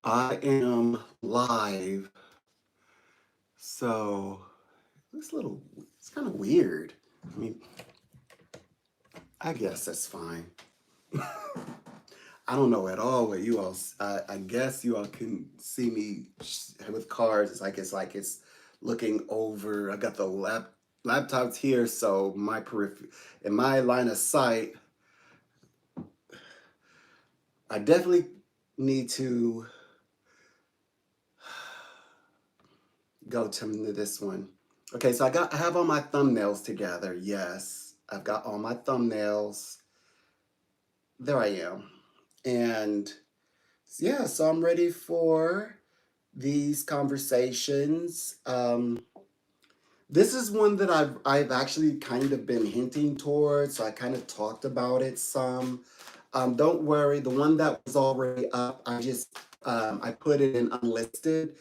I am live, so it's kind of weird. I mean, I guess that's fine. I don't know at all what you all, I guess you all can see me with cards. It's looking over. I got the laptops here, so in my line of sight, I definitely need to go to this one. Okay, so I have all my thumbnails together. Yes, I've got all my thumbnails. There I am. And yeah, so I'm ready for these conversations. This is one that I've actually kind of been hinting towards, so I kind of talked about it some. Don't worry, the one that was already up, I put it in unlisted.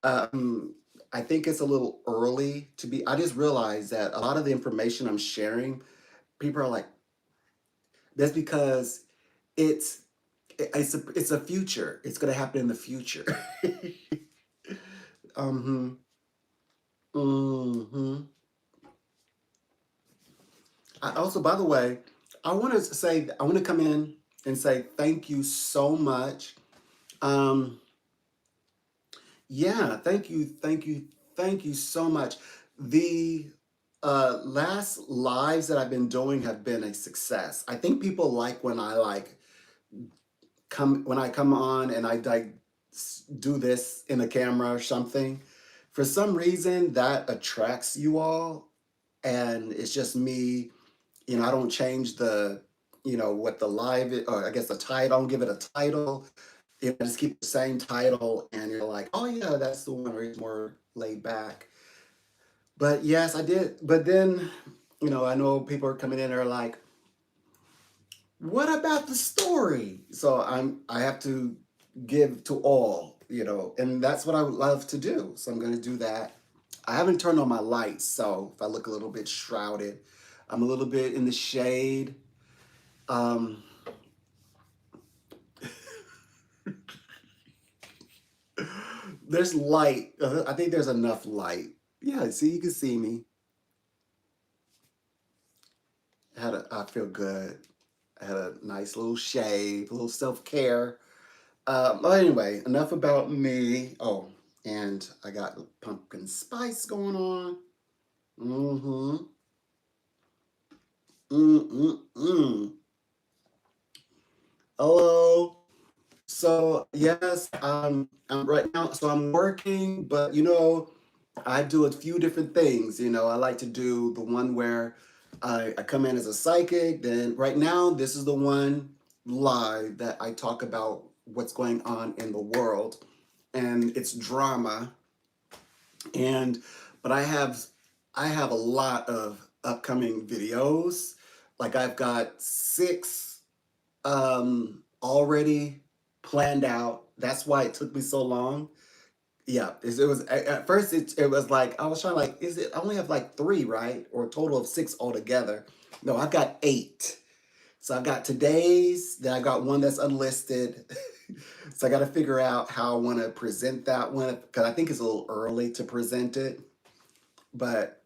Um, I think it's a little early to be. I just realized that a lot of the information I'm sharing, people are like, that's because it's it's a future. It's going to happen in the future. um. Hmm. Also, by the way, I want to come in and say thank you so much. Um, yeah, thank you so much. The last lives that I've been doing have been a success. I think people like when I come on and do this in a camera or something. For some reason, that attracts you all, and it's just me. I don't change what the or I guess the title. I don't give it a title. I just keep the same title, and you're like, oh yeah, that's the one where he's more laid back. But yes, I did. But then, I know people are coming in and are like, what about the story? So I have to give to all, and that's what I would love to do. So I'm going to do that. I haven't turned on my lights, so if I look a little bit shrouded, I'm a little bit in the shade. Um, there's light. I think there's enough light. Yeah, see, you can see me. I feel good. I had a nice little shave, a little self care. Well, anyway, enough about me. Oh, and I got pumpkin spice going on. Mm-hmm. Mm-mm-mm. Hello. So yes, I'm right now. So I'm working, but I do a few different things. I like to do the one where I come in as a psychic. Then right now, this is the one live that I talk about what's going on in the world, and it's drama. And but I have a lot of upcoming videos. Like I've got six already planned out. That's why it took me so long. Yeah, it was at first it was like I was trying like is it I only have like three, right? Or a total of six altogether. No, I've got eight. So I've got today's, then I got one that's unlisted. So I got to figure out how I want to present that one because I think it's a little early to present it, but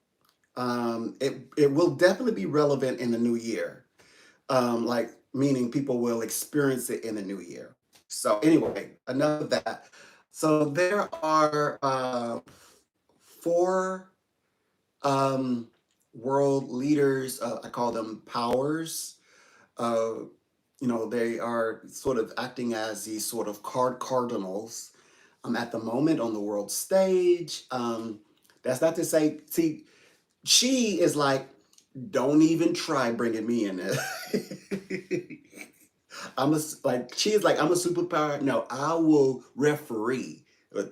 it will definitely be relevant in the new year. Like meaning people will experience it in the new year. So anyway, enough of that. So there are four um, world leaders. I call them powers. Uh, they are sort of acting as these sort of cardinals at the moment on the world stage. That's not to say, see, she is like, don't even try bringing me in there. She is like, I'm a superpower. No, I will referee.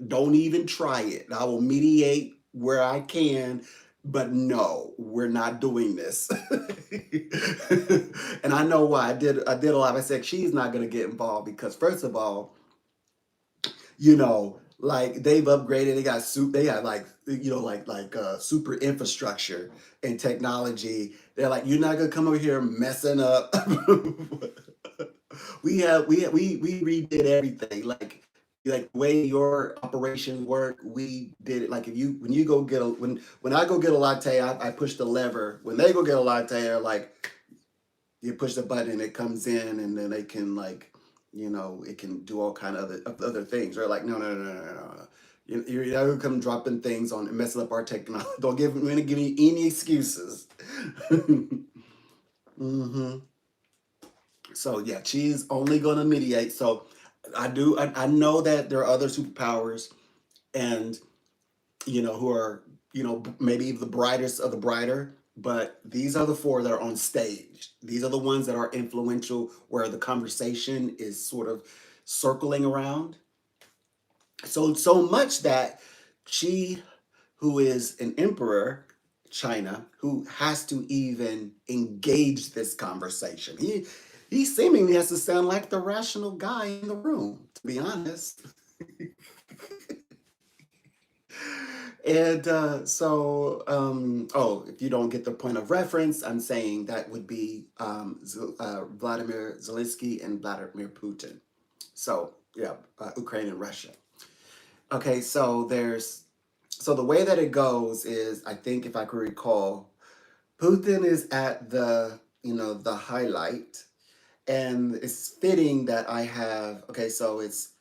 Don't even try it. I will mediate where I can, but no, we're not doing this. And I know why. I did a lot. I said she's not gonna get involved because first of all, like they've upgraded. They got like super infrastructure and technology. They're like, you're not gonna come over here messing up. We redid everything. Like like the way your operations work, we did it. Like if you when you go get a when I go get a latte, I push the lever. When they go get a latte, they're like you push the button and it comes in, and then they can like it can do all kind of other things. They're like, no, no, no, no, no, no. You're not gonna come dropping things on and messing up our technology. Don't give me any excuses. hmm So yeah, she's only gonna mediate. So I know that there are other superpowers, and who are maybe the brightest of the brighter, but these are the four that are on stage. These are the ones that are influential, where the conversation is sort of circling around. So much that she, who is an emperor, China, who has to even engage this conversation. He seemingly has to sound like the rational guy in the room, to be honest. And if you don't get the point of reference, I'm saying that would be Vladimir Zelensky and Vladimir Putin. So, yeah, Ukraine and Russia. Okay, so the way that it goes is, I think if I could recall, Putin is at the highlight, and it's fitting that I have, okay, so it's,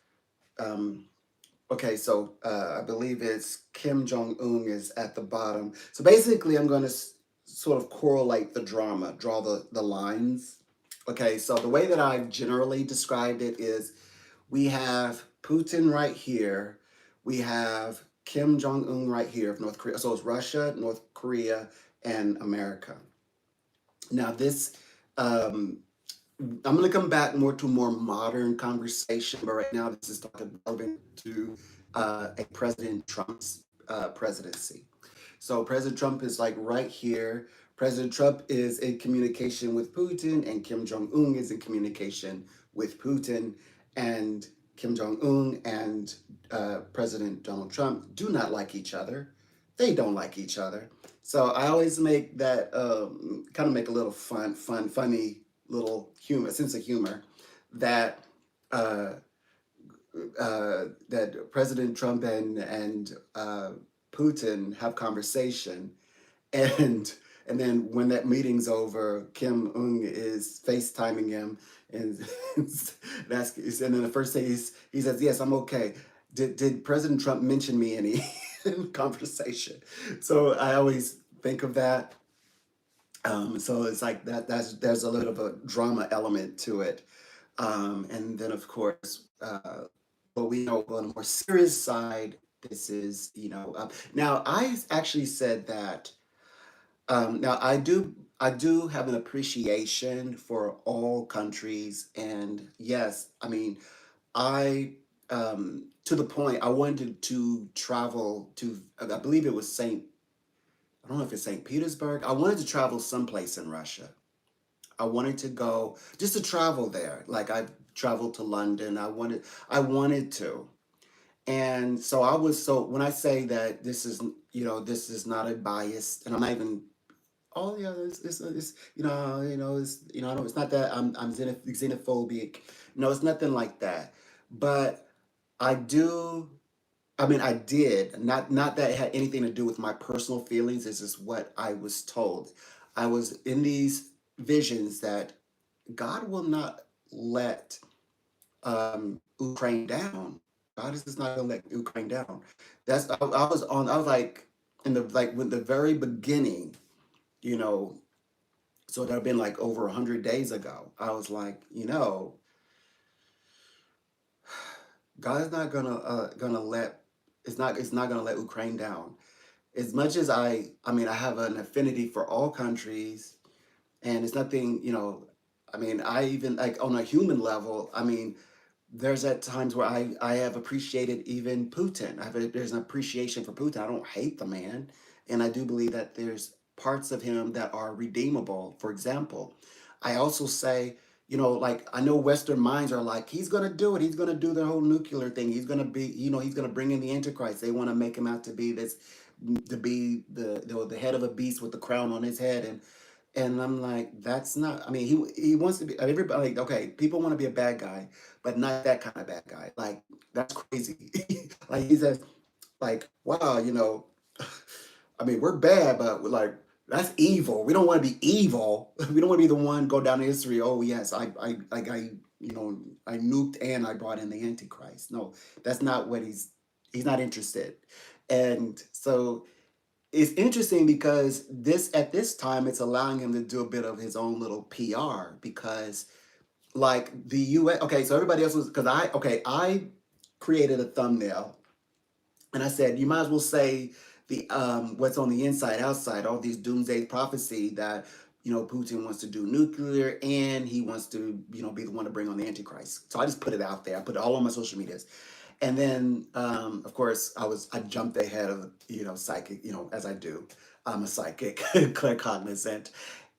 um, okay, so I believe it's Kim Jong Un is at the bottom. So basically, I'm going to sort of correlate the drama, draw the lines. Okay, so the way that I've generally described it is we have Putin right here, we have Kim Jong Un right here of North Korea. So it's Russia, North Korea, and America. Now, um, I'm going to come back more to more modern conversation, but right now this is talking relevant to a President Trump's presidency. So President Trump is like right here. President Trump is in communication with Putin, and Kim Jong Un is in communication with Putin, and Kim Jong Un and President Donald Trump do not like each other. They don't like each other. So I always make that kind of make a little funny little humor, sense of humor that uh, that President Trump and Putin have conversation, and and then when that meeting's over, Kim Ung is FaceTiming him, and that's and then the first thing he says, "Yes, I'm okay." Did President Trump mention me any conversation? So I always think of that. So it's like that. There's a little of a drama element to it, and then of course, but we know on a more serious side, this is now I actually said that. Now I do have an appreciation for all countries, and yes, I mean I to the point I wanted to travel to. I believe it was Saint. I don't know if it's Saint Petersburg. I wanted to travel someplace in Russia. I wanted to go just to travel there. Like I traveled to London. I wanted to. And so when I say that this is not a bias, and I'm not even oh yeah, it's I know it's not that I'm xenophobic. No, it's nothing like that. But I do. I mean, I did not that it had anything to do with my personal feelings. This is what I was told. I was in these visions that God will not let Ukraine down. God is just not going to let Ukraine down. I was on. I was like in the like with the very beginning. You know, so that had been like over 100 days ago. I was like, God's not gonna let it's not gonna let Ukraine down. As much as I mean I have an affinity for all countries, and it's nothing, I mean I even like on a human level, I mean there's at times where I have appreciated even Putin. There's an appreciation for Putin. I don't hate the man, and I do believe that there's parts of him that are redeemable. For example, I also say, like I know Western minds are like, he's gonna do it. He's gonna do the whole nuclear thing. He's gonna be, he's gonna bring in the Antichrist. They want to make him out to be the head of a beast with the crown on his head, And I'm like, that's not. I mean, he wants to be everybody. Like, okay, people want to be a bad guy, but not that kind of bad guy. Like that's crazy. Like he says, like, wow, I mean, we're bad, but we're like that's evil. We don't want to be evil. We don't want to be the one go down in history. Oh yes, I nuked and I brought in the Antichrist. No, that's not what he's not interested. And so it's interesting because this at this time it's allowing him to do a bit of his own little PR because like the US, okay, so everybody else was because I created a thumbnail and I said you might as well say the what's on the inside outside all these doomsday prophecy that Putin wants to do nuclear and he wants to be the one to bring on the Antichrist. So I just put it out there. I put it all on my social medias. And then, of course, I jumped ahead of, psychic, as I do. I'm a psychic, claircognizant.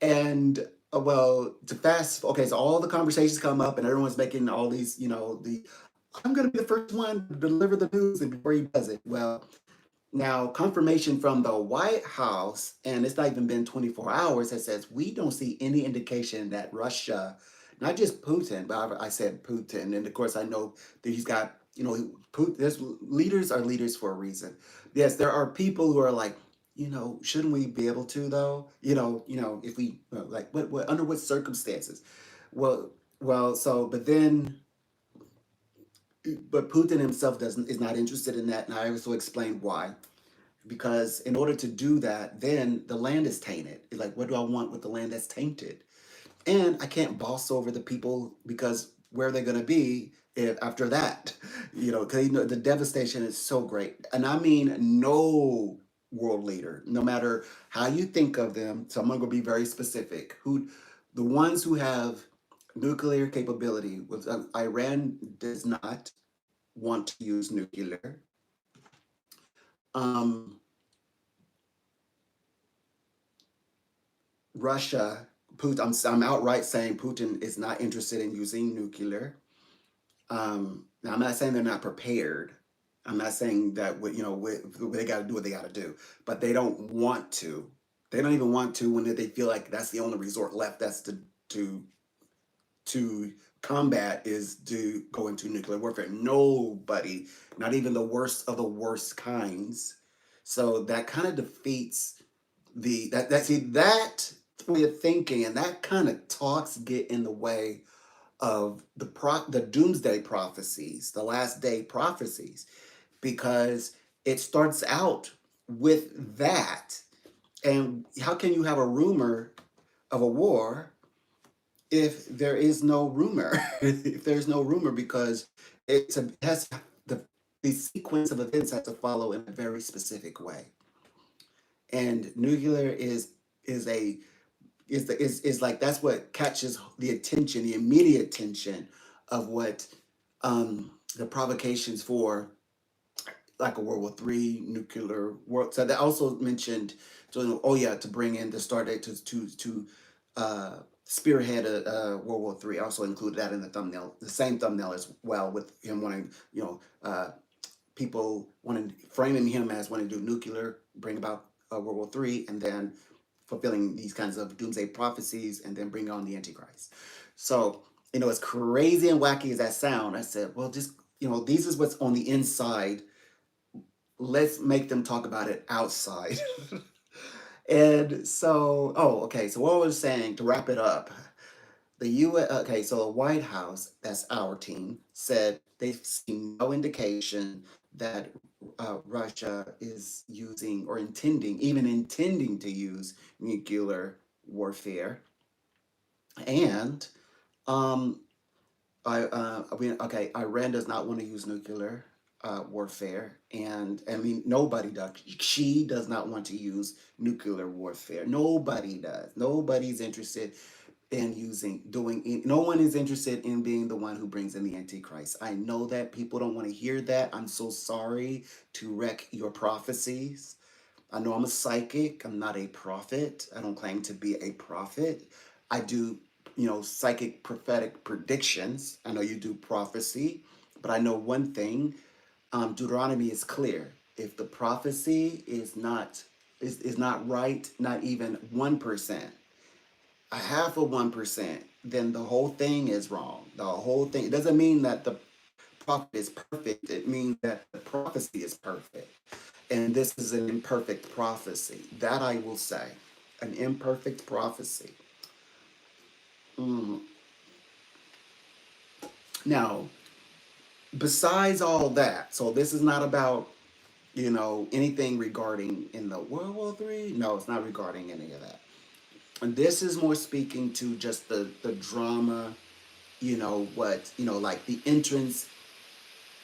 And, well, okay, so all the conversations come up and everyone's making all these, I'm going to be the first one to deliver the news and before he does it. Well, now, confirmation from the White House, and it's not even been 24 hours, that says we don't see any indication that Russia, not just Putin, but I said Putin, and of course I know that he's got, Putin, there's leaders are leaders for a reason. Yes, there are people who are like, shouldn't we be able to though? If we like, what under what circumstances? Well, but then but Putin himself doesn't is not interested in that, and I also explained why. Because in order to do that, then the land is tainted. Like, what do I want with the land that's tainted? And I can't boss over the people because where are they going to be after that? Because the devastation is so great. And I mean, no world leader, no matter how you think of them. So I'm going to be very specific. The ones who have nuclear capability, Iran does not want to use nuclear. Um, Russia, Putin, I'm outright saying Putin is not interested in using nuclear. Now, I'm not saying they're not prepared. I'm not saying that they got to do what they got to do, but they don't want to. They don't even want to when they feel like that's the only resort left. That's to to combat is to go into nuclear warfare. Nobody, not even the worst of the worst kinds. So that kind of defeats that way of thinking and that kind of talks get in the way of the doomsday prophecies, the last day prophecies, because it starts out with that. And how can you have a rumor of a war if there is no rumor? If there's no rumor, because it has the sequence of events has to follow in a very specific way. And nuclear is a is like that's what catches the attention, the immediate attention of what the provocations for like a World War III nuclear world. So they also mentioned, so oh yeah, to bring in the start date to spearhead a World War III. I also included that in the thumbnail, the same thumbnail as well, with him wanting people wanting framing him as wanting to do nuclear, bring about World War III, and then fulfilling these kinds of doomsday prophecies, and then bring on the Antichrist. So as crazy and wacky as that sound, I said, well, just these is what's on the inside. Let's make them talk about it outside. And so, oh, okay. So what I was saying to wrap it up, the U.S. Okay, so the White House, that's our team, said they've seen no indication that Russia is using or even intending to use nuclear warfare. And um, okay, Iran does not want to use nuclear warfare, and I mean nobody does. She does not want to use nuclear warfare. Nobody does. Nobody's interested in no one is interested in being the one who brings in the Antichrist. I know that people don't want to hear that. I'm so sorry to wreck your prophecies. I know I'm a psychic. I'm not a prophet. I don't claim to be a prophet. I do, psychic prophetic predictions. I know you do prophecy, but I know one thing. Deuteronomy is clear. If the prophecy is not right, not even 1%, a half of 1%, then the whole thing is wrong. The whole thing. It doesn't mean that the prophet is perfect. It means that the prophecy is perfect. And this is an imperfect prophecy. That I will say. An imperfect prophecy. Mm. Now, besides all that, so this is not about, anything regarding in the World War III. No, it's not regarding any of that. And this is more speaking to just the drama, like the entrance.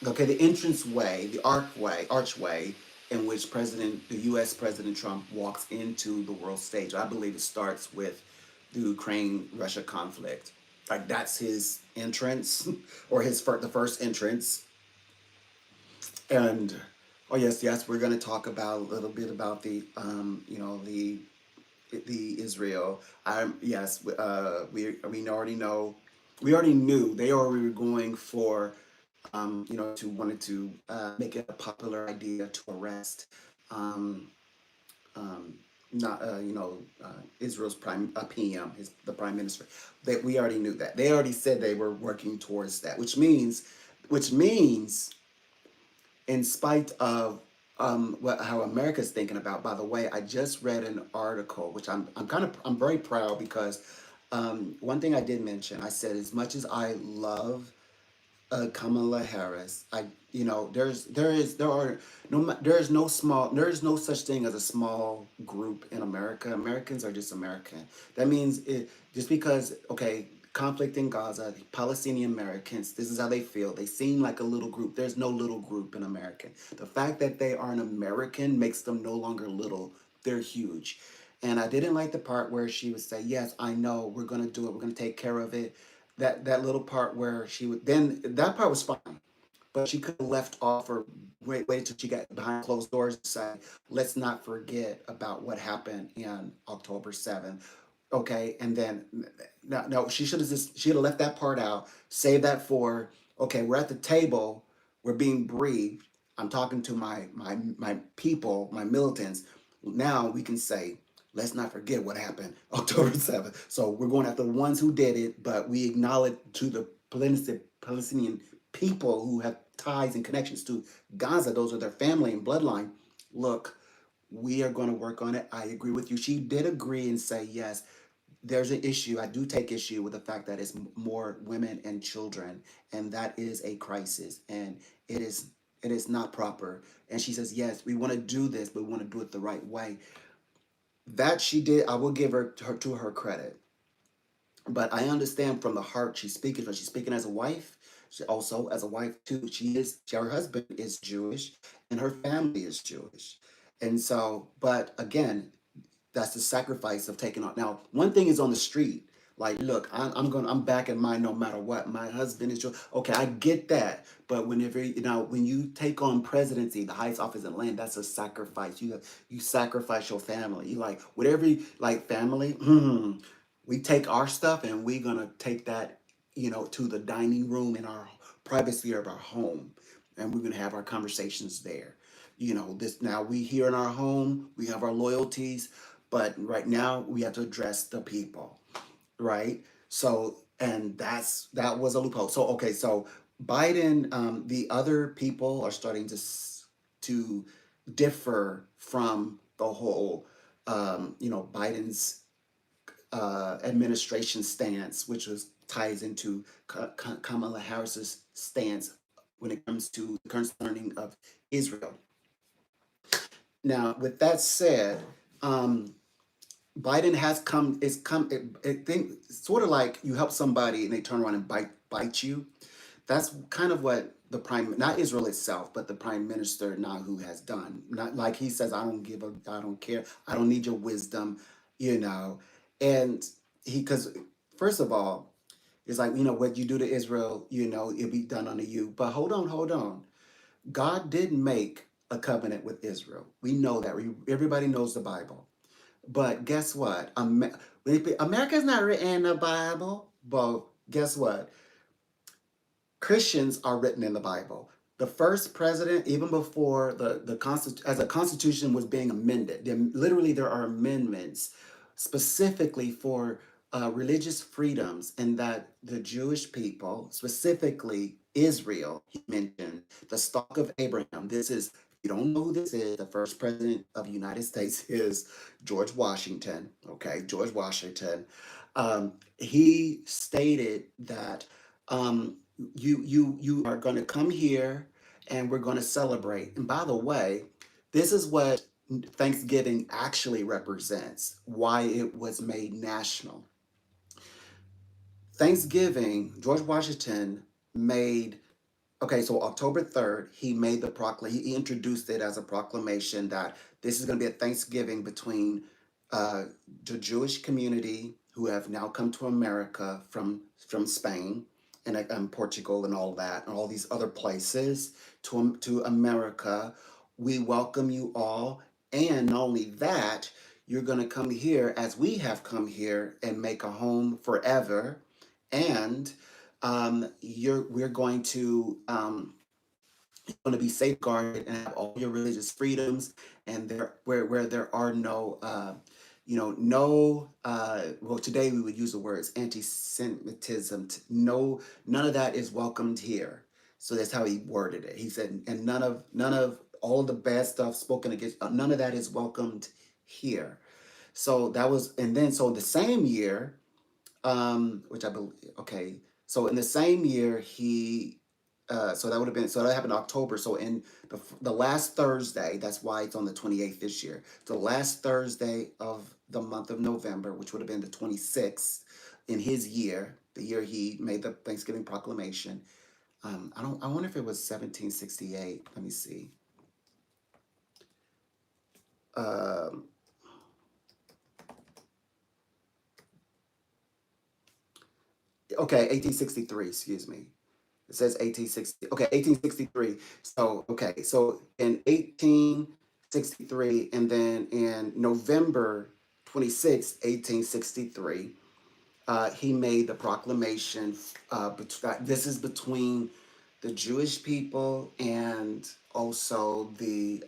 Okay, the entrance way, the archway in which the U.S. President Trump walks into the world stage. I believe it starts with the Ukraine-Russia conflict. Like that's his entrance, or the first entrance. And oh yes, yes, we're going to talk about a little bit about the Israel. Yes, we already know, we already knew they already were going for to wanted to make it a popular idea to arrest um, um, not Israel's PM, the prime minister. That we already knew that. They already said they were working towards that, which means in spite of how America's thinking about. By the way, I just read an article, which I'm very proud because one thing I did mention, I said as much as I love Kamala Harris, there is no such thing as a small group in America. Americans are just American. That means just because, okay, conflict in Gaza, Palestinian Americans, this is how they feel. They seem like a little group. There's no little group in America. The fact that they are an American makes them no longer little. They're huge. And I didn't like the part where she would say, "Yes, I know, we're gonna do it. We're gonna take care of it." That little part where she would, then that part was fine, but she could have left off or wait till she got behind closed doors and say, let's not forget about what happened in October 7th. Okay, and then no, she should have left that part out, save that for, okay, we're at the table, we're being briefed, I'm talking to my people, my militants. Now we can say, let's not forget what happened October 7th. So we're going after the ones who did it, but we acknowledge to the Palestinian people who have ties and connections to Gaza. Those are their family and bloodline. Look, we are going to work on it. I agree with you. She did agree and say, yes, there's an issue. I do take issue with the fact that it's more women and children, and that is a crisis, and it is not proper. And she says, yes, we want to do this, but we want to do it the right way. That she did. I will give her credit. But I understand from the heart she's speaking from. She's speaking as a wife. She also as a wife too. Her husband is Jewish and her family is Jewish. And so, but again, that's the sacrifice of taking on. Now, one thing is on the street. Like, look, I'm backing mine no matter what. My husband is Jewish. Okay, I get that. But when you take on presidency, the highest office in the land, that's a sacrifice. You sacrifice your family. You like whatever like family. We take our stuff and we're gonna take that, to the dining room in our privacy of our home, and we're gonna have our conversations there. This now we here in our home, we have our loyalties, but right now we have to address the people, right? So, and that was a loophole. So okay, so Biden, the other people are starting to differ from the whole, Biden's administration stance, which ties into Kamala Harris's stance when it comes to concerning of Israel. Now, with that said, Biden has come is come. It think sort of like you help somebody and they turn around and bite you. That's kind of what the not Israel itself, but the prime minister now who has done. Not like he says, I don't care, I don't need your wisdom, you know. And because first of all, it's like, what you do to Israel, it'll be done unto you. But hold on. God did make a covenant with Israel. We know that. Everybody knows the Bible. But guess what? America's not written in the Bible. But guess what? Christians are written in the Bible. The first president, even before as a constitution was being amended, literally there are amendments specifically for religious freedoms, and that the Jewish people, specifically Israel, he mentioned the stock of Abraham. This is, if you don't know who this is, the first president of the United States is George Washington. Okay, George Washington. He stated that you are going to come here and we're going to celebrate. And by the way, this is what Thanksgiving actually represents, why it was made national. Thanksgiving, George Washington made, okay, so October 3rd, he made the he introduced it as a proclamation that this is going to be a Thanksgiving between uh, the Jewish community who have now come to America from Spain and Portugal and all that, and all these other places to America. We welcome you all. And not only that, you're going to come here as we have come here and make a home forever. And we're going to be safeguarded and have all your religious freedoms, and there where there are no well, today we would use the words anti-Semitism. No, none of that is welcomed here. So that's how he worded it. He said, and none of all of the bad stuff spoken against, none of that is welcomed here. So that was, and then so the same year, which I believe, okay, so in the same year so that would have been, so that happened in October. So in the last Thursday, that's why it's on the 28th this year. The last Thursday of the month of November, which would have been the 26th in his year, the year he made the Thanksgiving proclamation. I wonder if it was 1768. Let me see. Um, okay, 1863, excuse me. It says 1860. Okay, 1863. So, okay, so in 1863, and then in November 26, 1863, he made the proclamation. This is between the Jewish people and also the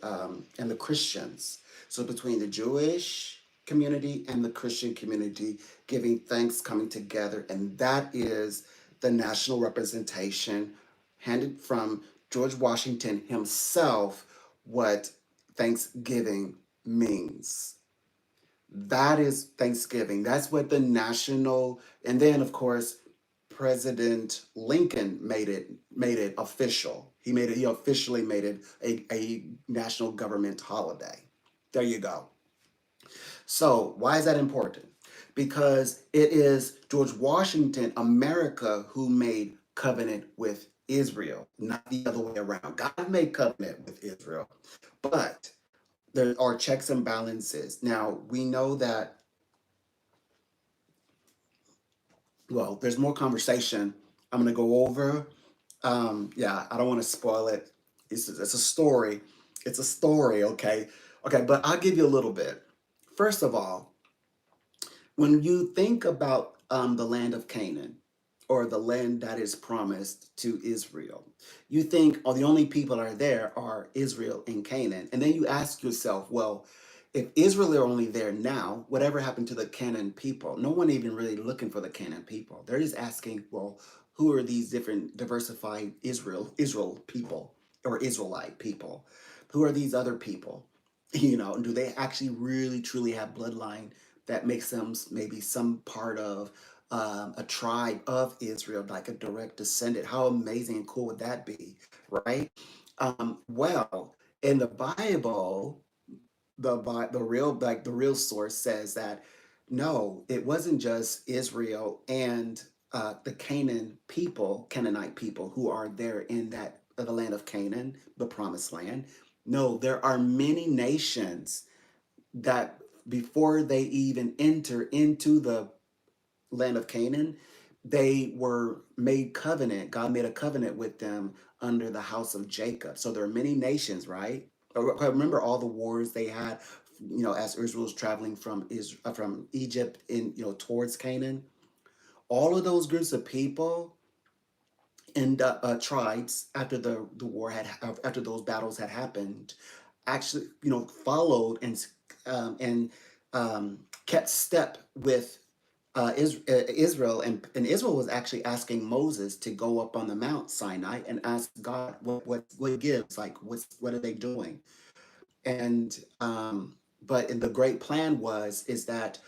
Christians. So between the Jewish community and the Christian community, giving thanks, coming together, and that is the national representation handed from George Washington himself. What Thanksgiving means. That is Thanksgiving. That's what the national, and then of course, President Lincoln made it official. He officially made it a national government holiday. There you go. So why is that important? Because it is George Washington, America, who made covenant with Israel, not the other way around. God made covenant with Israel, but there are checks and balances. Now we know that, well, there's more conversation I'm going to go over. Yeah, I don't want to spoil it. It's a story. It's a story, okay? Okay, but I'll give you a little bit. First of all, when you think about the land of Canaan, or the land that is promised to Israel, you think, oh, the only people that are there are Israel and Canaan. And then you ask yourself, well, if Israel are only there now, whatever happened to the Canaan people? No one even really looking for the Canaan people. They're just asking, well, who are these different diversified Israel people or Israelite people? Who are these other people? And do they actually really truly have bloodline that makes them maybe some part of a tribe of Israel, like a direct descendant? How amazing and cool would that be, right? Well, in the Bible, the real source says that no, it wasn't just Israel and the Canaanite people who are there in the land of Canaan, the promised land. No, there are many nations that before they even enter into the land of Canaan, they were made covenant. God made a covenant with them under the house of Jacob. So there are many nations, right? Remember all the wars they had, as Israel was traveling from Egypt towards Canaan. All of those groups of people and tribes after those battles had happened, actually followed and kept step with Israel, and Israel was actually asking Moses to go up on the Mount Sinai and ask God what gives, like what are they doing? And but the great plan is that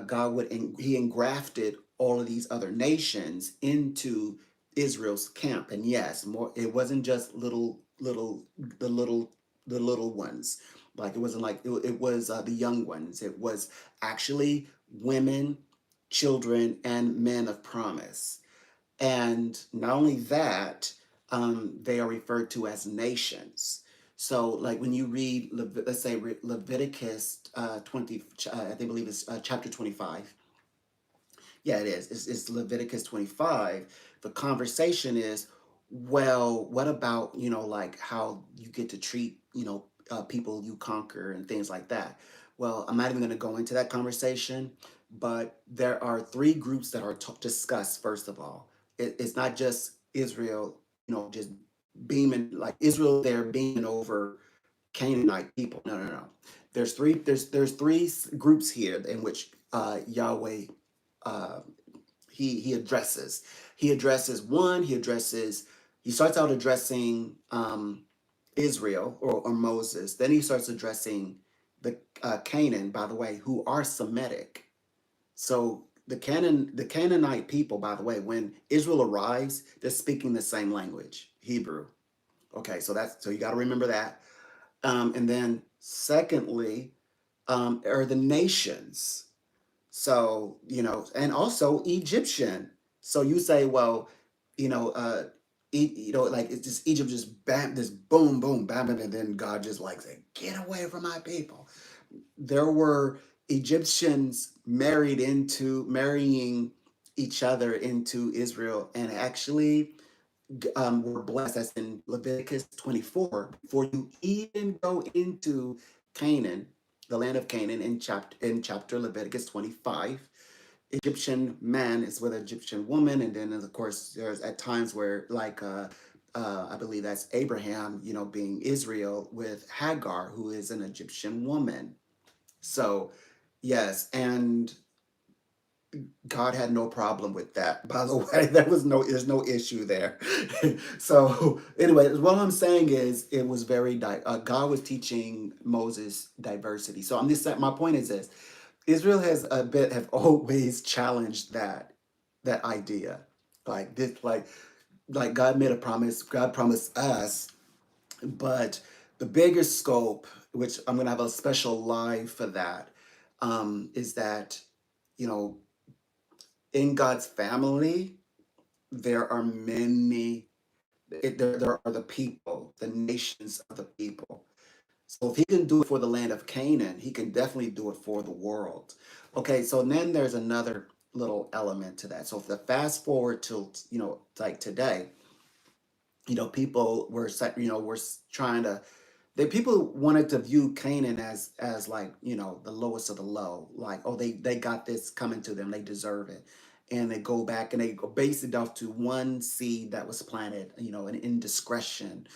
God he engrafted all of these other nations into Israel's camp. And yes, more it wasn't just the little the little ones. Like it wasn't like it was the young ones. It was actually women, children, and men of promise. And not only that, they are referred to as nations. So, like when you read, let's say Leviticus 20, I think believe it's chapter 25. Yeah, it is. It's Leviticus 25. The conversation is, well, what about, like how you get to treat, people you conquer and things like that. Well, I'm not even going to go into that conversation, but there are three groups that are discussed, first of all. It's not just Israel, just beaming, like Israel there beaming over Canaanite people. No, no, no. There's three groups here in which Yahweh uh, he addresses. He starts out addressing Israel or Moses. Then he starts addressing the Canaan, by the way, who are Semitic. So the Canaanite people, by the way, when Israel arrives, they're speaking the same language, Hebrew. Okay, so you got to remember that. And then secondly, are the nations. So, and also Egyptian. So you say, well, like it's just Egypt just bam, this boom, boom, bam, bam, and then God just like said, get away from my people. There were Egyptians marrying each other into Israel, and actually were blessed. That's in Leviticus 24. Before you even go into Canaan, the land of Canaan, in chapter Leviticus 25, Egyptian man is with an Egyptian woman, and then of course there's at times where like I believe that's Abraham, being Israel with Hagar, who is an Egyptian woman. So yes, and God had no problem with that. By the way, there's no issue there. So anyway, what I'm saying is it was God was teaching Moses diversity. So I'm just saying, my point is this: Israel have always challenged that idea, like this, like God made a promise. God promised us, but the bigger scope, which I'm gonna have a special live for that, is that you know in God's family, there are many, there are the people, the nations of the people. So if he can do it for the land of Canaan, he can definitely do it for the world. Okay, so then there's another little element to that. So if the fast forward to, like today, people were trying to, people wanted to view Canaan as like the lowest of the low, like oh they got this coming to them, they deserve it, and they go back and they go base it off to one seed that was planted, an indiscretion,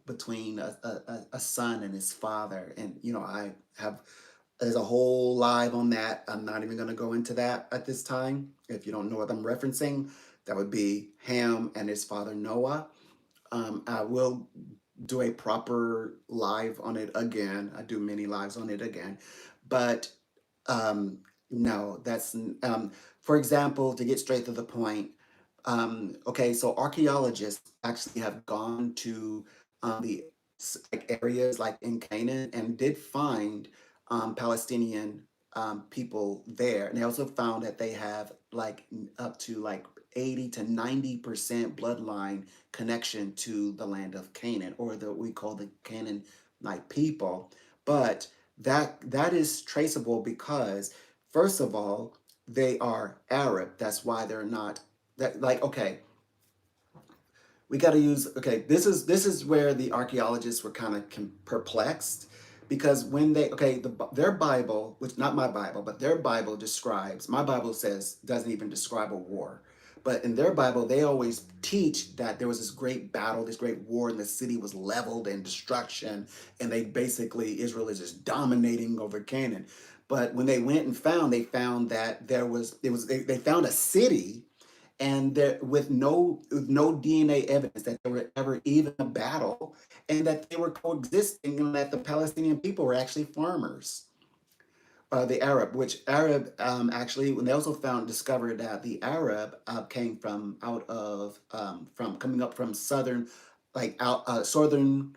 between a son and his father, and I have there's a whole live on that. I'm not even going to go into that at this time. If you don't know what I'm referencing, that would be Ham and his father Noah. I will do a proper live on it again. I do many lives on it again. But no, for example, to get straight to the point, okay, so archaeologists actually have gone to the like areas like in Canaan and did find Palestinian people there. And they also found that they have like up to like 80 to 90% bloodline connection to the land of Canaan, or the we call the Canaanite people. But that is traceable because first of all, they are Arab. That's why they're not that like okay, we got to use okay, this is where the archaeologists were kind of perplexed because when their Bible, which not my Bible, but their Bible describes, my Bible says doesn't even describe a war, But in their Bible, they always teach that there was this great battle, this great war, and the city was leveled and destruction. And they basically, Israel is just dominating over Canaan. But when they went and found, they found that they found a city, and there with no DNA evidence that there were ever even a battle, and that they were coexisting, and that the Palestinian people were actually farmers. The Arab, which Arab actually, when they also discovered that the Arab came from out of from coming up from southern, like out southern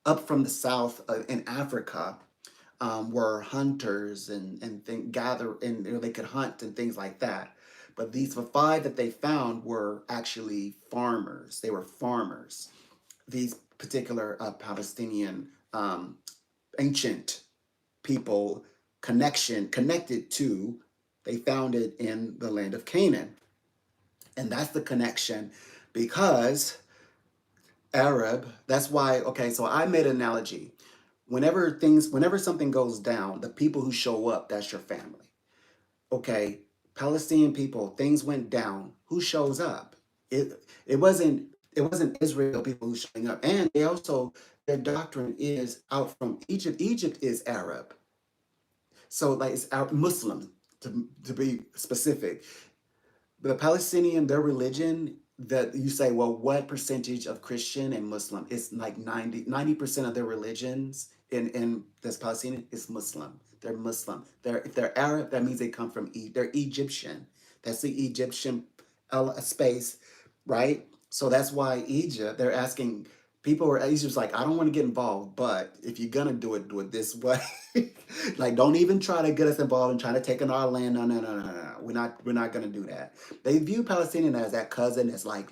up from the south in Africa, were hunters and gather, and they could hunt and things like that. But these the five that they found were actually farmers. They were farmers. These particular Palestinian ancient people connected to, they found it in the land of Canaan. And that's the connection, because Arab, that's why, okay, so I made an analogy. Whenever something goes down, the people who show up, that's your family. Okay, Palestinian people, things went down. Who shows up? It wasn't Israel people who showing up. And they also, their doctrine is out from Egypt. Egypt is Arab. So like it's Muslim, to be specific. The Palestinian, their religion, that you say, well, what percentage of Christian and Muslim? It's like 90% of their religions in this Palestinian is Muslim. They're Muslim. If they're Arab, that means they come from they're Egyptian. That's the Egyptian space, right? So that's why Egypt, they're asking, people are Egypt's like, I don't want to get involved, but if you're gonna do it this way. Like, don't even try to get us involved and try to take in our land. No, no, no, no, no. We're not gonna do that. They view Palestinian as that cousin that's like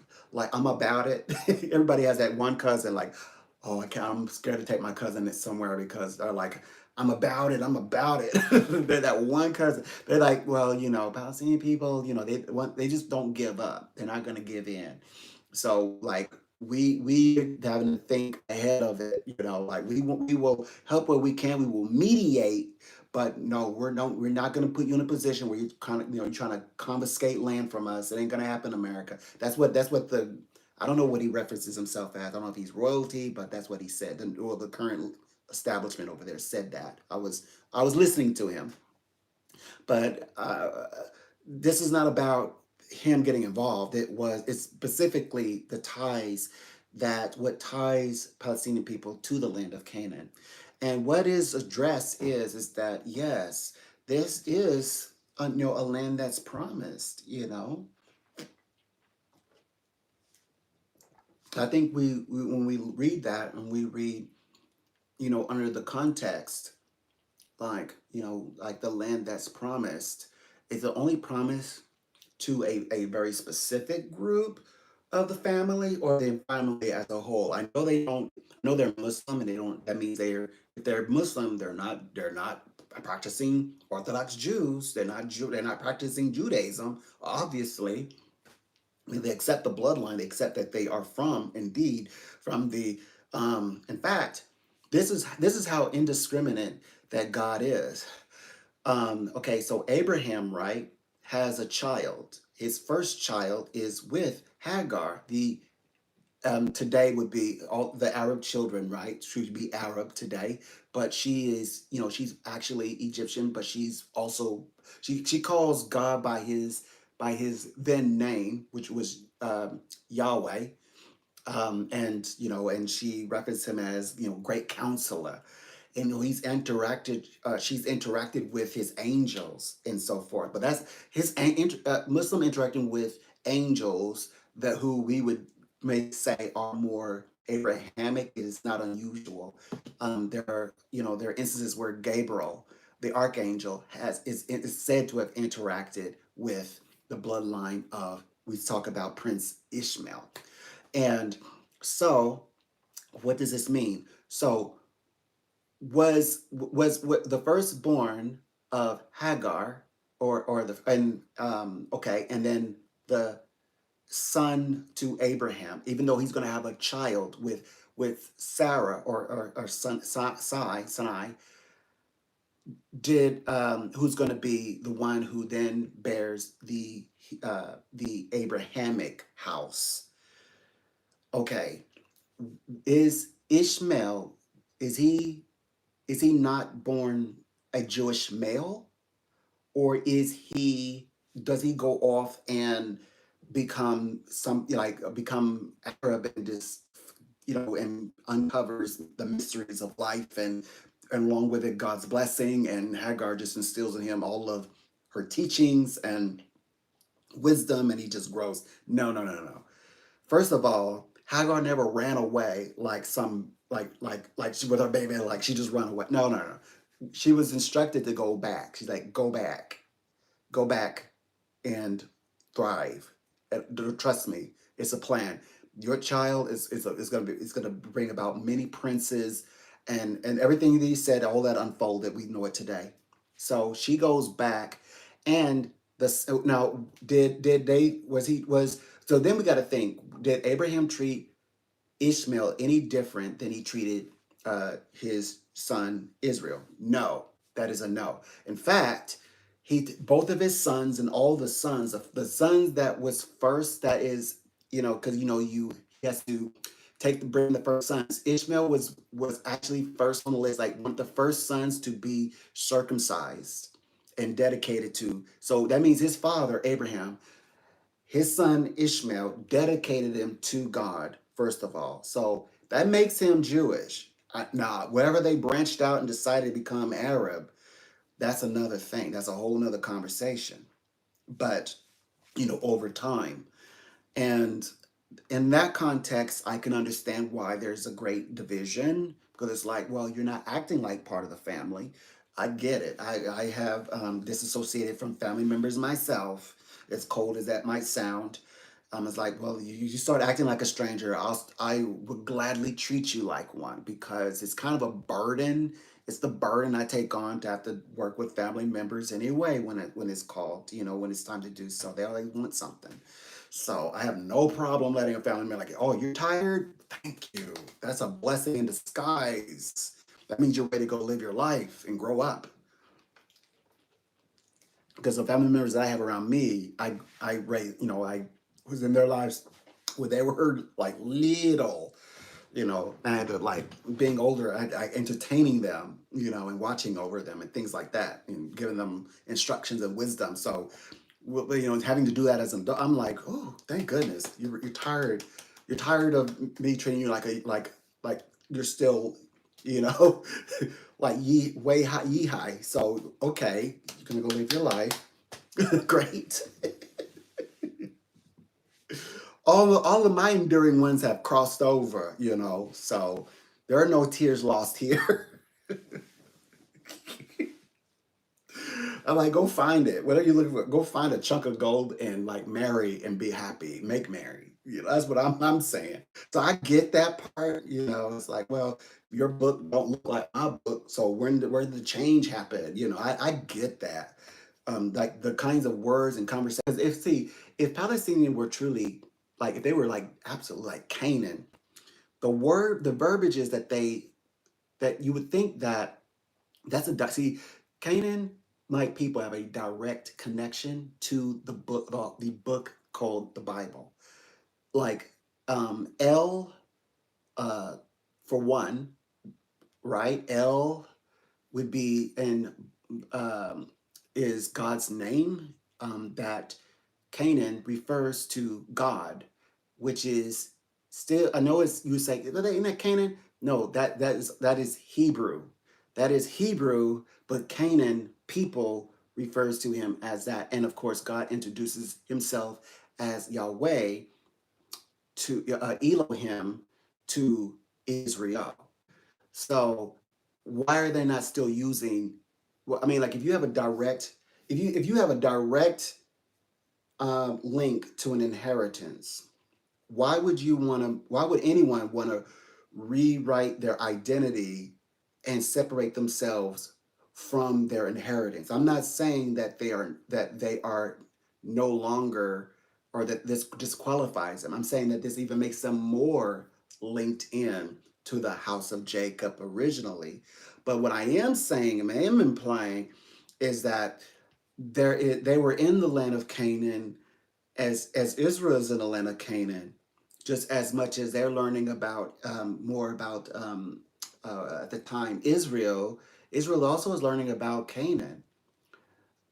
I'm about it. Everybody has that one cousin, like, oh, I'm scared to take my cousin somewhere because they're like, I'm about it, I'm about it. They're that one cousin. They're like, well, Palestinian people, they just don't give up. They're not gonna give in. So like we having to think ahead of it, like we will help where we can, we will mediate, but no, we're not going to put you in a position where you're kind of you're trying to confiscate land from us. It ain't going to happen in America. That's what the I don't know what he references himself as. I don't know if he's royalty, but that's what he said. Or the current establishment over there said that. I was listening to him, but this is not about him getting involved. It's specifically the ties, that what ties Palestinian people to the land of Canaan. And what is addressed is that, yes, this is a land that's promised. I think when we read that, and we read, under the context, like the land that's promised, is the only promise to a very specific group of the family, or the family as a whole. I know they don't I know they're Muslim, and they don't that means if they're Muslim, they're not practicing Orthodox Jews. They're not practicing Judaism, obviously. I mean, they accept the bloodline, they accept that they are indeed from the in fact, this is how indiscriminate that God is. Okay, so Abraham, right, has a child. His first child is with Hagar. The Today would be all the Arab children, right? She would be Arab today, but she is, she's actually Egyptian, but she's also she calls God by his then name, which was Yahweh, and she referenced him as great counselor. And she's interacted with his angels and so forth. But that's Muslim interacting with angels, that who we would may say are more Abrahamic, is not unusual. There are instances where Gabriel, the archangel, is said to have interacted with the bloodline of, we talk about Prince Ishmael. And so, what does this mean? So, was what the firstborn of Hagar, or the and okay, and then the son to Abraham, even though he's going to have a child with Sarah, or son Sinai, did who's going to be the one who then bears the Abrahamic house? Okay, is Ishmael, is he not born a Jewish male, or does he go off and become become Arab and just and uncovers the mysteries of life, and along with it God's blessing, and Hagar just instills in him all of her teachings and wisdom, and he just grows? No, no, no, no, no. First of all, Hagar never ran away like some like she with her baby, like she just run away. No, no, no. She was instructed to go back. She's like, go back and thrive. Trust me, it's a plan. Your child is gonna bring about many princes, and everything that he said, all that unfolded. We know it today. So she goes back, and now did they was he was so then we got to think, did Abraham treat Ishmael any different than he treated his son Israel? No, that is a no. In fact, both of his sons and all the sons that was first, that is, because you he has to bring the first sons. Ishmael was actually first on the list, like one of the first sons to be circumcised and dedicated to. So that means his father Abraham, his son Ishmael dedicated him to God, first of all. So that makes him Jewish. Now, wherever they branched out and decided to become Arab, that's another thing. That's a whole nother conversation. But, over time. And in that context, I can understand why there's a great division, because it's like, well, you're not acting like part of the family. I get it. I have disassociated from family members myself, as cold as that might sound. It's like, well, you start acting like a stranger, I would gladly treat you like one, because it's kind of a burden. It's the burden I take on to have to work with family members anyway when it's called, when it's time to do so. They always want something. So I have no problem letting a family member like, oh, you're tired? Thank you. That's a blessing in disguise. That means you're ready to go live your life and grow up. Because the family members that I have around me, I raised, I was in their lives when they were like little, I had to, like, being older, I entertaining them, and watching over them and things like that, and giving them instructions and wisdom. So, having to do that as an adult, I'm like, oh, thank goodness, you're tired. You're tired of me treating you like you're still, you know, like way high, ye high. So okay, you're gonna go live your life. Great. All of my enduring ones have crossed over, so there are no tears lost here. I'm like, go find it. Whatever you're looking for, go find a chunk of gold and like marry and be happy. Make merry. That's what I'm saying. So I get that part. It's like, well, your book don't look like my book. So where did the change happen? I get that. Like the kinds of words and conversations. If Palestinian were truly, like, if they were like absolutely like Canaan, the verbiages that you would think that see, Canaan, like, people have a direct connection to the book called the Bible. Like, L, uh, for one, right? L would be and is God's name. That Canaan refers to God, which is still, I know it's, you say, isn't that Canaan? No, that is Hebrew. That is Hebrew, but Canaan, people, refers to him as that. And of course, God introduces himself as Yahweh to Elohim to Israel. So why are they not still using? Well, I mean, like, if you have a direct, if you have a direct link to an inheritance, why would anyone want to rewrite their identity and separate themselves from their inheritance? I'm not saying that they are no longer, or that this disqualifies them. I'm saying that this even makes them more linked in to the house of Jacob originally. But what I am saying and I am implying is that they were in the land of Canaan as Israel is in the land of Canaan, just as much as they're learning about more about at the time Israel. Israel also is learning about Canaan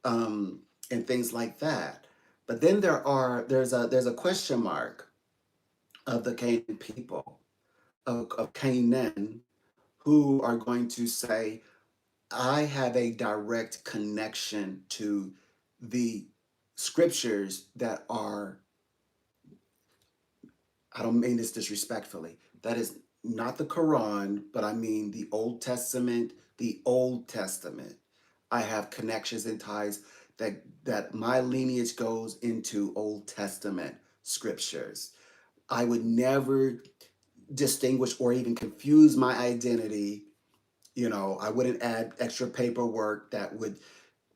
and things like that. But then there's a question mark of the Canaan people of Canaan who are going to say, I have a direct connection to the scriptures that are, I don't mean this disrespectfully, that is not the Quran, but I mean the Old Testament, the Old Testament. I have connections and ties that my lineage goes into Old Testament scriptures. I would never distinguish or even confuse my identity. I wouldn't add extra paperwork that would,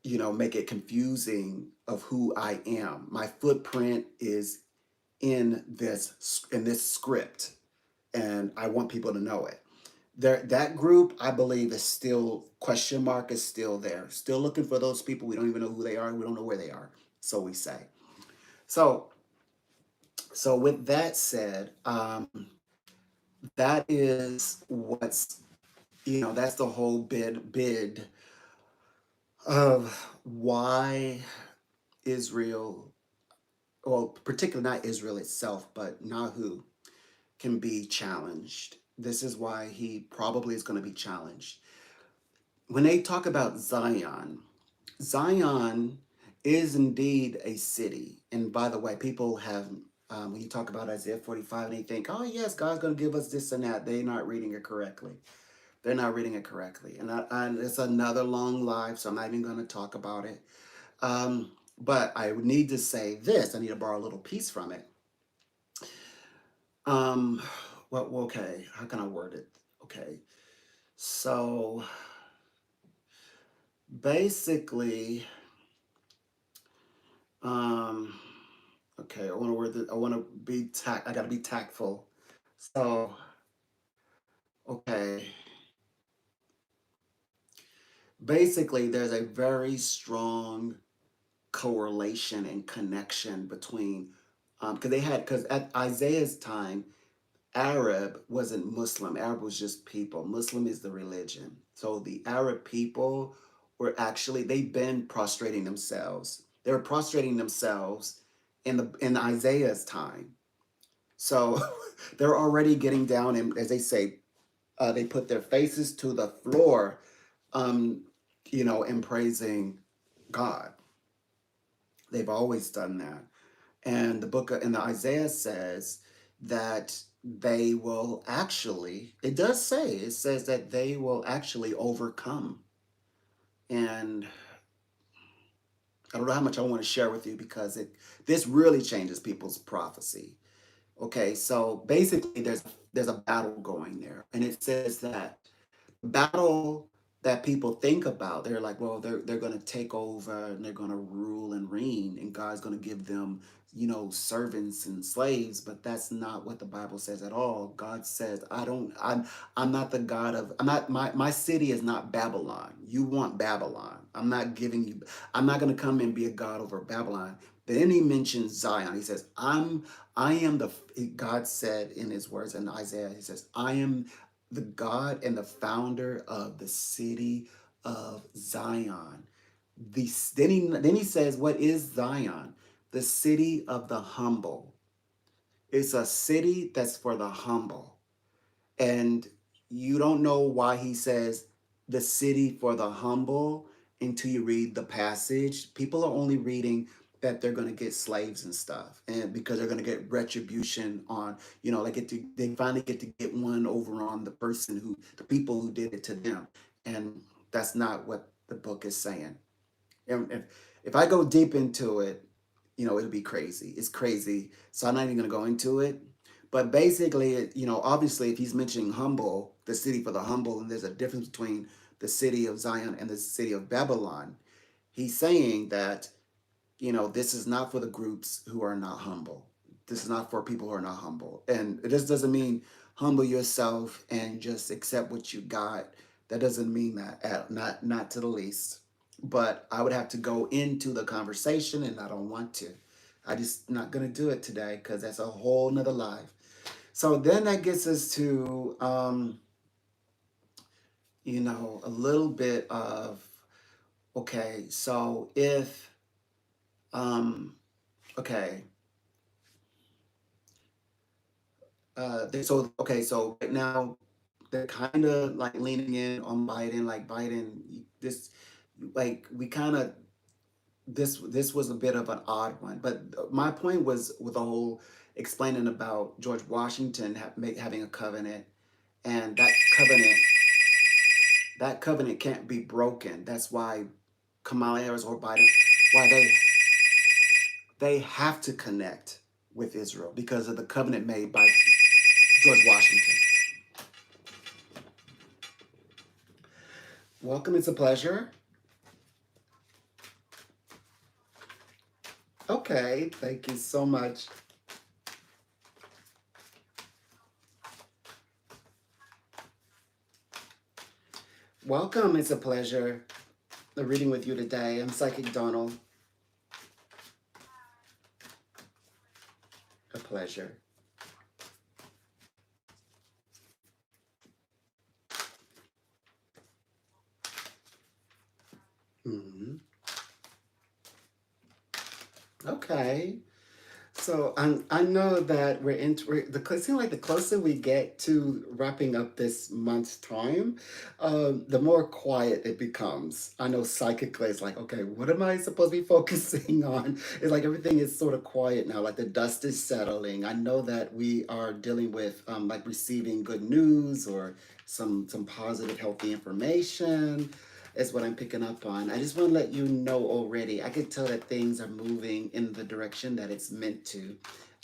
make it confusing of who I am. My footprint is in this script, and I want people to know it. That group, I believe, is still question mark is still there. Still looking for those people. We don't even know who they are. We don't know where they are. So we say. So so with that said, that is that's the whole bid of why Israel, well, particularly not Israel itself, but Nahu can be challenged. This is why he probably is going to be challenged. When they talk about Zion, Zion is indeed a city. And by the way, people have, when you talk about Isaiah 45 and they think, oh, yes, God's going to give us this and that, they're not reading it correctly. They're not reading it correctly. And it's another long live, so I'm not even going to talk about it. But I need to say this. I need to borrow a little piece from it. Um, well, okay, how can I word it? Okay, so basically, um, okay, I want to word it. I want to be I got to be tactful. So, okay, basically, there's a very strong correlation and connection between, because at Isaiah's time, Arab wasn't Muslim. Arab was just people. Muslim is the religion. So the Arab people they've been prostrating themselves. They were prostrating themselves in Isaiah's time. So they're already getting down and, as they say, they put their faces to the floor, um, and praising God. They've always done that. And the Isaiah says that they will actually, it says that they will actually overcome. And I don't know how much I want to share with you because this really changes people's prophecy. Okay, so basically there's a battle going there. And it says that battle that people think about, they're like, well, they're going to take over and they're going to rule and reign, and God's going to give them, servants and slaves. But that's not what the Bible says at all. God says, I'm not the God of, I'm not, my city is not Babylon. You want Babylon. I'm not going to come and be a God over Babylon. But then he mentions Zion. He says, I am God said in his words in Isaiah, he says, I am the God and the founder of the city of Zion. Then he says, what is Zion? The city of the humble. It's a city that's for the humble. And you don't know why he says the city for the humble until you read the passage. People are only reading that they're going to get slaves and stuff, and because they're going to get retribution on, they finally get to get one over on the people who did it to them. And that's not what the book is saying. And if I go deep into it, it'll be crazy. It's crazy. So I'm not even going to go into it. But basically, obviously, if he's mentioning humble, the city for the humble, and there's a difference between the city of Zion and the city of Babylon, he's saying that, this is not for the groups who are not humble. This is not for people who are not humble. And this doesn't mean humble yourself and just accept what you got. That doesn't mean that not to the least. But I would have to go into the conversation, and I don't want to. I just not gonna do it today because that's a whole nother life. So then that gets us to a little bit of okay. So if um, okay, so right now they're kind of like leaning in on Biden, like Biden. This, like we kind of this was a bit of an odd one, but my point was with the whole explaining about George Washington having a covenant, and that covenant can't be broken. That's why Kamala Harris or Biden, why they have to connect with Israel because of the covenant made by George Washington. Welcome, it's a pleasure. Okay, thank you so much. Welcome, it's a pleasure reading with you today. I'm Psychic Donald. A pleasure. Hmm. Okay. So I know that it seems like the closer we get to wrapping up this month's time, the more quiet it becomes. I know psychically it's like, okay, what am I supposed to be focusing on? It's like everything is sort of quiet now, like the dust is settling. I know that we are dealing with like receiving good news or some positive, healthy information is what I'm picking up on. I just want to let you know already. I could tell that things are moving in the direction that it's meant to.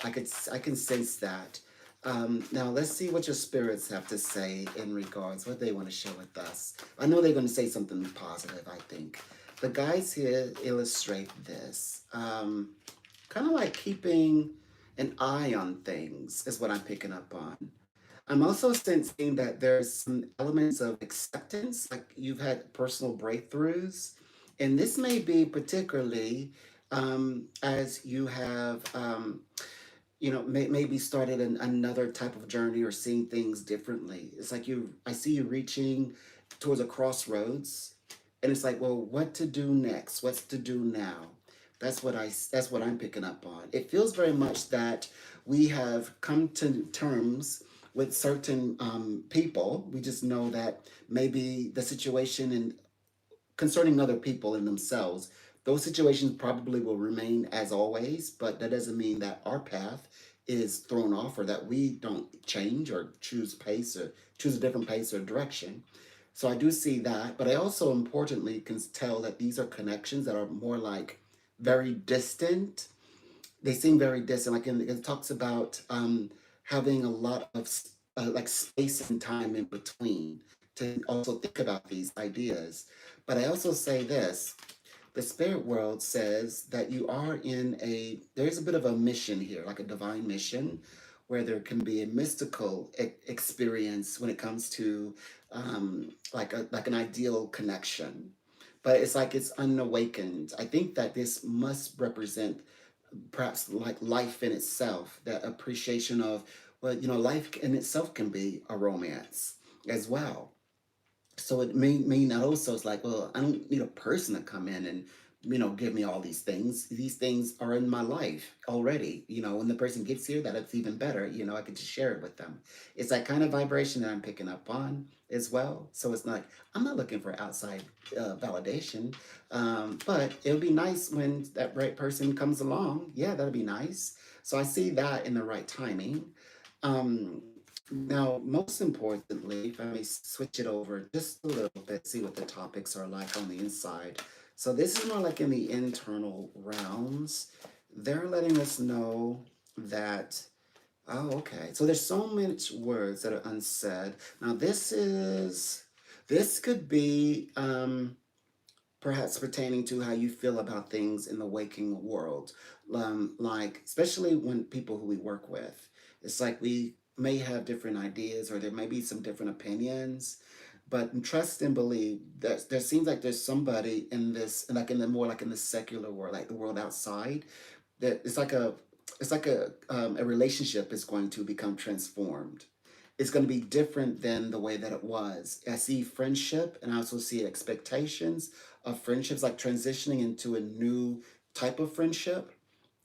I can sense that. Now let's see what your spirits have to say in regards what they want to share with us. I know they're going to say something positive. I think the guys here illustrate this. Kind of like keeping an eye on things is what I'm picking up on. I'm also sensing that there's some elements of acceptance, like you've had personal breakthroughs. And this may be particularly as you have, maybe started another type of journey or seeing things differently. It's like I see you reaching towards a crossroads, and it's like, well, what to do next? What's to do now? That's what I'm picking up on. It feels very much that we have come to terms with certain people. We just know that maybe the situation and concerning other people and themselves, those situations probably will remain as always, but that doesn't mean that our path is thrown off or that we don't change or choose a different pace or direction. So I do see that, but I also importantly can tell that these are connections that are more like very distant. They seem very distant. Like it talks about having a lot of like space and time in between to also think about these ideas. But I also say this: the spirit world says that you are there's a bit of a mission here, like a divine mission, where there can be a mystical experience when it comes to like an ideal connection. But it's like it's unawakened. I think that this must represent perhaps like life in itself, that appreciation of, well, life in itself can be a romance as well. So it may mean that also it's like, well, I don't need a person to come in and give me all these things. These things are in my life already. When the person gets here, that it's even better. I could just share it with them. It's that kind of vibration that I'm picking up on as well. So it's like I'm not looking for outside validation, but it'll be nice when that right person comes along. Yeah, that'll be nice. So I see that in the right timing. Um, Now, most importantly, if I may switch it over just a little bit, see what the topics are like on the inside. So this is more like in the internal realms. They're letting us know that, oh, okay. So there's so many words that are unsaid. Now this could be perhaps pertaining to how you feel about things in the waking world. Like, especially when people who we work with, it's like we may have different ideas, or there may be some different opinions, but trust and believe that there seems like there's somebody in this, like in the more like in the secular world, like the world outside, that it's like a relationship is going to become transformed. It's going to be different than the way that it was. I see friendship, and I also see expectations of friendships like transitioning into a new type of friendship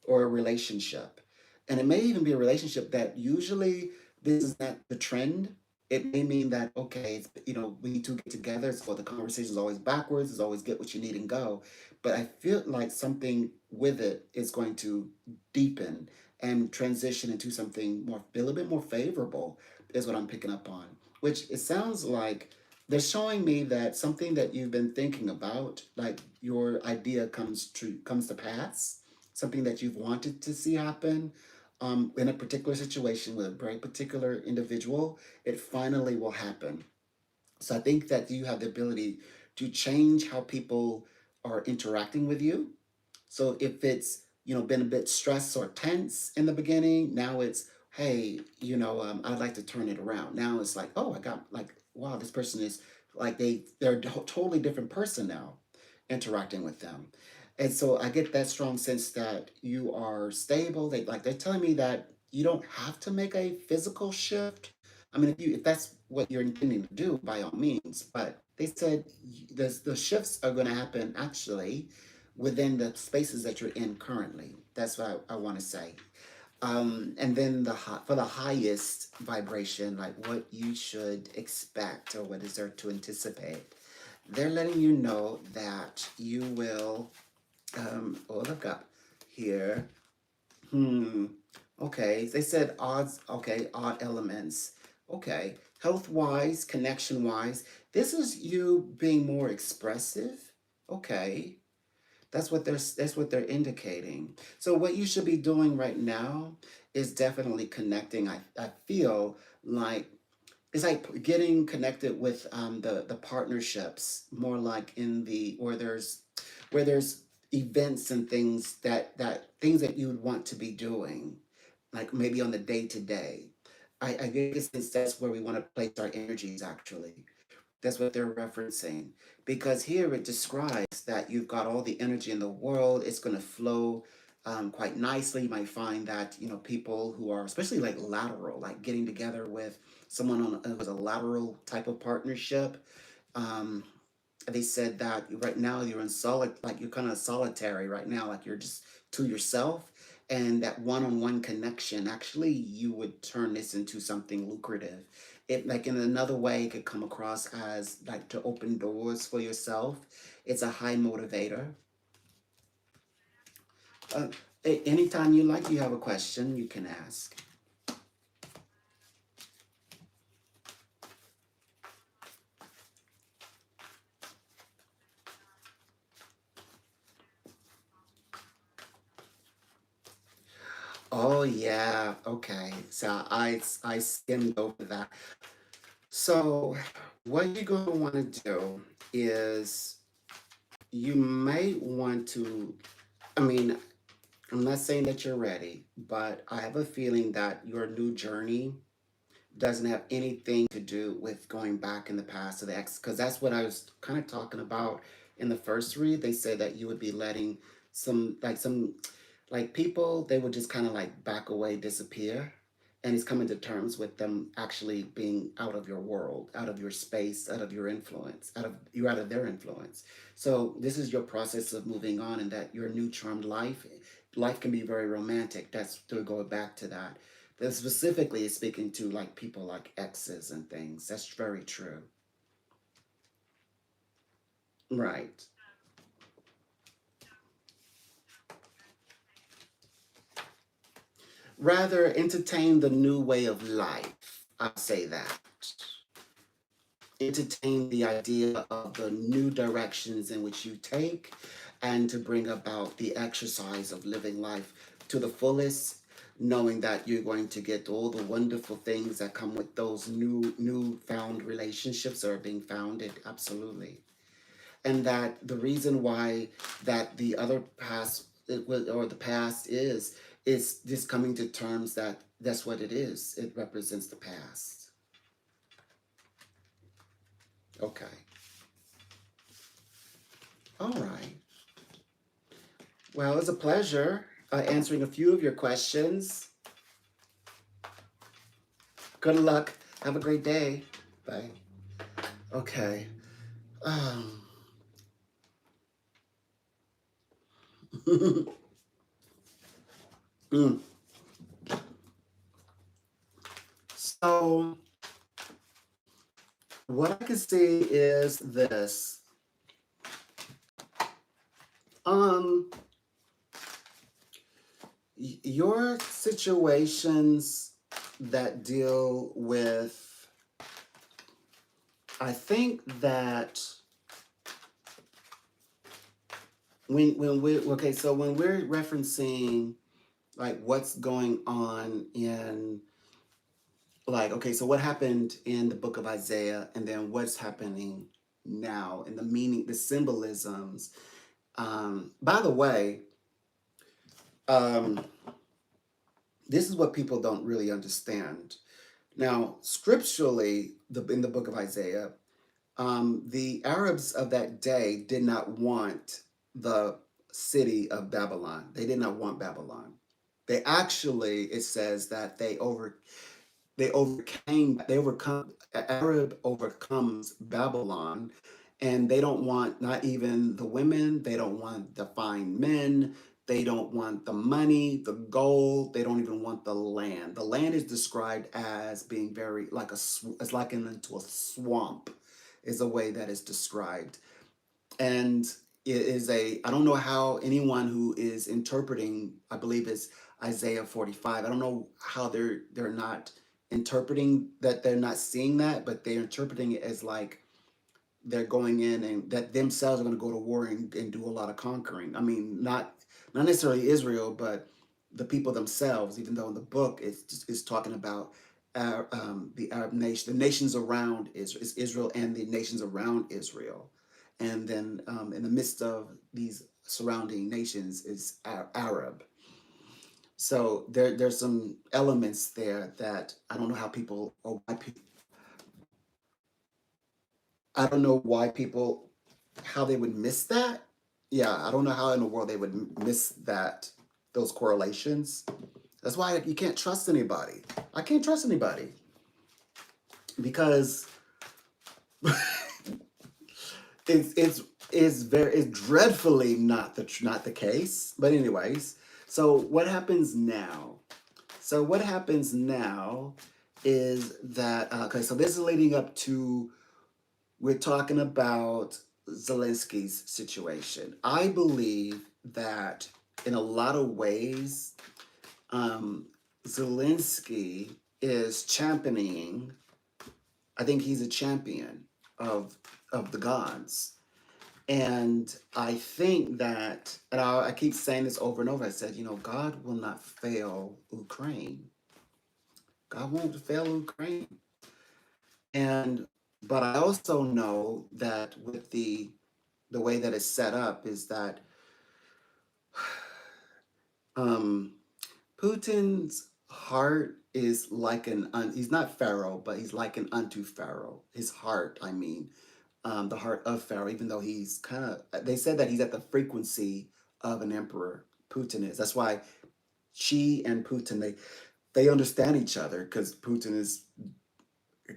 or a relationship. And it may even be a relationship that usually this is not the trend. It may mean that, okay, it's, we need to get together. So the conversation is always backwards, is always get what you need and go. But I feel like something with it is going to deepen and transition into something more, a little bit more favorable, is what I'm picking up on. Which it sounds like they're showing me that something that you've been thinking about, like your idea comes to pass, something that you've wanted to see happen in a particular situation with a very particular individual, it finally will happen. So I think that you have the ability to change how people are interacting with you. So if it's, been a bit stressed or tense in the beginning, now it's, hey, I'd like to turn it around. Now it's like, oh, I got like, wow, this person is like they're a totally different person now interacting with them. And so I get that strong sense that you are stable. They're telling me that you don't have to make a physical shift. I mean, if that's what you're intending to do, by all means. But they said the shifts are going to happen actually within the spaces that you're in currently. That's what I want to say. And then for the highest vibration, like what you should expect or what is there to anticipate, they're letting you know that you will. What I've got here. Hmm. Okay, they said odds. Okay, odd elements. Okay, health wise, connection wise, this is you being more expressive. Okay, that's what they're indicating. So what you should be doing right now is definitely connecting. I feel like it's like getting connected with the partnerships more like in the where there's events and things that things that you would want to be doing, like maybe on the day to day. I guess that's where we want to place our energies actually. That's what they're referencing. Because here it describes that you've got all the energy in the world. It's going to flow quite nicely. You might find that, people who are especially like lateral, like getting together with someone with a lateral type of partnership. Um, they said that right now you're in like you're kind of solitary right now, like you're just to yourself. And that one-on-one connection, actually, you would turn this into something lucrative. It like in another way, it could come across as like to open doors for yourself. It's a high motivator. Uh, Anytime you like, you have a question, you can ask. Oh yeah, okay. So I skimmed over that. So what you're going to want to do is you may want to, I mean, I'm not saying that you're ready, but I have a feeling that your new journey doesn't have anything to do with going back in the past to the ex, because that's what I was kind of talking about in the first read. They said that you would be letting some like people, they would just kind of like back away, disappear, and it's coming to terms with them actually being out of your world, out of your space, out of your influence, out of their influence. So this is your process of moving on, and that your new charmed life can be very romantic. That's to go back to that. That specifically is speaking to like people like exes and things. That's very true. Right. Rather entertain the new way of life. I'll say that. Entertain the idea of the new directions in which you take, and to bring about the exercise of living life to the fullest, knowing that you're going to get all the wonderful things that come with those new found relationships that are being founded. Absolutely. And that the reason why that the other past or the past it's just coming to terms that that's what it is. It represents the past. Okay. All right. Well, it's a pleasure answering a few of your questions. Good luck. Have a great day. Bye. Okay. Um, mm. So, what I can see is this. Um, your situations that deal with, I think that when we okay, so when we're referencing like what's going on in like okay, so what happened in the book of Isaiah and then what's happening now and the meaning, the symbolisms. By the way, um, this is what people don't really understand. Now, scripturally, in the book of Isaiah, the Arabs of that day did not want the city of Babylon. They did not want Babylon. They actually, it says that they overcome, Arab overcomes Babylon, and they don't want not even the women, they don't want the fine men, they don't want the money, the gold, they don't even want the land. The land is described as being very like it's likened into a swamp, is a way that is described. And it is I don't know how anyone who is interpreting, I believe it's Isaiah 45. I don't know how they're not interpreting that, they're not seeing that, but they're interpreting it as like they're going in and that themselves are going to go to war and do a lot of conquering. I mean, not necessarily Israel, but the people themselves. Even though in the book it's talking about the Arab nation, the nations around Israel, it's Israel and the nations around Israel, and then in the midst of these surrounding nations is Arab. So there's some elements there that I don't know how people or why people I don't know why people how they would miss that. Yeah, I don't know how in the world they would miss that those correlations. That's why you can't trust anybody. I can't trust anybody because it's it's dreadfully not the case. But anyways, so what happens now? So what happens now is that okay. So this is leading up to we're talking about Zelensky's situation. I believe that in a lot of ways, Zelensky is championing. I think he's a champion of the gods. And I think that, and I keep saying this over and over. I said, God will not fail Ukraine. God won't fail Ukraine. And but I also know that with the way that it's set up is that um, Putin's heart is like he's not Pharaoh, but he's like an unto Pharaoh. His heart, I mean, the heart of Pharaoh, even though he's kind of, they said that he's at the frequency of an emperor. Putin is. That's why Xi and Putin, they understand each other because Putin is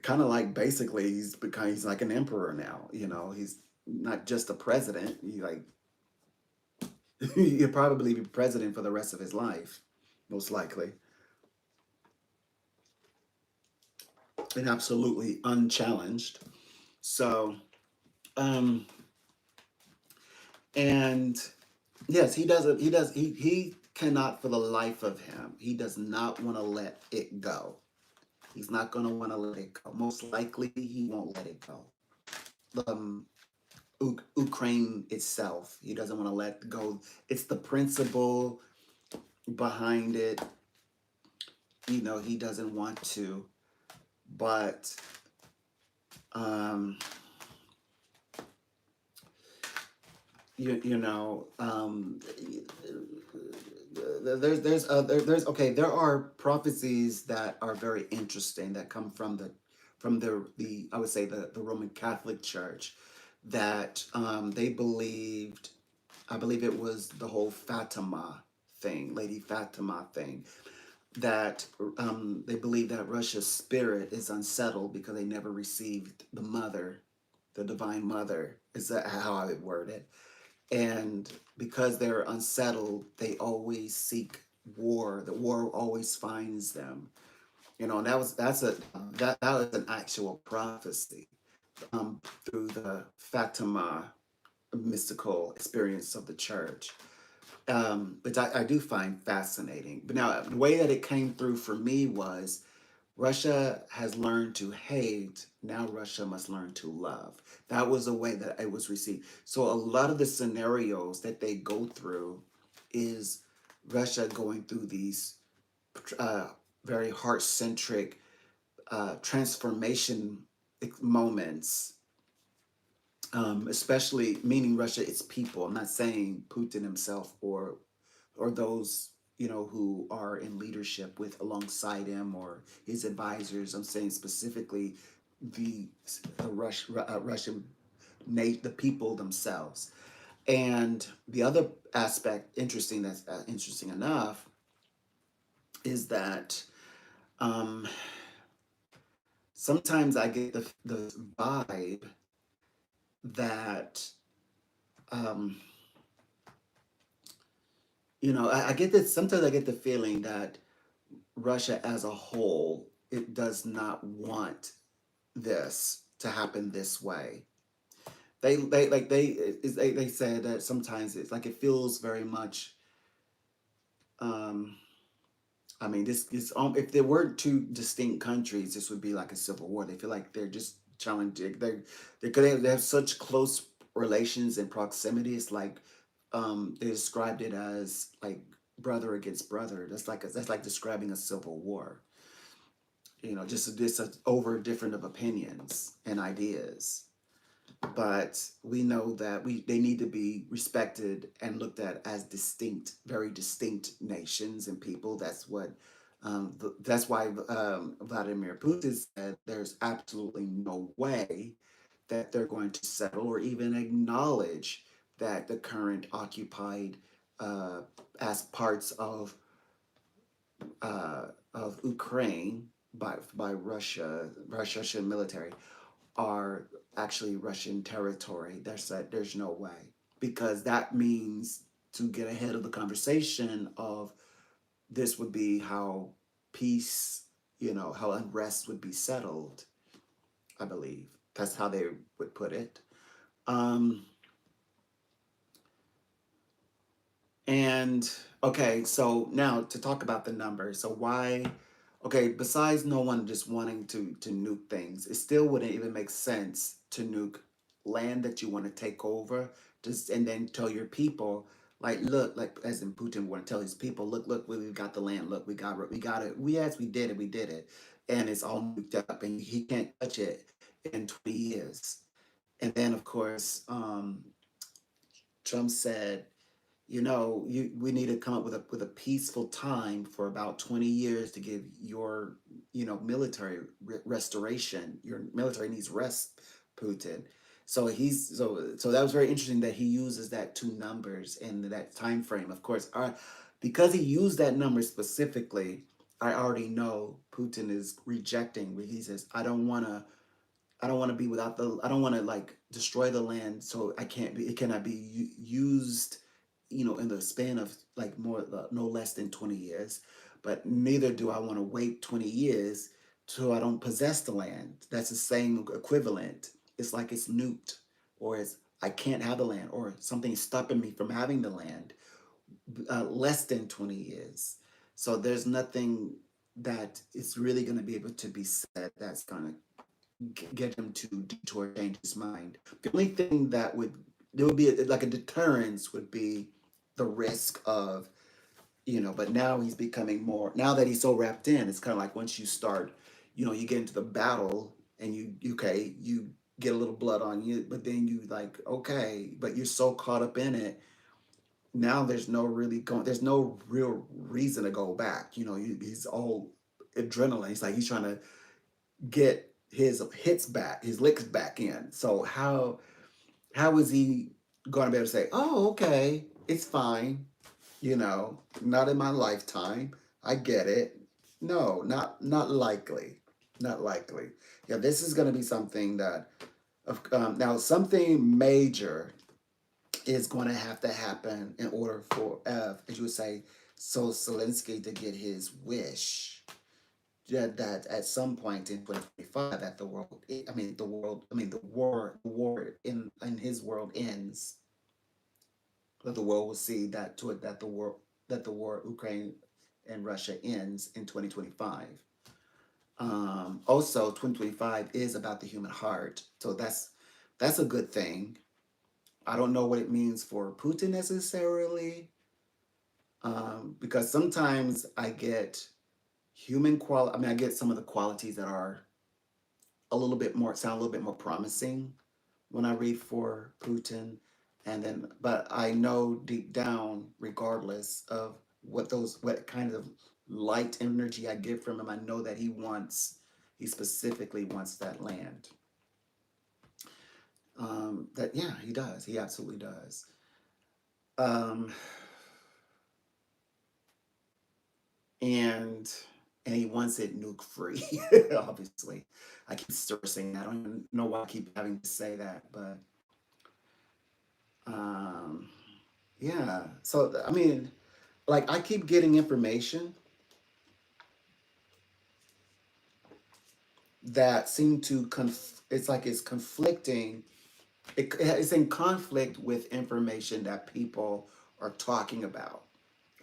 kind of like basically he's like an emperor now. He's not just a president. He'll probably be president for the rest of his life, most likely, and absolutely unchallenged. So, um, and yes, he doesn't. He does. He cannot, for the life of him, he does not want to let it go. He's not going to want to let it go. Most likely, he won't let it go. Um, Ukraine itself, he doesn't want to let go. It's the principle behind it. He doesn't want to, but um, you know, there's okay. There are prophecies that are very interesting that come from the I would say the Roman Catholic Church that they believed. I believe it was the whole Fatima thing, Lady Fatima thing, that they believe that Russia's spirit is unsettled because they never received the mother, the divine mother, is that how I would word it. And because they're unsettled, they always seek war. The war always finds them. And that was an actual prophecy through the Fatima mystical experience of the church, which I do find fascinating. But now, the way that it came through for me was Russia has learned to hate. Now Russia must learn to love. That was the way that it was received. So a lot of the scenarios that they go through is Russia going through these uh, very heart-centric transformation moments, especially meaning Russia, its people. I'm not saying Putin himself or those who are in leadership with alongside him or his advisors. I'm saying specifically the Russian the people themselves. And the other aspect, that's interesting enough, is that um, sometimes I get the vibe that um, I get this. Sometimes I get the feeling that Russia as a whole, it does not want this to happen this way. They said that sometimes it's like it feels very much. Um, I mean, this is if there were two distinct countries, this would be like a civil war. They feel like they're just challenging. They have such close relations and proximity. It's like they described it as like brother against brother. That's like describing a civil war. Just this over different of opinions and ideas. But we know that they need to be respected and looked at as distinct, very distinct nations and people. That's why Vladimir Putin said there's absolutely no way that they're going to settle or even acknowledge that the current occupied uh, as parts of Ukraine by Russian military are actually Russian territory. There's no way, because that means to get ahead of the conversation of this would be how peace, how unrest would be settled. I believe that's how they would put it. Um, and okay, so now to talk about the numbers. So why? Okay, besides no one just wanting to nuke things, it still wouldn't even make sense to nuke land that you want to take over, just and then tell your people, like, look, like as in Putin want to tell his people, look, we've got the land, look, we got it, yes, we did it, and it's all nuked up, and he can't touch it in 20 years. And then of course, Trump said, we need to come up with a peaceful time for about 20 years to give your military restoration. Your military needs rest, Putin. So that was very interesting that he uses that two numbers and that time frame. Of course, because he used that number specifically, I already know Putin is rejecting. He says, I don't want to be without I don't want to like destroy the land, so it cannot be used, in the span of like no less than 20 years. But neither do I want to wait 20 years so I don't possess the land. That's the same equivalent. It's like it's nuked, or I can't have the land, or something is stopping me from having the land less than 20 years. So there's nothing that is really going to be able to be said that's going to get him to detour, change his mind. The only thing that there would be like a deterrence would be the risk of, but now he's becoming more, now that he's so wrapped in, it's kind of like once you start, you get into the battle and you get a little blood on you, but then you like, okay, but you're so caught up in it now there's no real reason to go back. He's all adrenaline. He's like he's trying to get his hits back, his licks back in. So how is he going to be able to say, "Oh, okay, it's fine," not in my lifetime. I get it. No, not likely. Not likely. Yeah, this is going to be something that now something major is going to have to happen in order for, as you would say, so Zelensky to get his wish. Yeah, that at some point in 2025, that the world, the war in his world ends. That the world will see that the war Ukraine and Russia ends in 2025. Also, 2025 is about the human heart, so that's a good thing. I don't know what it means for Putin necessarily, because sometimes I get human qual. I get some of the qualities that are sound a little bit more promising when I read for Putin, but I know deep down, regardless of what kind of light energy I get from him, I know that he specifically wants that land. That yeah, he does. He absolutely does. Um, and and he wants it nuke free. Obviously, I keep stressing that. I don't even know why I keep having to say that, but um, yeah. So like I keep getting information that seem to it's like it's conflicting. It's in conflict with information that people are talking about,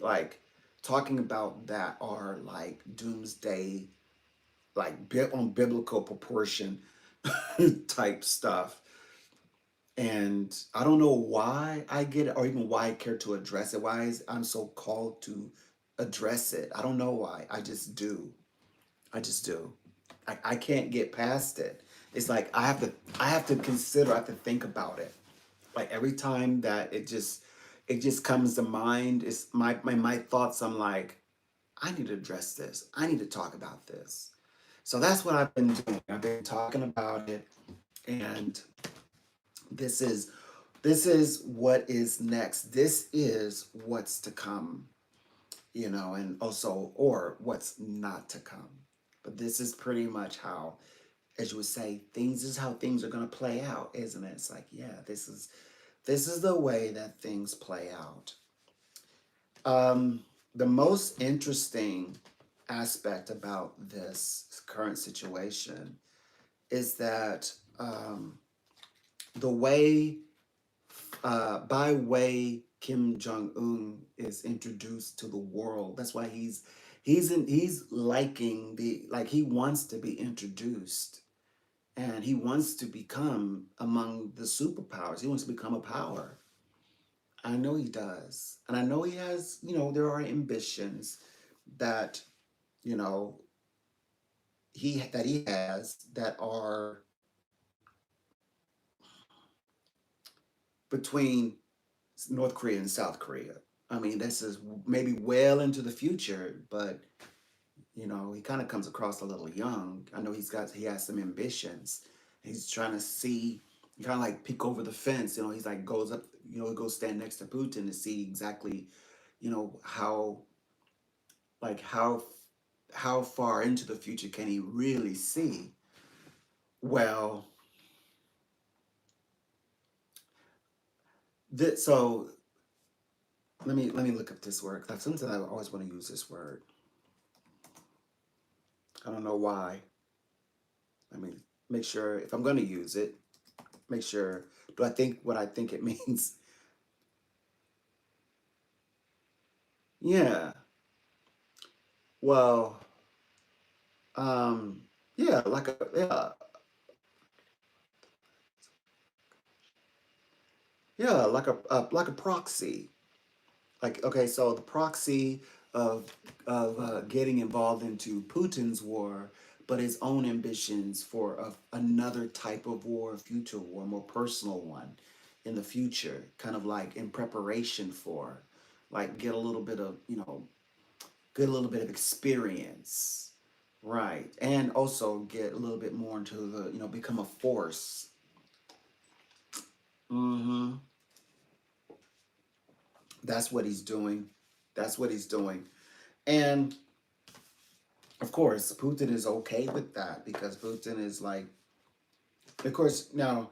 like talking about that are like doomsday, like on biblical proportion type stuff. And I don't know why I get it, or even why I care to address it. Why I'm so called to address it. I don't know why. I just do. I just do. I can't get past it. It's like I have to consider, I have to think about it. Like every time that it just comes to mind, it's my thoughts, I'm like, I need to address this. I need to talk about this. So that's what I've been doing. I've been talking about it, and this is this is what is next. This is what's to come, and also or what's not to come. But this is pretty much how, as you would say, things is how things are going to play out, isn't it? It's like, yeah, this is the way that things play out. The most interesting aspect about this current situation is that the way, by way Kim Jong Un is introduced to the world. That's why he's liking he wants to be introduced, and he wants to become among the superpowers. He wants to become a power. I know he does. And I know he has, there are ambitions that, you know, he has that are between North Korea and South Korea. This is maybe well into the future, but he kind of comes across a little young. I know he has some ambitions. He's trying to see, kind of like peek over the fence. He's like goes up, he goes stand next to Putin to see exactly, how like how far into the future can he really see? Well, so let me look up this word. 'Cause sometimes I always want to use this word. I don't know why. Let me make sure if I'm going to use it. Make sure. Do I think what I think it means? Yeah. Well. Um. Yeah. Like a proxy. Like, okay, so the proxy of getting involved into Putin's war, but his own ambitions for another type of war, a future war, more personal one. in the future, kind of like in preparation for, like get a little bit of, get a little bit of experience, right? And also get a little bit more into the, become a force. Hmm. That's what he's doing. That's what he's doing. And of course, Putin is okay with that because Putin is like, of course, now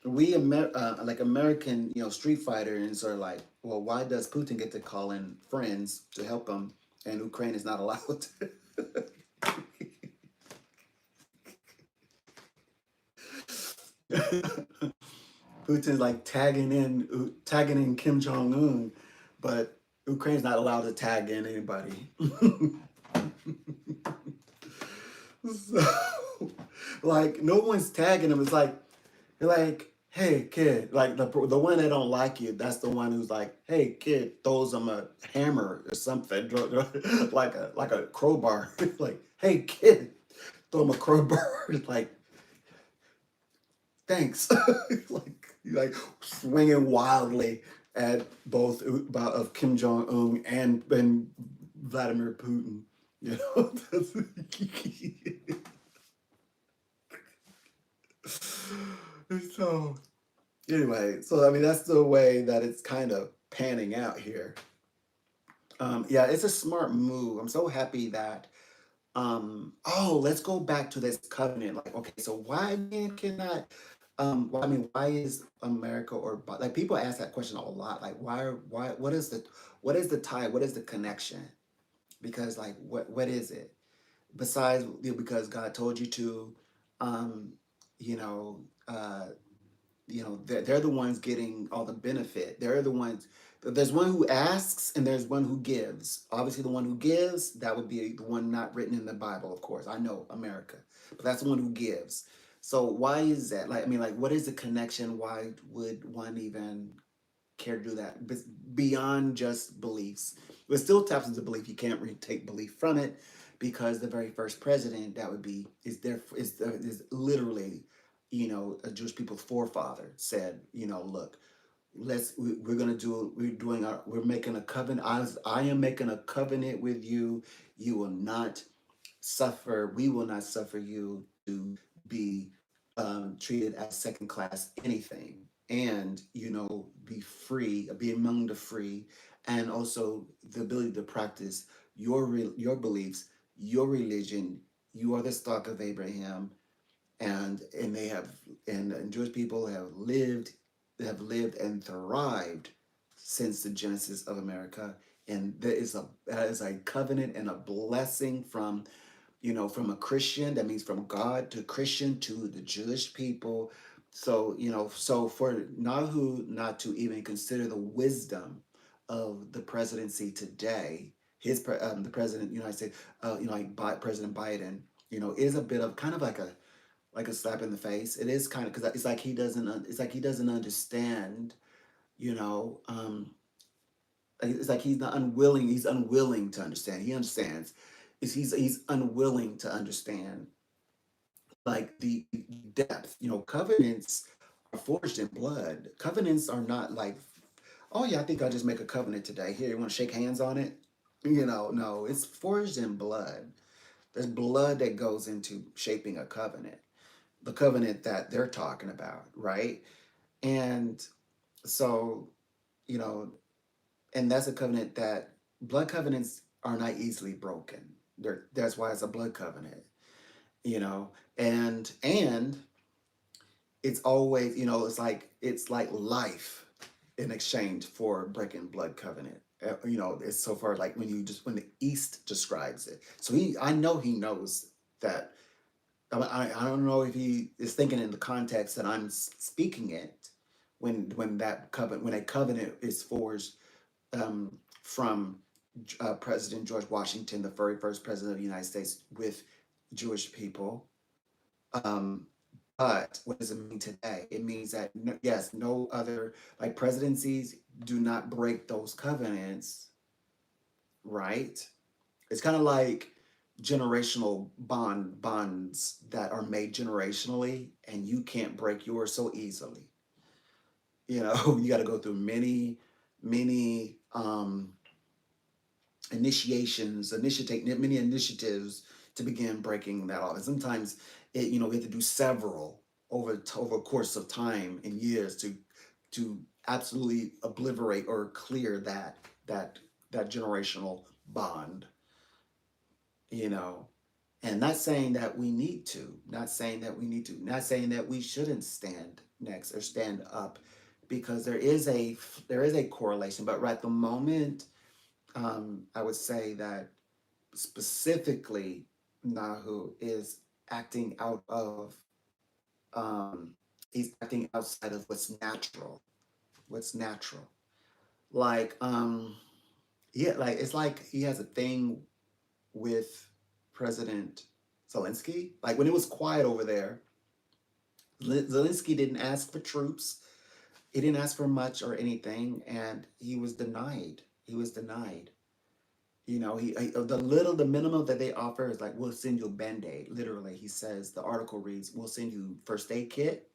like American, street fighters are like, well, why does Putin get to call in friends to help him, and Ukraine is not allowed to? Putin's like tagging in Kim Jong Un, but Ukraine's not allowed to tag in anybody. So, like, no one's tagging him. It's like, you're like, hey kid, like the one that don't like you, that's the one who's like, hey kid, throws him a hammer or something, like a crowbar. Like, hey kid, throw him a crowbar. Like, thanks. like swinging wildly at both of Kim Jong Un and Vladimir Putin. You know. So anyway, so I mean that's the way that it's kind of panning out here. Yeah, it's a smart move. I'm so happy that. Oh, let's go back to this covenant. Like, okay, so why men cannot? Well, I mean, why is America like people ask that question a lot? Like, why? What is the tie? What is the connection? Because like, what is it? Besides, because God told you to, um, you know, uh, they're the ones getting all the benefit. They're the ones. There's one who asks and there's one who gives. Obviously, the one who gives, that would be the one not written in the Bible, of course. I know America, but that's the one who gives. So why is that? Like, I mean, like, what is the connection? Why would one even care to do that? Beyond just beliefs, it still taps into belief. You can't really take belief from it because the very first president that would be is literally, a Jewish people's forefather said, look, we're gonna do we're making a covenant. I am making a covenant with you. You will not suffer. We will not suffer you to be treated as second class anything, and be free, be among the free, and also the ability to practice your beliefs, your religion. You are the stock of Abraham, and they have and Jewish people have lived and thrived since the genesis of America, and that is a covenant and a blessing from a Christian. That means from God to Christian to the Jewish people. So for Nahu not to even consider the wisdom of the presidency today, the president of the United States, like President Biden, is a bit of kind of like a slap in the face. It is kind of because it's like he doesn't understand. You know, it's like he's not unwilling. He's unwilling to understand. He understands. He's unwilling to understand like the depth. Covenants are forged in blood. Covenants are not like, oh yeah, I think I'll just make a covenant today. Here, you want to shake hands on it? No, it's forged in blood. There's blood that goes into shaping a covenant, the covenant that they're talking about, right? And so, you know, and that's a covenant that blood covenants are not easily broken. That's why it's a blood covenant, you know, and it's always, it's like life in exchange for breaking blood covenant. It's so far like when the East describes it. So I know he knows that. I don't know if he is thinking in the context that I'm speaking it when a covenant is forged from President George Washington, the very first president of the United States, with Jewish people. Um, but what does it mean today? It means that yes, no other like presidencies do not break those covenants, right? It's kind of like generational bonds that are made generationally, and you can't break yours so easily. You know, you got to go through many initiations, initiate many initiatives to begin breaking that off. And sometimes we have to do several over a course of time and years to absolutely obliterate or clear that that generational bond, you know. And not saying that we need to, not saying that we need to, not saying that we shouldn't stand next or stand up, because there is a correlation. But right at the moment, I would say that specifically Nahu is acting out of he's acting outside of what's natural. Like yeah, like it's like he has a thing with President Zelensky. Like when it was quiet over there, Zelensky didn't ask for troops. He didn't ask for much or anything, and he was denied. He was denied. You know, the minimum that they offer is like, we'll send you a band-aid. Literally, he says, the article reads, we'll send you first aid kit.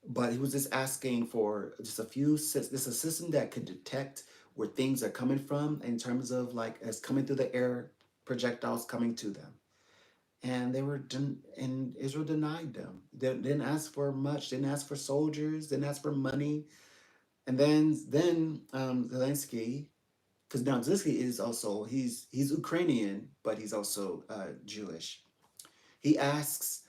But he was just asking for just a few, this a system that could detect where things are coming from in terms of like as coming through the air, projectiles coming to them. And and Israel denied them. They didn't ask for much, didn't ask for soldiers, didn't ask for money. And then Zelensky, because now Zelensky is also he's Ukrainian, but he's also Jewish. He asks,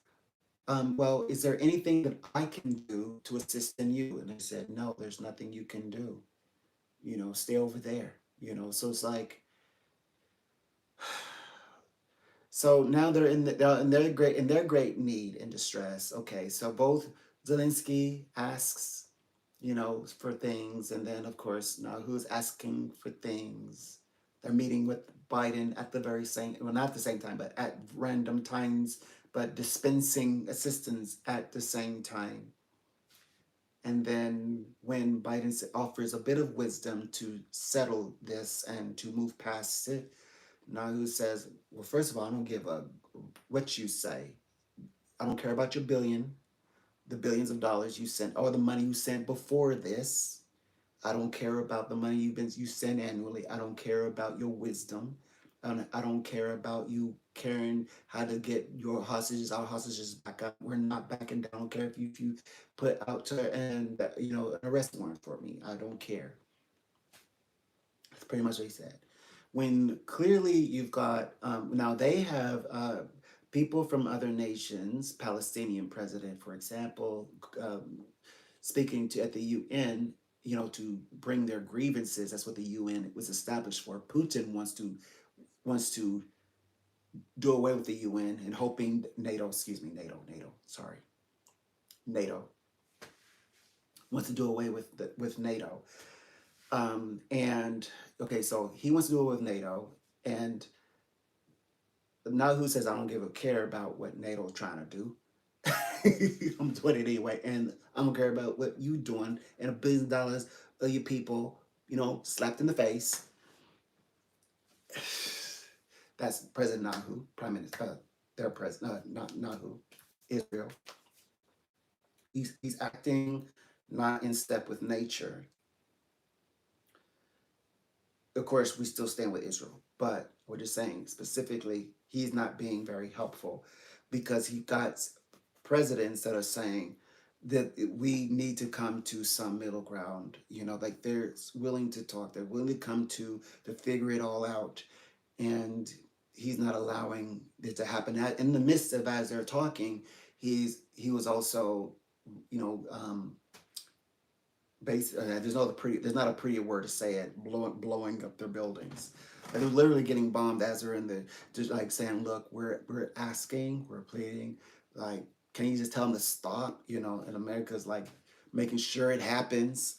well, is there anything that I can do to assist in you? And I said, no, there's nothing you can do. You know, stay over there. You know, so it's like, so now they're in their great need and distress. Okay, so both Zelensky asks, you know, for things, and then of course now who's asking for things? They're meeting with Biden at the very same, well, not at the same time, but at random times, but dispensing assistance at the same time. And then when Biden offers a bit of wisdom to settle this and to move past it, Nahu says, well, first of all, I don't give a what you say. I don't care about your the billions of dollars you sent, or the money you sent before this. I don't care about the money you send annually. I don't care about your wisdom. I don't care about you caring how to get our hostages back up. We're not backing down. I don't care if you put out to and an arrest warrant for me. I don't care. That's pretty much what he said. When clearly you've got now they have people from other nations, Palestinian president, for example, speaking to at the UN, to bring their grievances. That's what the UN was established for. Putin wants to do away with the UN and hoping NATO wants to do away with NATO. And okay, so he wants to do it with NATO, and now who says I don't give a care about what NATO is trying to do. I'm doing it anyway, and I don't care about what you doing, and $1 billion of your people, slapped in the face. That's President Nahu, Prime Minister, their president, not Nahu, Israel. He's acting not in step with nature. Of course, we still stand with Israel, but we're just saying specifically, he's not being very helpful, because he got presidents that are saying that we need to come to some middle ground. Like they're willing to talk, they're willing to come to figure it all out, and he's not allowing it to happen. In the midst of as they're talking, he was also, there's not a pretty word to say it, blowing up their buildings. Like they're literally getting bombed as they're in just like saying, look, we're asking, we're pleading, like, can you just tell them to stop? And America's like making sure it happens.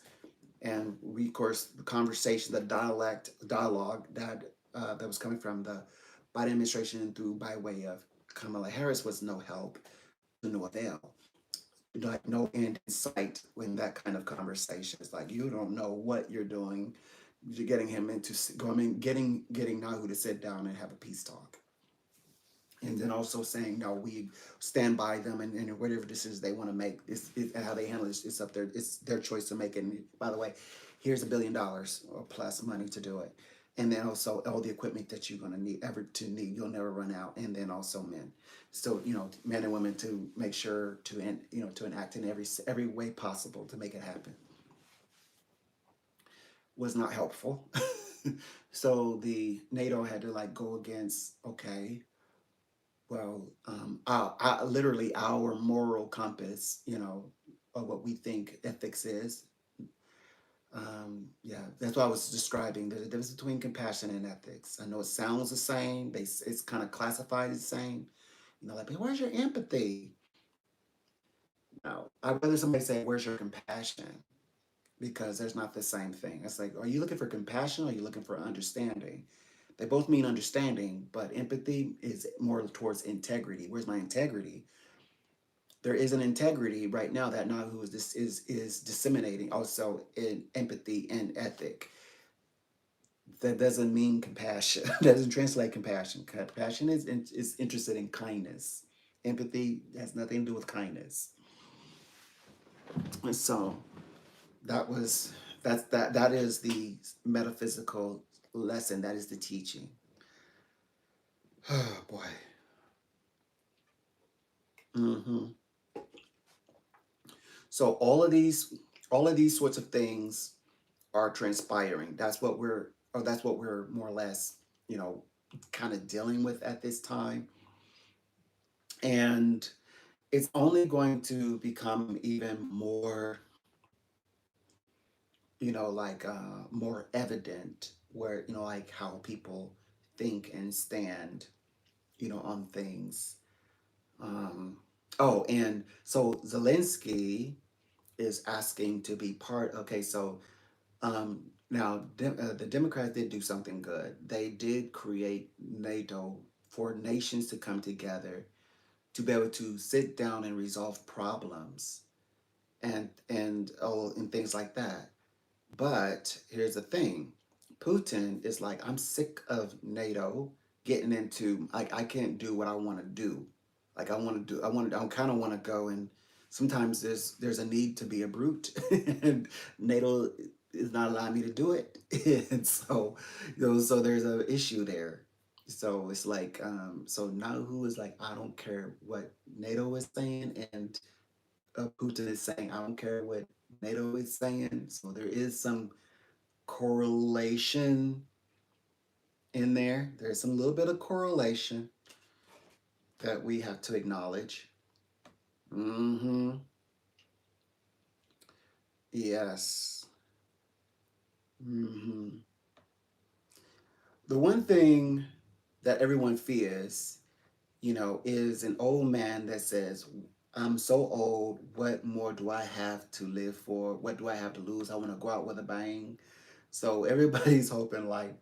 And we, of course, the conversation, the dialogue that was coming from the Biden administration through by way of Kamala Harris was no help, to no avail. Like no end in sight when that kind of conversation. It's like you don't know what you're doing. You're getting him into getting Nahu to sit down and have a peace talk. And then also saying, no, we stand by them, and whatever decisions they want to make, and how they handle it, it's up there. It's their choice to make. And by the way, here's $1 billion or plus money to do it. And then also all the equipment that you're going to need, you'll never run out. And then also men, so men and women to make sure to enact in every way possible to make it happen was not helpful. So the NATO had to like go against, okay, well, literally our moral compass, of what we think ethics is. Yeah, that's what I was describing. There's a difference between compassion and ethics. I know it sounds the same. It's kind of classified as the same. Like, where's your empathy? No, I'd rather somebody say, where's your compassion? Because there's not the same thing. It's like, are you looking for compassion or are you looking for understanding? They both mean understanding, but empathy is more towards integrity. Where's my integrity? There is an integrity right now that now who is this is disseminating also in empathy and ethic. That doesn't mean compassion. That doesn't translate compassion. Compassion is interested in kindness. Empathy has nothing to do with kindness. And so that was that is the metaphysical lesson. That is the teaching. Oh boy. hmm So all of these sorts of things are transpiring. That's what we're more or less, kind of dealing with at this time. And it's only going to become even more, like more evident where, like how people think and stand, on things. Um, oh, and so Zelensky is asking to be part. Okay, so now the Democrats did do something good. They did create NATO for nations to come together to be able to sit down and resolve problems and things like that. But here's the thing. Putin is like, I'm sick of NATO getting into, like, I can't do what I want to do. Like, I kind of want to go, and sometimes there's a need to be a brute, and NATO is not allowing me to do it. And so, so there's an issue there. So it's like, so now who is like, I don't care what NATO is saying, and Putin is saying, I don't care what NATO is saying. So there is some correlation in there. There's some little bit of correlation that we have to acknowledge. Mm-hmm. Yes. Mm-hmm. The one thing that everyone fears, is an old man that says, I'm so old, what more do I have to live for? What do I have to lose? I want to go out with a bang. So everybody's hoping like,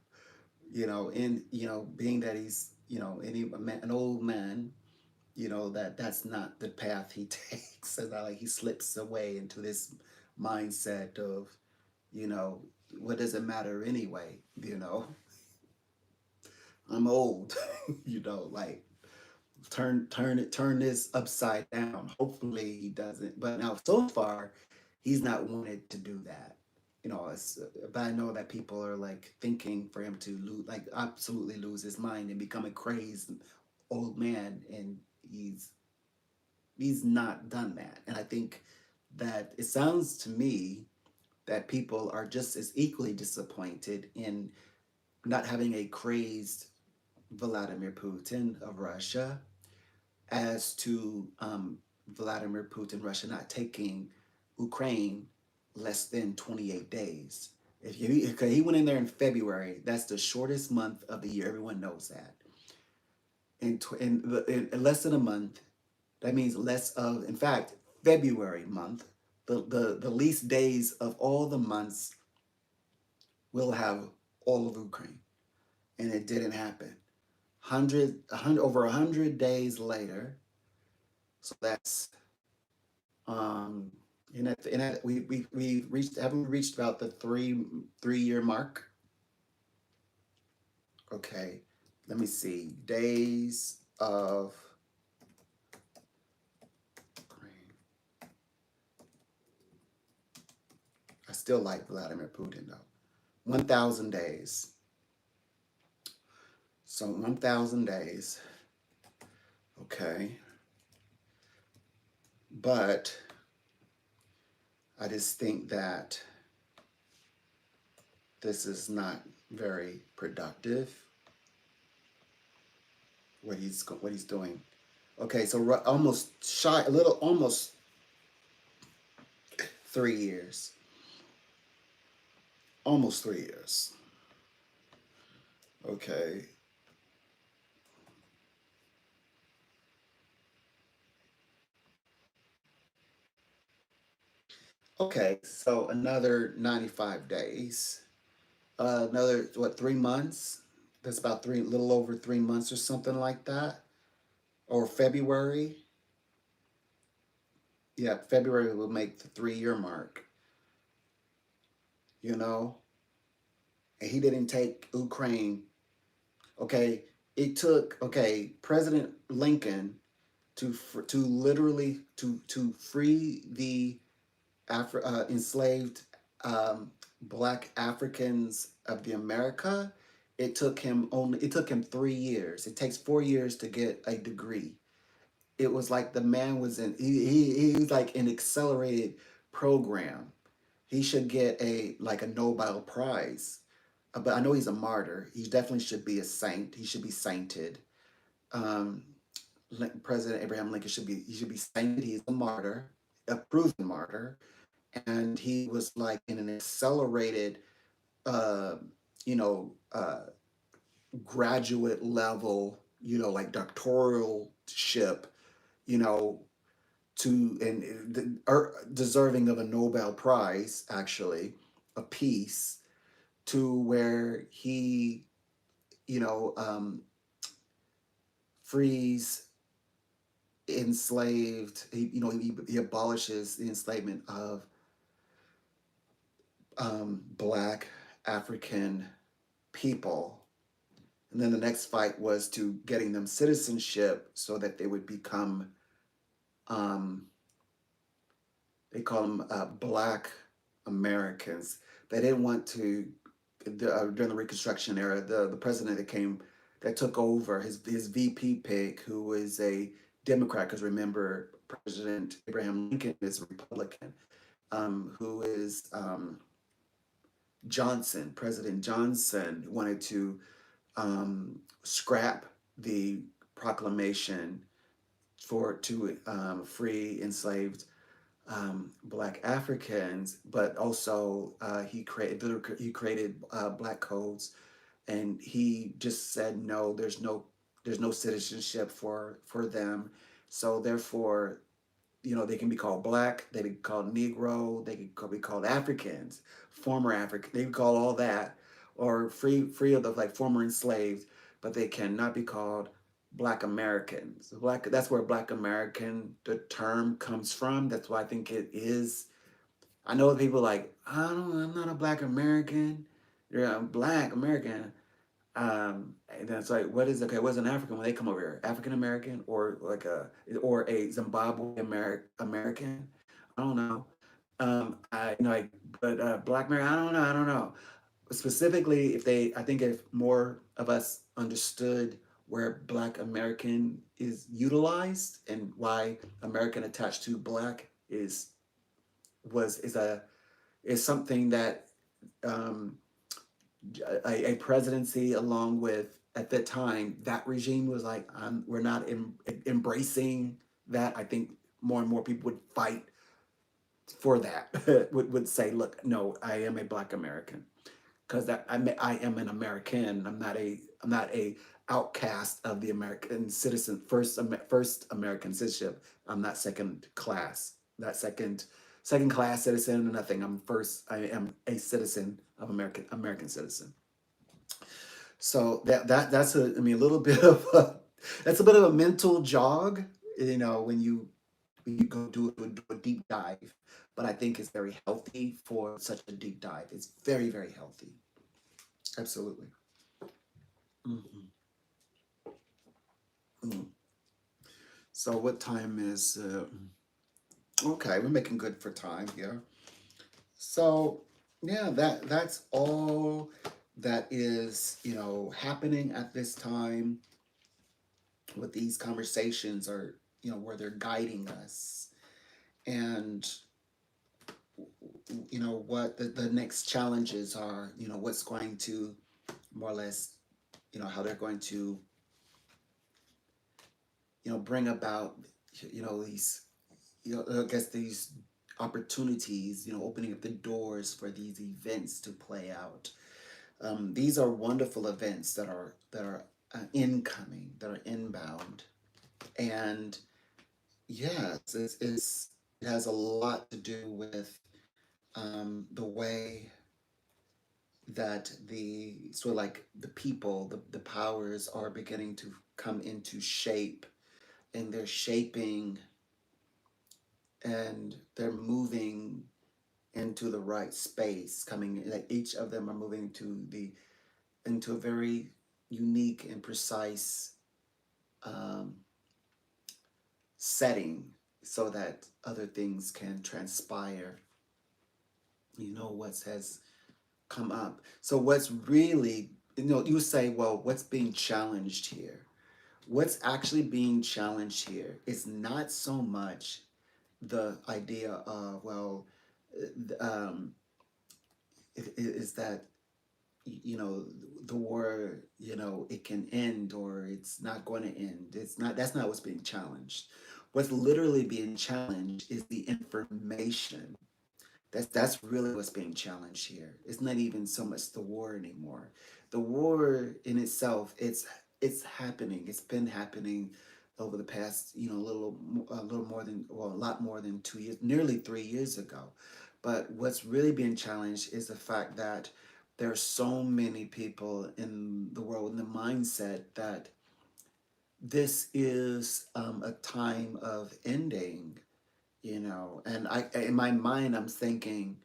being that he's, an old man, that's not the path he takes. It's not like he slips away into this mindset of, you know, what does it matter anyway? I'm old, like turn this upside down. Hopefully he doesn't. But now so far, he's not wanted to do that. But I know that people are like thinking for him to lose, like absolutely lose his mind and become a crazed old man, and he's not done that. And I think that it sounds to me that people are just as equally disappointed in not having a crazed Vladimir Putin of Russia as to Vladimir Putin, Russia not taking Ukraine less than 28 days. If he went in there in February, that's the shortest month of the year. Everyone knows that. In less than a month, that means less of, in fact, February month, the least days of all the months will have all of Ukraine. And it didn't happen. 100 over 100 days later, so that's we reached, haven't we reached about the three-year mark? Okay, let me see days. of I still like Vladimir Putin though. 1,000 days. So 1,000 days. Okay. But I just think that this is not very productive. What he's doing. Okay, so almost shy a little, almost 3 years. Almost 3 years. Okay. Okay, so another 95 days. Another, what, 3 months? That's about little over 3 months or something like that. Or February. Yeah, February will make the 3 year mark, you know? And he didn't take Ukraine. Okay, it took, okay, President Lincoln to literally to free the enslaved Black Africans of the America. It took him 3 years. It takes 4 years to get a degree. It was like the man was he's like an accelerated program. He should get a Nobel Prize. But I know he's a martyr. He definitely should be a saint. He should be sainted. Um, President Abraham Lincoln should be sainted. He's a martyr, a proven martyr, and he was like in an accelerated, uh, you know, graduate level, like doctoral ship, you know, deserving of a Nobel Prize, actually, of peace, to where he, you know, frees enslaved. He abolishes the enslavement of Black African people. And then the next fight was to getting them citizenship so that they would become, um, they call them Black Americans. They didn't want to, during the Reconstruction era, the president that took over, his VP pick, who was a Democrat, because remember, President Abraham Lincoln is a Republican, who is President Johnson wanted to scrap the proclamation to free enslaved Black Africans, but also he created Black codes, and he just said no. There's no citizenship for them, so therefore, they can be called Black, they can be called Negro, they can be called Africans, former African, they can call all that, or free of the like former enslaved, but they cannot be called Black Americans. That's where Black American, the term, comes from. That's why I think it is. I know people like, I'm not a Black American. You're a Black American. And then it's like, what's an African when they come over here? African American, or a Zimbabwe American? I don't know. But Black American, I don't know. Specifically, I think if more of us understood where Black American is utilized and why American attached to Black is something that um, a presidency, along with, at that time, that regime was like, we're not embracing that. I think more and more people would fight for that. would say, look, no, I am a Black American, because I am an American. I'm not a outcast of the American citizen, first American citizenship. I'm not second class. Not second class citizen or nothing. I am a citizen of American citizen. So that's a little bit of that's a bit of a mental jog, when you go do a deep dive. But I think it's very healthy for such a deep dive. It's very, very healthy. Absolutely. Hmm. Mm. So what time is, okay, we're making good for time here. So yeah, that's all that is, happening at this time with these conversations are, where they're guiding us. And what the next challenges are, what's going to more or less, how they're going to, bring about, these, I guess these opportunities, opening up the doors for these events to play out. These are wonderful events that are incoming, that are inbound, and yes, it has a lot to do with the way that the sort of like the people, the powers are beginning to come into shape, and they're shaping and they're moving into the right space, coming like each of them are moving into a very unique and precise um, setting so that other things can transpire. What has come up. So what's really, you say, well, what's being challenged here? What's actually being challenged here is not so much the idea of, well, um, is that, you know, the war, it can end or it's not going to end. That's not what's being challenged. What's literally being challenged is the information. That's really what's being challenged here. It's not even so much the war anymore. The war in itself, it's happening. It's been happening over the past, a little more than, well, a lot more than 2 years, nearly 3 years ago. But what's really being challenged is the fact that there are so many people in the world in the mindset that this is a time of ending, and in my mind, I'm thinking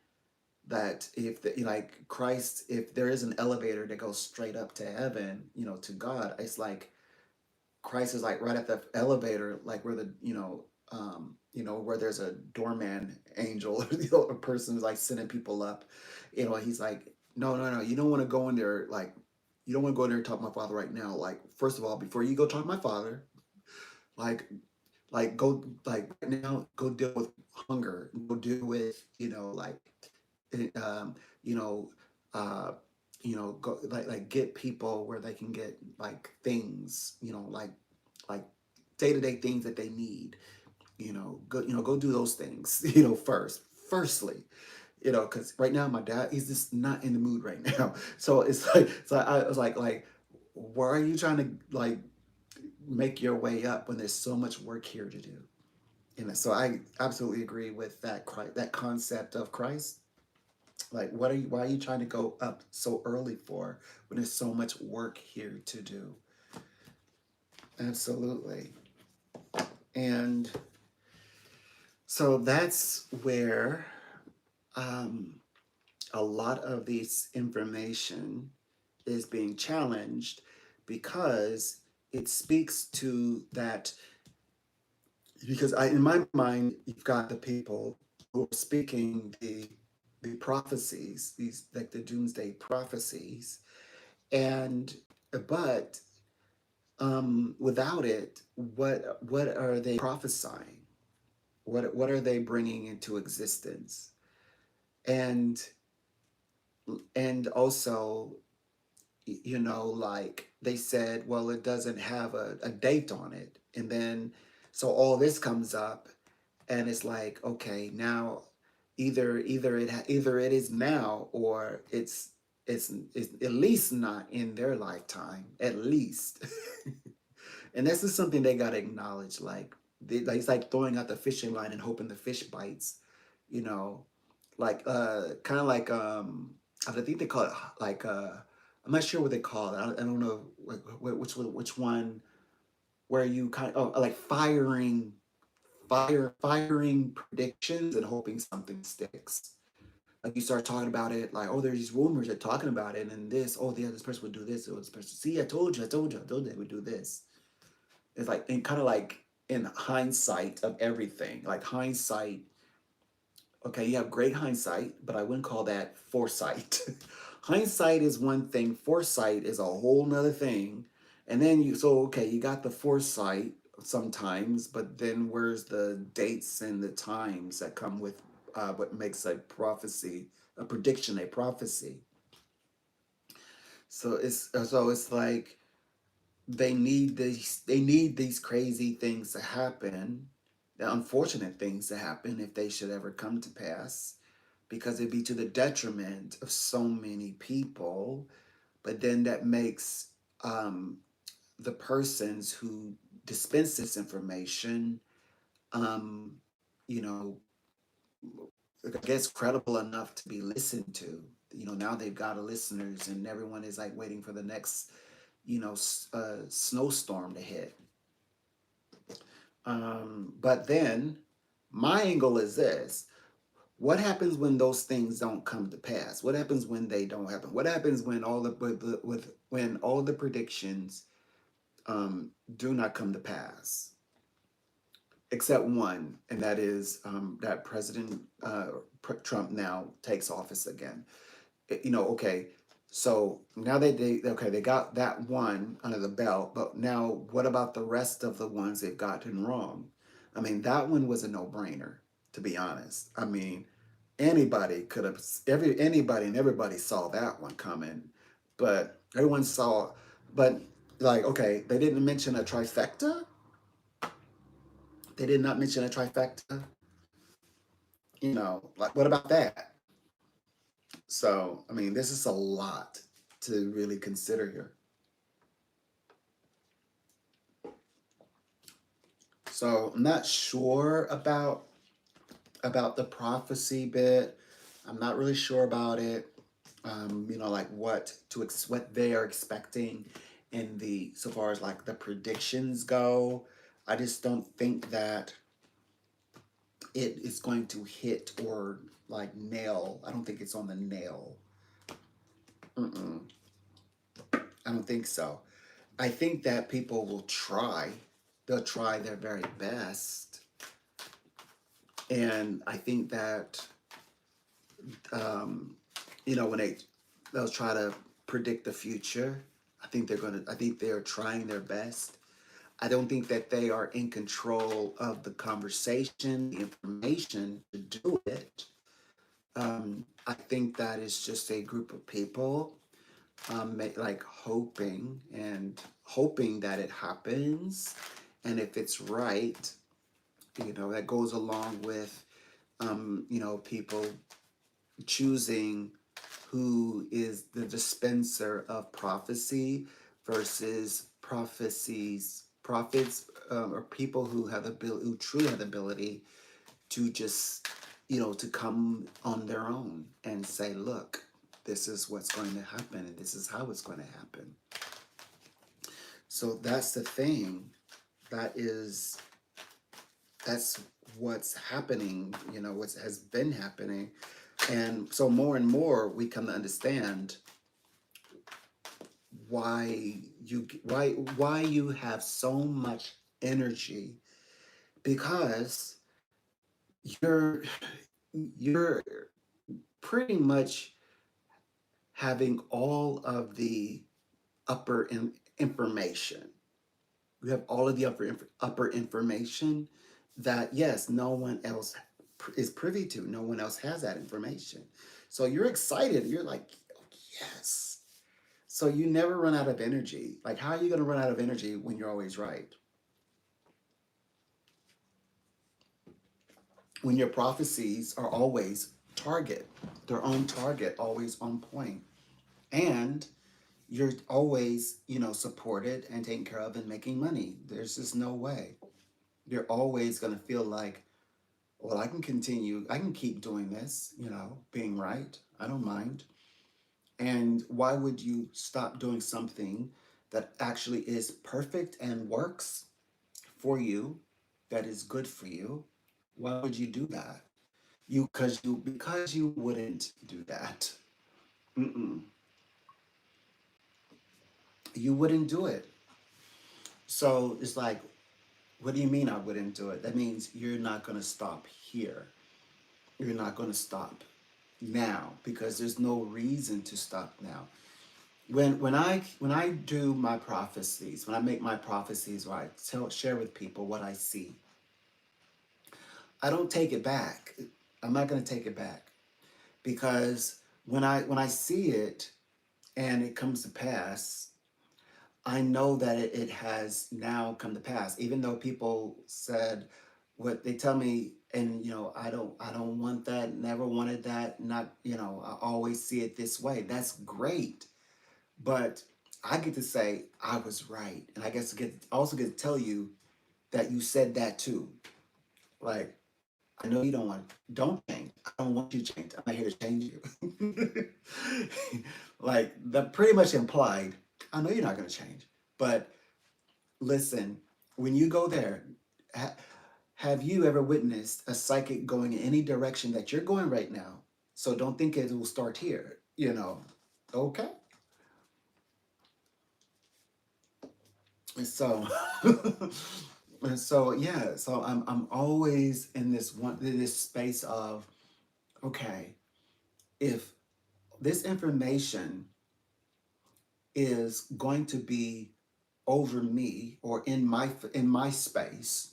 that if like Christ, if there is an elevator that goes straight up to heaven, to God, it's like Christ is like right at the elevator, like where where there's a doorman angel, a person who's like sending people up, he's like, no, no, no, you don't want to go in there, like, you don't want to go in there and talk to my father right now. Like, first of all, before you go talk to my father, like, go, like, right now, go deal with hunger, go deal with, like, um, you know, uh, go like get people where they can get like things, like day to day things that they need. Go do those things. First, firstly, because right now my dad, he's just not in the mood right now. So it's like, so I was like, why are you trying to like make your way up when there's so much work here to do? So I absolutely agree with that concept of Christ. Like, why are you trying to go up so early for when there's so much work here to do? Absolutely. And so that's where um, a lot of this information is being challenged because it speaks to that. Because in my mind, you've got the people who are speaking the prophecies, these like the doomsday prophecies, and but without it, what are they prophesying? What are they bringing into existence? And and also, like they said, well, it doesn't have a date on it, and then so all this comes up, and it's like, okay, now either it is now or it's at least not in their lifetime, at least. And this is something they got to acknowledge. Like it's like throwing out the fishing line and hoping the fish bites. You know, like kind of like I think they call it like I'm not sure what they call it. I don't know which one where you kind of like firing predictions and hoping something sticks. Like you start talking about it, like, oh, there's these rumors they're talking about it, and this, oh, yeah, this person would do this, or this person. See, I told you, they would do this. It's like in kind of like in hindsight of everything. Like hindsight, okay, you have great hindsight, but I wouldn't call that foresight. Hindsight is one thing, foresight is a whole nother thing. And then okay, you got the foresight sometimes, but then where's the dates and the times that come with what makes a prophecy, a prediction, a prophecy? So it's like they need these crazy things to happen, the unfortunate things to happen if they should ever come to pass, because it'd be to the detriment of so many people. But then that makes um, the persons who dispense this information, um, you know, I guess credible enough to be listened to. Now they've got a listeners, and everyone is like waiting for the next, snowstorm to hit. But then my angle is this: what happens when those things don't come to pass? What happens when they don't happen? What happens when when all the predictions do not come to pass, except one, and that is that President Trump now takes office again. Okay, so now they got that one under the belt, but now what about the rest of the ones they've gotten wrong? I mean, that one was a no-brainer, to be honest. I mean, anybody and everybody saw that one coming, but everyone saw, but like, okay, they didn't mention a trifecta. They did not mention a trifecta. Like, what about that? So, I mean, this is a lot to really consider here. So I'm not sure about the prophecy bit. I'm not really sure about it. Like what they are expecting in the so far as like the predictions go. I just don't think that it is going to hit or like nail. I don't think it's on the nail. Mm-mm. I don't think so. I think that people will try. They'll try their very best. And I think that, um, when they'll try to predict the future, I think they're trying their best. I don't think that they are in control of the conversation, the information to do it. I think that is just a group of people, like hoping that it happens. And if it's right, that goes along with, people choosing who is the dispenser of prophecy versus prophets, or people who truly have the ability to just, to come on their own and say, look, this is what's going to happen and this is how it's going to happen. So that's the thing. That's what's happening, what has been happening. And so more and more we come to understand why you have so much energy, because you're you're pretty much having all of the information. You have all of the upper information that, yes, no one else is privy to. No one else has that information. So you're excited. You're like, oh, yes. So you never run out of energy. Like, how are you going to run out of energy when you're always right? When your prophecies are always their own target, always on point. And you're always, supported and taken care of and making money. There's just no way. You're always going to feel like, well, I can keep doing this, being right. I don't mind. And why would you stop doing something that actually is perfect and works for you, that is good for you? Why would you do that? Because you wouldn't do that. Mm-mm. You wouldn't do it. So it's like, what do you mean I wouldn't do it? That means you're not going to stop here. You're not going to stop now because there's no reason to stop now. When I do my prophecies, when I make my prophecies, where I share with people what I see, I don't take it back. I'm not going to take it back because when I see it and it comes to pass, I know that it has now come to pass. Even though people said what they tell me, and I don't want that, never wanted that, not I always see it this way. That's great, but I get to say I was right, and I guess also get to tell you that you said that too. Like, I know you don't change. I don't want you to change. I'm not here to change you. Like, that pretty much implied, I know you're not going to change. But listen, when you go there, ha- have you ever witnessed a psychic going in any direction that you're going right now? So don't think it will start here, Okay? And so, and so yeah, so I'm always in this space of, okay, if this information is going to be over me or in my space,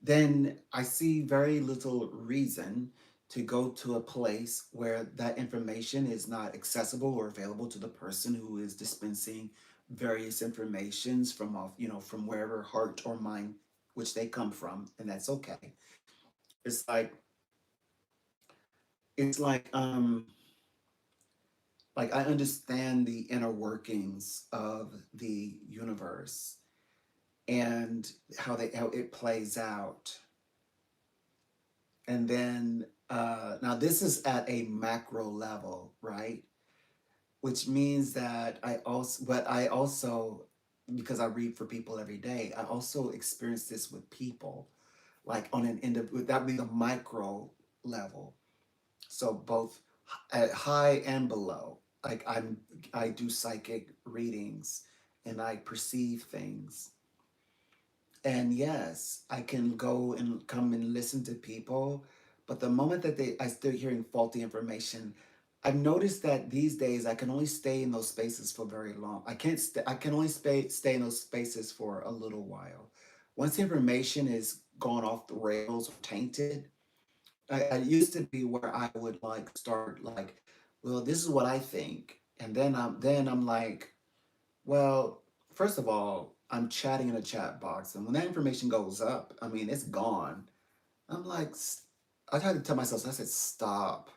then I see very little reason to go to a place where that information is not accessible or available to the person who is dispensing various informations from wherever heart or mind which they come from, and that's okay. It's like it's like I understand the inner workings of the universe and how it plays out. And then now this is at a macro level, right? Which means that I also, because I read for people every day, I also experience this with people, like on an that would be the micro level. So both at high and below. Like I do psychic readings and I perceive things. And yes, I can go and come and listen to people, but the moment that I start hearing faulty information, I've noticed that these days I can only stay in those spaces for very long. I can only stay in those spaces for a little while. Once the information is gone off the rails or tainted, I used to be where I would like start like, well, this is what I think, and then I'm like, well, first of all, I'm chatting in a chat box, and when that information goes up, I mean, it's gone. I'm like, I try to tell myself, I said, stop.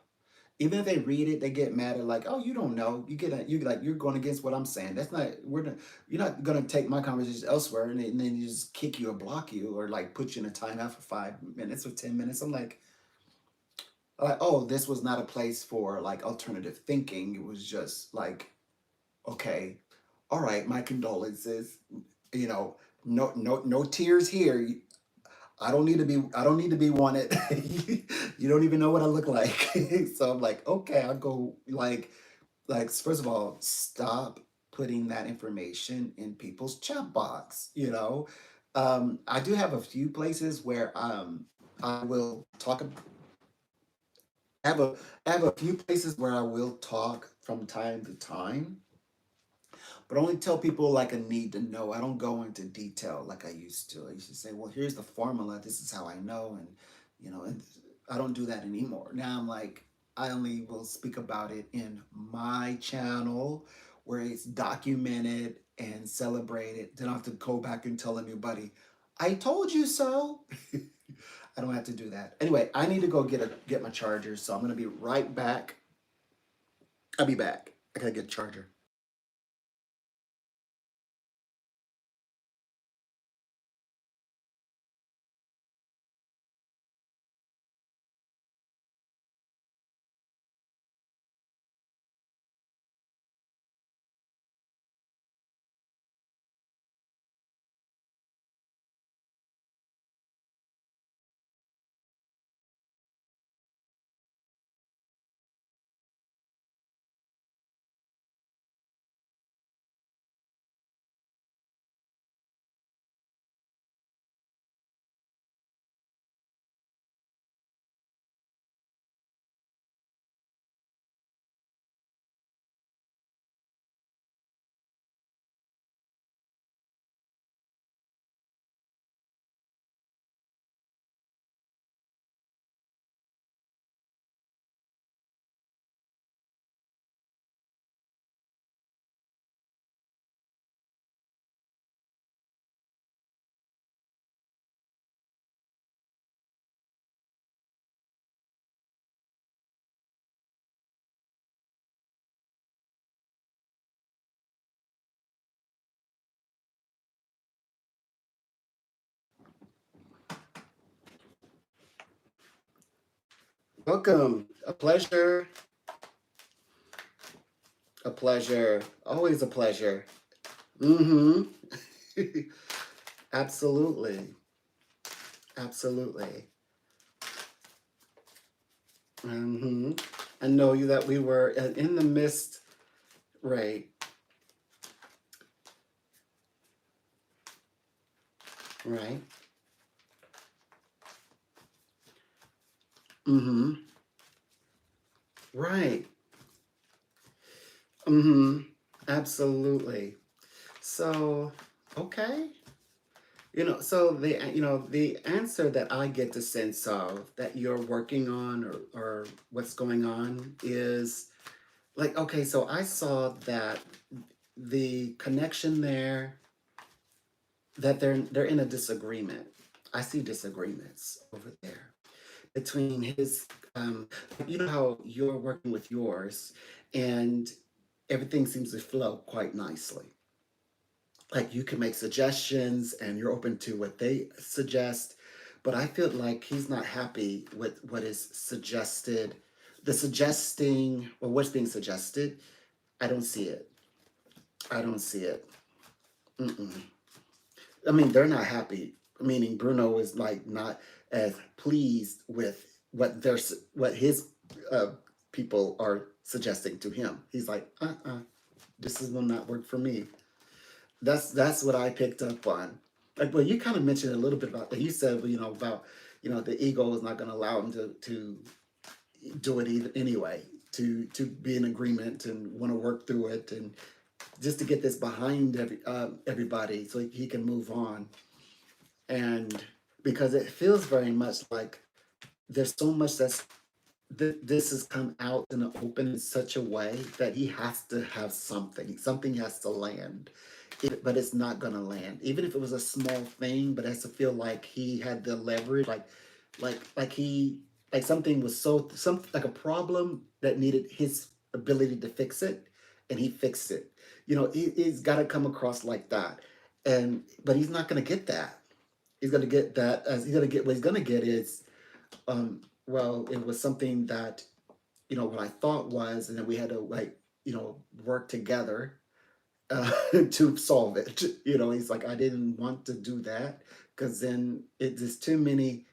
Even if they read it, they get mad at like, oh, you don't know. You're going against what I'm saying. That's not you're not gonna take my conversation elsewhere, and then you just kick you or block you or like put you in a timeout for 5 minutes or 10 minutes. I'm like, oh, this was not a place for like alternative thinking. It was just like, okay, all right, my condolences. You know, no tears here. I don't need to be wanted. You don't even know what I look like. So I'm like, okay, I'll go like first of all, stop putting that information in people's chat box, I do have a few places where I will talk. I have a few places where I will talk from time to time, but only tell people like a need to know. I don't go into detail like I used to. I used to say, well, here's the formula. This is how I know. And I don't do that anymore. Now I'm like, I only will speak about it in my channel where it's documented and celebrated. Then I have to go back and tell anybody, I told you so. I don't have to do that. Anyway, I need to go get my charger, so I'm gonna be right back. I'll be back. I gotta get a charger. Welcome. A pleasure. A pleasure. Always a pleasure. Mm-hmm. Absolutely. Absolutely. Mm-hmm. I know you that we were in the midst, right? Right. Mm-hmm. Right. Mm-hmm. Absolutely. So, okay. So the answer that I get the sense of that you're working on or what's going on is like, okay, so I saw that the connection there, that they're in a disagreement. I see disagreements over there between his you know how you're working with yours and everything seems to flow quite nicely. Like you can make suggestions and you're open to what they suggest, but I feel like he's not happy with what is suggested, the suggesting or what's being suggested. I don't see it. I don't see it. Mm-mm. I mean, they're not happy. Meaning, Bruno is like not as pleased with what his uh, people are suggesting to him. He's like, this is will not work for me. That's what I picked up on. Like, well, you kind of mentioned a little bit about that. You said, well, about the ego is not going to allow him to do it either anyway. To be in agreement and want to work through it and just to get this behind everybody so he can move on. And because it feels very much like there's so much this has come out in the open in such a way that he has to have something has to land, but it's not going to land even if it was a small thing, but it has to feel like he had the leverage, like he like something was like a problem that needed his ability to fix it, and he fixed it. He's got to come across like that, and but he's not going to get that. He's going to get that as he's going to get what he's going to get is well, it was something that what I thought was, and then we had to work together to solve it. He's like, I didn't want to do that because then there's too many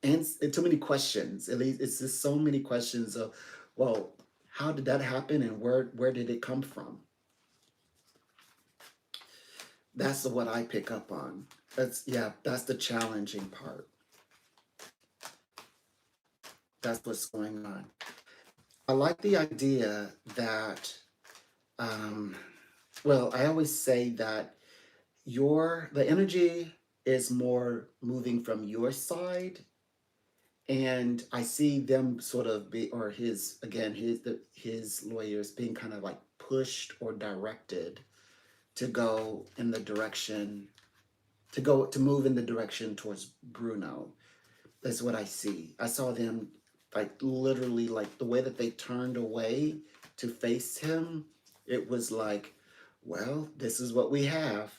and too many questions. At least it's just so many questions of, well, how did that happen and where did it come from? That's what I pick up on. That's the challenging part. That's what's going on. I like the idea that um, well, I always say that the energy is more moving from your side, and I see them sort of be, or his lawyers being kind of like pushed or directed to go in the direction to move in the direction towards Bruno. That's what I see. I saw them like literally like the way that they turned away to face him. It was like, well, this is what we have.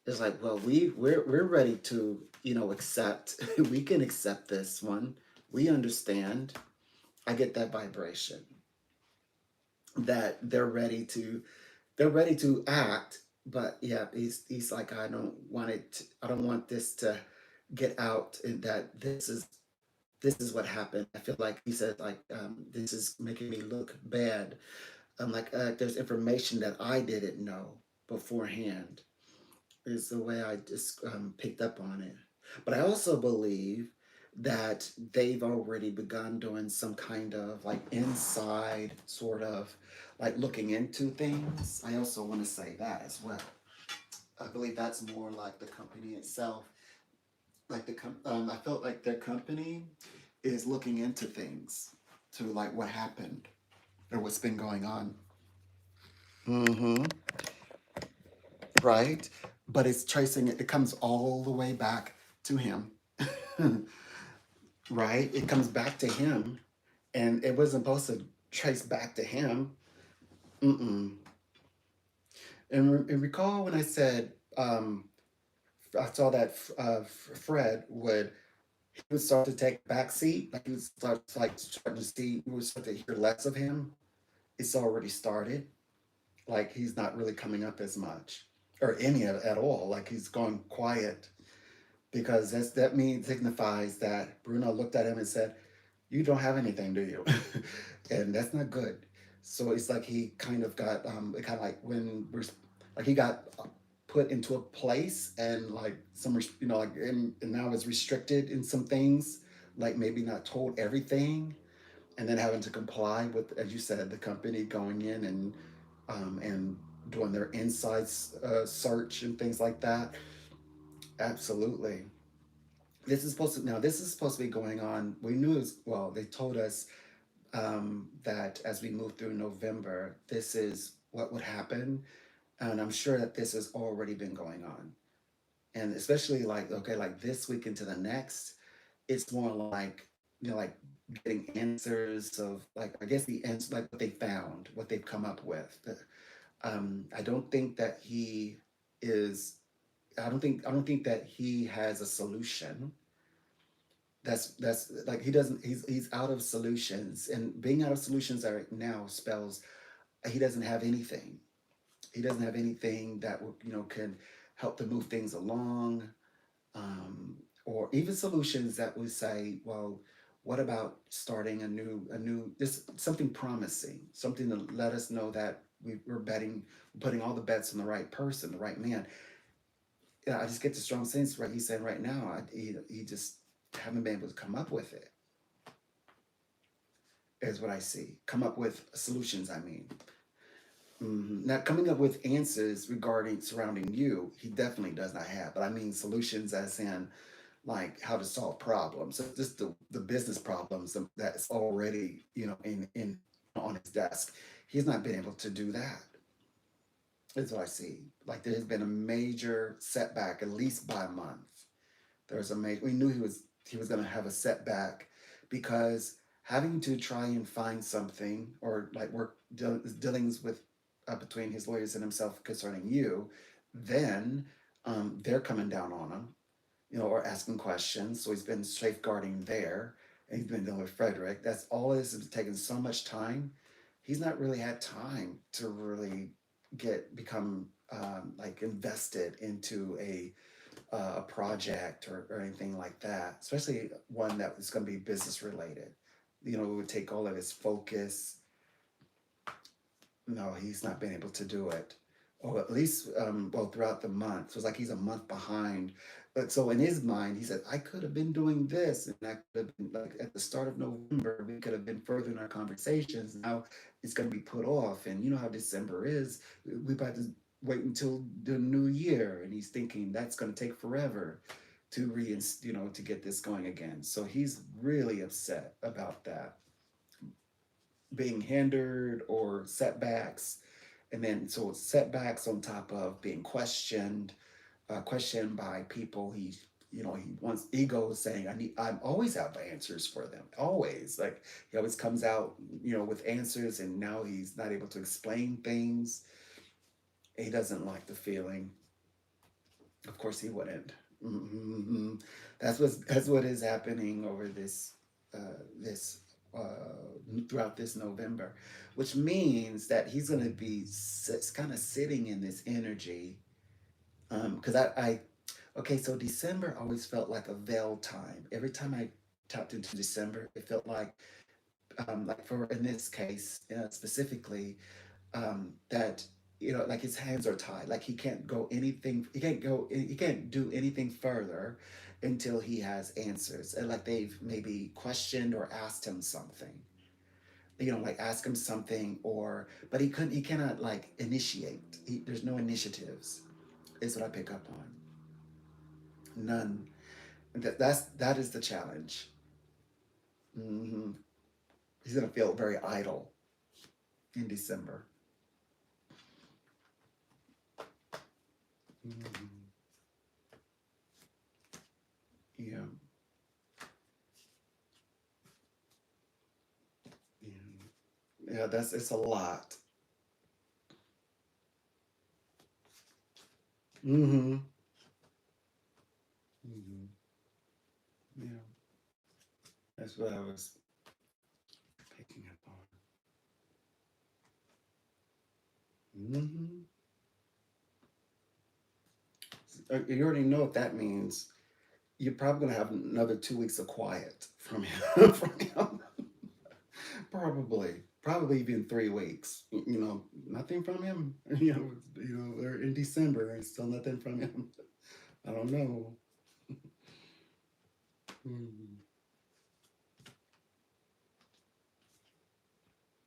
It's like, well, we're ready to accept. We can accept this one. We understand. I get that vibration that they're ready to act. But yeah, he's like, I don't want it. I don't want this to get out, and that this is what happened. I feel like he said, like, this is making me look bad. I'm like, there's information that I didn't know beforehand, is the way I just picked up on it. But I also believe that they've already begun doing some kind of like inside sort of like looking into things. I also want to say that as well. I believe that's more like the company itself. I felt like their company is looking into things to like what happened or what's been going on. Mm-hmm. Right? But it's tracing it. It comes all the way back to him. Right? It comes back to him, and it wasn't supposed to trace back to him. Mm-mm. And recall when I said I saw that Fred would he would start to take a back seat. Like he would start like starting to see, we would start to hear less of him. It's already started. Like he's not really coming up as much or any at all. Like he's gone quiet because that means signifies that Bruno looked at him and said, "You don't have anything, do you?" And that's not good. So it's like he kind of got it kind of like when we're like he got put into a place and like some like and now is restricted in some things, like maybe not told everything, and then having to comply with, as you said, the company going in and doing their insights search and things like that. Absolutely. This is supposed to be going on. We knew as well. They told us that as we move through November, this is what would happen, and I'm sure that this has already been going on. And especially like okay, like this week into the next, it's more like like getting answers of like I guess the answer like what they found, what they've come up with. I don't think that he is. I don't think that he has a solution. That's like he doesn't. He's out of solutions, and being out of solutions right now spells he doesn't have anything. He doesn't have anything that will can help to move things along, or even solutions that would say, well, what about starting a new this something promising, something to let us know that we're betting, putting all the bets on the right person, the right man. Yeah, I just get the strong sense, right? He's saying right now, he just haven't been able to come up with it, is what I see. Come up with solutions, I mean. Now, coming up with answers regarding surrounding you, he definitely does not have. But I mean solutions as in like how to solve problems. So just the business problems that's already, in on his desk. He's not been able to do that. That's what I see. Like there has been a major setback, at least by a month. There's a major. We knew he was going to have a setback because having to try and find something or like work dealings with between his lawyers and himself concerning you, then they're coming down on him, or asking questions. So he's been safeguarding there, and he's been dealing with Frederick. That's all this has taken so much time. He's not really had time to really become like invested into a project or anything like that, especially one that was going to be business related. It would take all of his focus. No, he's not been able to do it, or at least well throughout the month. So it's like he's a month behind. But so in his mind, he said, "I could have been doing this, and I could have been like at the start of November, we could have been further in our conversations. Now it's going to be put off, and you know how December is. We about to wait until the new year." And he's thinking that's going to take forever to to get this going again. So he's really upset about that, being hindered or setbacks, and then so it's setbacks on top of being questioned by people. He wants ego saying I'm always have answers for them, always. Like he always comes out with answers, and now he's not able to explain things. He doesn't like the feeling. Of course he wouldn't. Mm-hmm. That's what is happening over this throughout this November, which means that he's going to be kind of sitting in this energy. Because okay, so December always felt like a veil time. Every time I tapped into December, it felt like for in this case specifically, that like his hands are tied, like he can't do anything further until he has answers, and like they've maybe questioned or asked him something, like ask him something, or but he cannot like initiate. There's no initiatives is what I pick up on. None. That is the challenge. Hmm. He's gonna feel very idle in December. Hmm. Yeah. Yeah. Yeah, it's a lot. Mm-hmm. Mm-hmm. Yeah. That's what I was picking up on. You already know what that means. You're probably gonna have another 2 weeks of quiet from him. From him, probably even 3 weeks. Nothing from him. We're in December and still nothing from him. I don't know. Mm-hmm.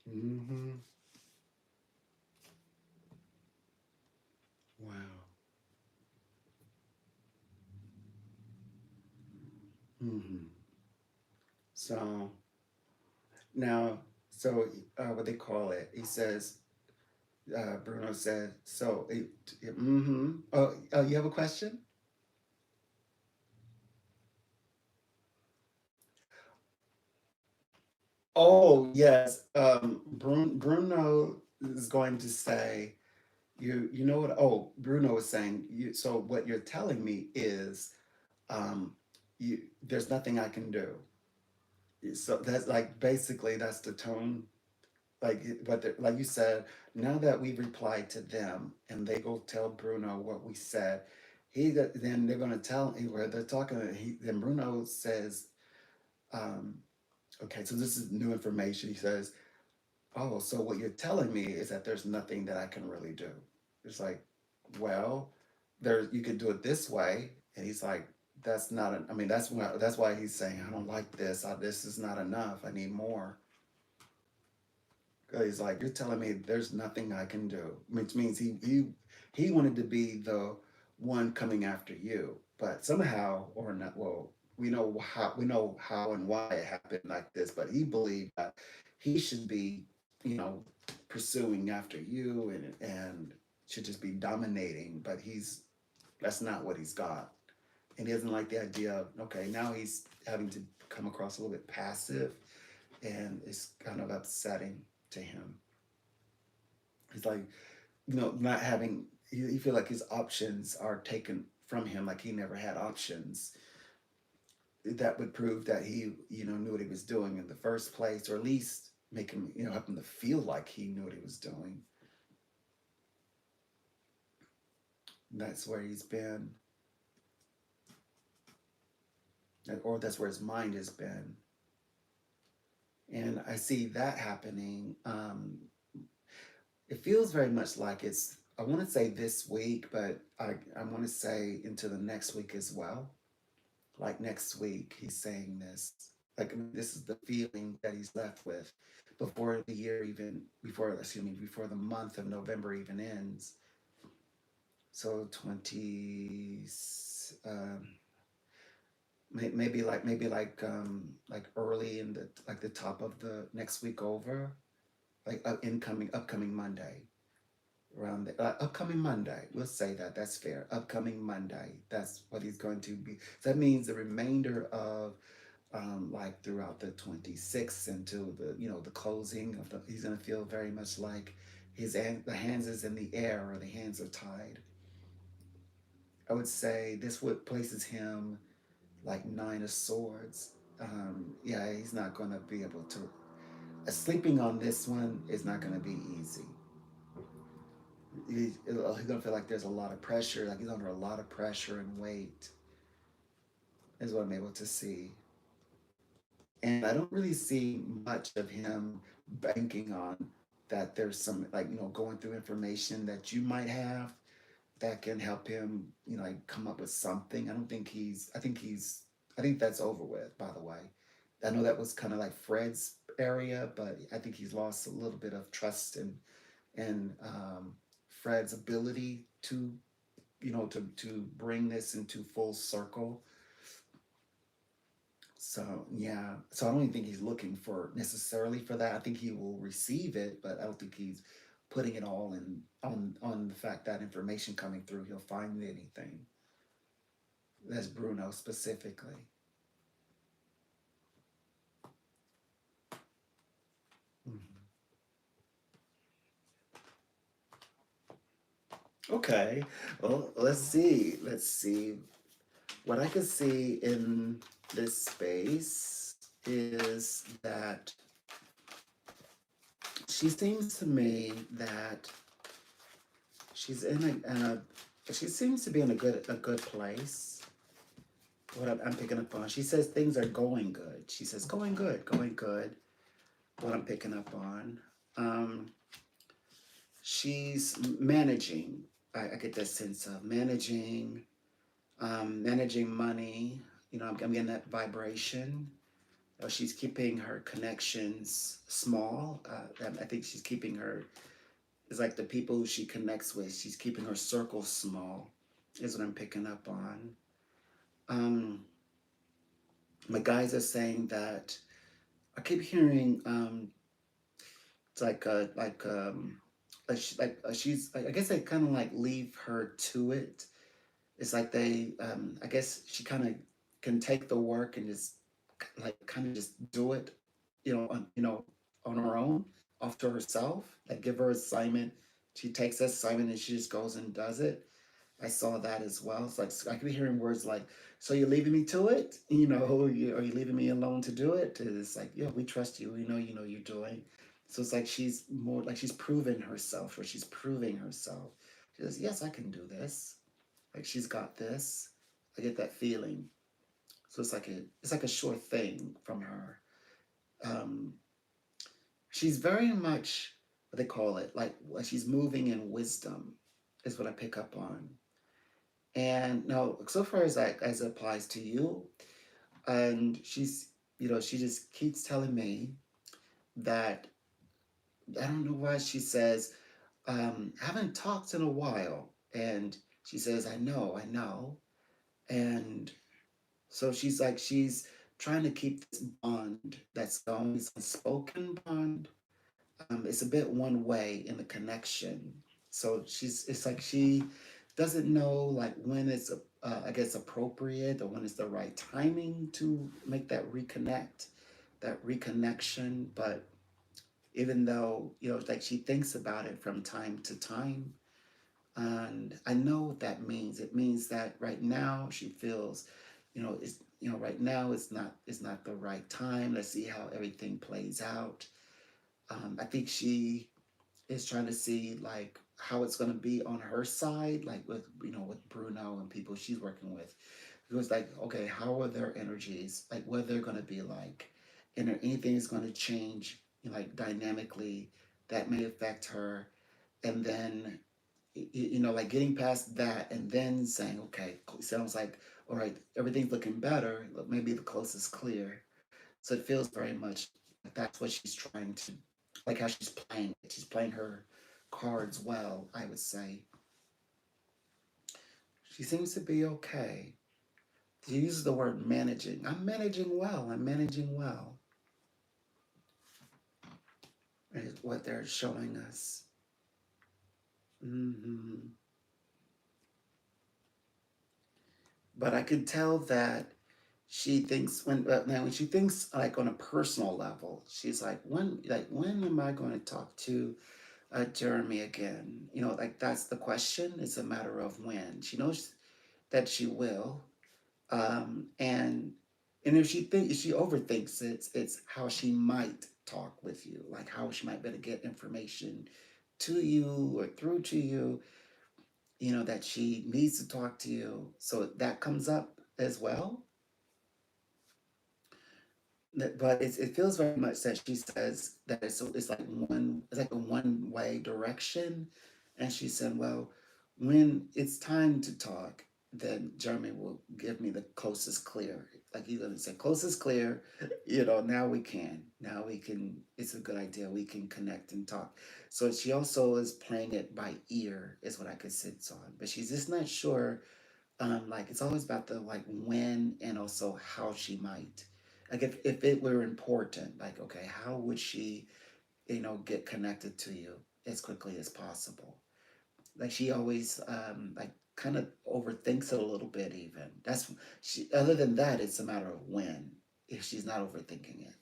Mm-hmm. Wow. Mm-hmm. So now, so what they call it? He says. Bruno said. So. Mm-hmm. Oh, you have a question? Oh yes. Bruno is going to say. You know what? Oh, Bruno was saying. So what you're telling me is, um, there's nothing I can do. So that's like basically that's the tone. Like you said, now that we've replied to them and they go tell Bruno what we said, then they're going to tell where they're talking. Then Bruno says, um, "Okay, so this is new information." He says, "Oh, so what you're telling me is that there's nothing that I can really do." It's like, well, there you could do it this way, and he's like, "That's not. I mean, that's why he's saying I don't like this. This is not enough. I need more." He's like, "You're telling me there's nothing I can do," which means he wanted to be the one coming after you, but somehow or not. Well, we know how and why it happened like this, but he believed that he should be, you know, pursuing after you and should just be dominating. But that's not what he's got, and he doesn't like the idea of okay, now he's having to come across a little bit passive, and it's kind of upsetting to him. He's like, not having, you feel like his options are taken from him, like he never had options. That would prove that he, knew what he was doing in the first place, or at least make him, help him to feel like he knew what he was doing. That's where he's been, or that's where his mind has been. And I see that happening. It feels very much like I want to say this week, but I want to say into the next week as well. Like next week, he's saying this. Like this is the feeling that he's left with before the year even before excuse me before the month of November even ends. So 20, um, maybe like early in the like the top of the next week over, like incoming upcoming Monday around the upcoming Monday. We'll say that that's fair. Upcoming Monday. That's what he's going to be. So that means the remainder of like throughout the 26th until the closing of he's gonna feel very much like the hands is in the air or the hands are tied. I would say this would places him like nine of swords. Yeah, he's not gonna be able to. Sleeping on this one is not gonna be easy. He's gonna feel like there's a lot of pressure, like he's under a lot of pressure and weight. Is what I'm able to see. And I don't really see much of him banking on that there's some like going through information that you might have that can help him like come up with something. I think that's over with, by the way. I know that was kind of like Fred's area, but I think he's lost a little bit of trust in Fred's ability to to bring this into full circle. So yeah, so I don't even think he's looking for necessarily for that. I think he will receive it, but I don't think he's putting it all in on the fact that information coming through. He'll find anything. That's Bruno specifically. Mhm. Okay, well let's see. Let's see what I can see in this space is that she seems to me that she's she seems to be in a good place. What I'm picking up on, she says things are going good. She says going good, going good. What I'm picking up on, um, she's managing. I get that sense of managing, managing money. I'm getting that vibration. She's keeping her connections small. I think she's keeping her. It's like the people who she connects with. She's keeping her circle small. Is what I'm picking up on. Um, my guys are saying that I keep hearing it's she's I guess they kind of like leave her to it. It's like they I guess she kind of can take the work and just like kind of just do it, on her own, off to herself. Like give her assignment, she takes that assignment and she just goes and does it. I saw that as well. It's like I could be hearing words like, "So you're leaving me to it? Are you leaving me alone to do it?" It's like, "Yeah, we trust you. We know you know you're doing." So it's like she's more like she's proving herself, or she's proving herself. She says, "Yes, I can do this. Like she's got this." I get that feeling. So it's like a sure thing from her. Um, she's very much what they call it, like she's moving in wisdom, is what I pick up on. And now, so far as it applies to you, and she just keeps telling me that I don't know why she says, I haven't talked in a while. And she says, I know. And so she's trying to keep this bond that's always unspoken bond. It's a bit one way in the connection. So it's like she doesn't know like when it's I guess appropriate, or when it's the right timing to make that reconnect, that reconnection. But even though like she thinks about it from time to time, and I know what that means. It means that right now she feels, it's right now it's not the right time. Let's see how everything plays out. I think she is trying to see like how it's going to be on her side, like with Bruno and people she's working with. It was like, okay, how are their energies? Like, what they're going to be like, and if anything is going to change, like dynamically, that may affect her, and then like getting past that, and then saying, okay, sounds like all right, everything's looking better. Maybe the coast is clear. So it feels very much like that's what she's trying to, like how she's playing it. She's playing her cards well, I would say. She seems to be okay. She uses the word managing. I'm managing well. I'm managing well, is what they're showing us. hmm But I could tell that she thinks when she thinks like on a personal level, she's like when am I going to talk to Jeremy again? Like that's the question. It's a matter of when. She knows that she will, and if she overthinks it, it's how she might talk with you, like how she might better get information to you or through to you. That she needs to talk to you, so that comes up as well. But it feels very much that she says that it's like a one way direction, and she said, well, when it's time to talk, then Jeremy will give me the closest clear. Like he's gonna say closest clear, now we can it's a good idea, we can connect and talk. So she also is playing it by ear, is what I could sense on, but she's just not sure. Like it's always about the like when, and also how she might. Like if it were important, like okay, how would she, get connected to you as quickly as possible? Like she always like kind of overthinks it a little bit even. That's she other than that, it's a matter of when, if she's not overthinking it.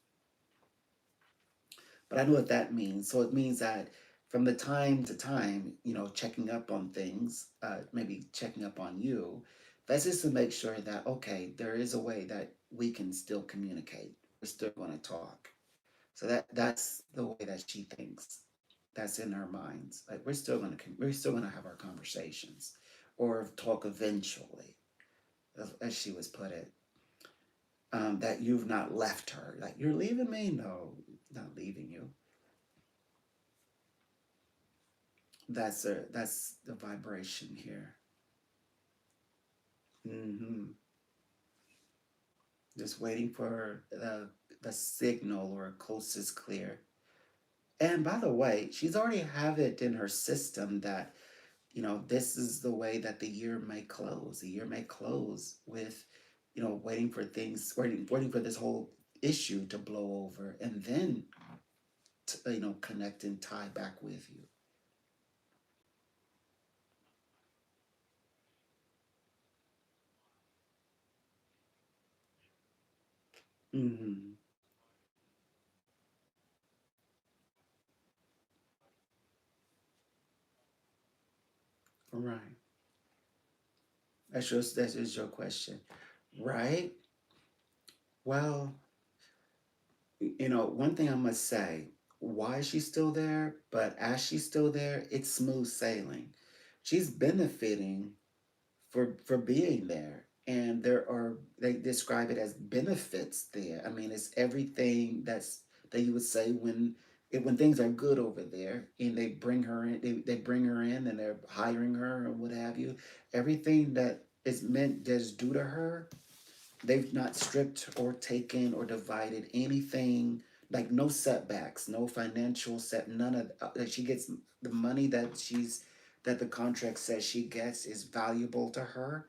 But I know what that means. So it means that from the time to time, checking up on things, maybe checking up on you, that's just to make sure that, okay, there is a way that we can still communicate. we're still going to talk. So that's the way that she thinks. That's in her minds. Like we're still gonna have our conversations, or talk eventually, as she was put it. That you've not left her. Like you're leaving me? No, not leaving you. That's the vibration here. Hmm. Just waiting for the signal or coast is clear. And by the way, she's already have it in her system that this is the way that the year may close. The year may close with, waiting for things, waiting for this whole issue to blow over, and then connect and tie back with you. Mm-hmm. Right. That is your question, right? Well, one thing I must say, why is she still there? But as she's still there, it's smooth sailing. She's benefiting for being there, and they describe it as benefits there. I mean, it's everything that you would say when things are good over there, and they bring her in, they bring her in, and they're hiring her or what have you. Everything that is meant that's due to her, they've not stripped or taken or divided anything, like no setbacks, no financial set, none of that. She gets the money that the contract says she gets is valuable to her.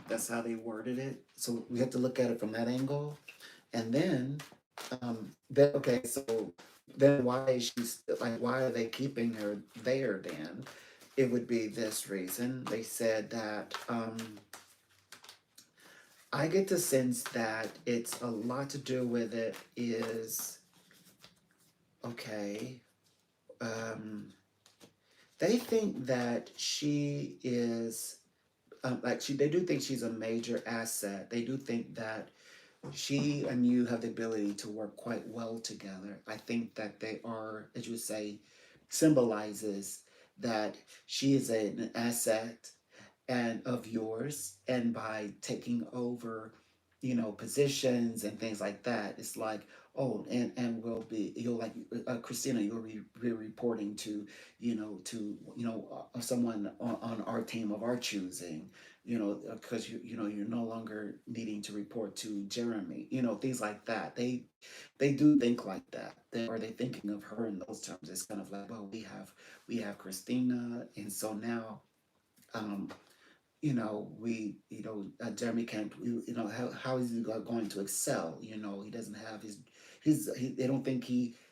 That's how they worded it. So we have to look at it from that angle. And then okay, so then why is she like, why are they keeping her there then? It would be this reason. They said that I get the sense that it's a lot to do with it is okay. Um, they think that she is they do think she's a major asset. They do think that she and you have the ability to work quite well together. I think that they are, as you say, symbolizes that she is an asset and of yours, and by taking over positions and things like that, it's like, oh, and will be, you'll like, Christina, be reporting to someone on our team of our choosing, because you're no longer needing to report to Jeremy, things like that. They do think like that. Are they thinking of her in those terms? It's kind of like, well, we have Christina, and so now um Jeremy can't, how is he going to excel? He doesn't have they don't think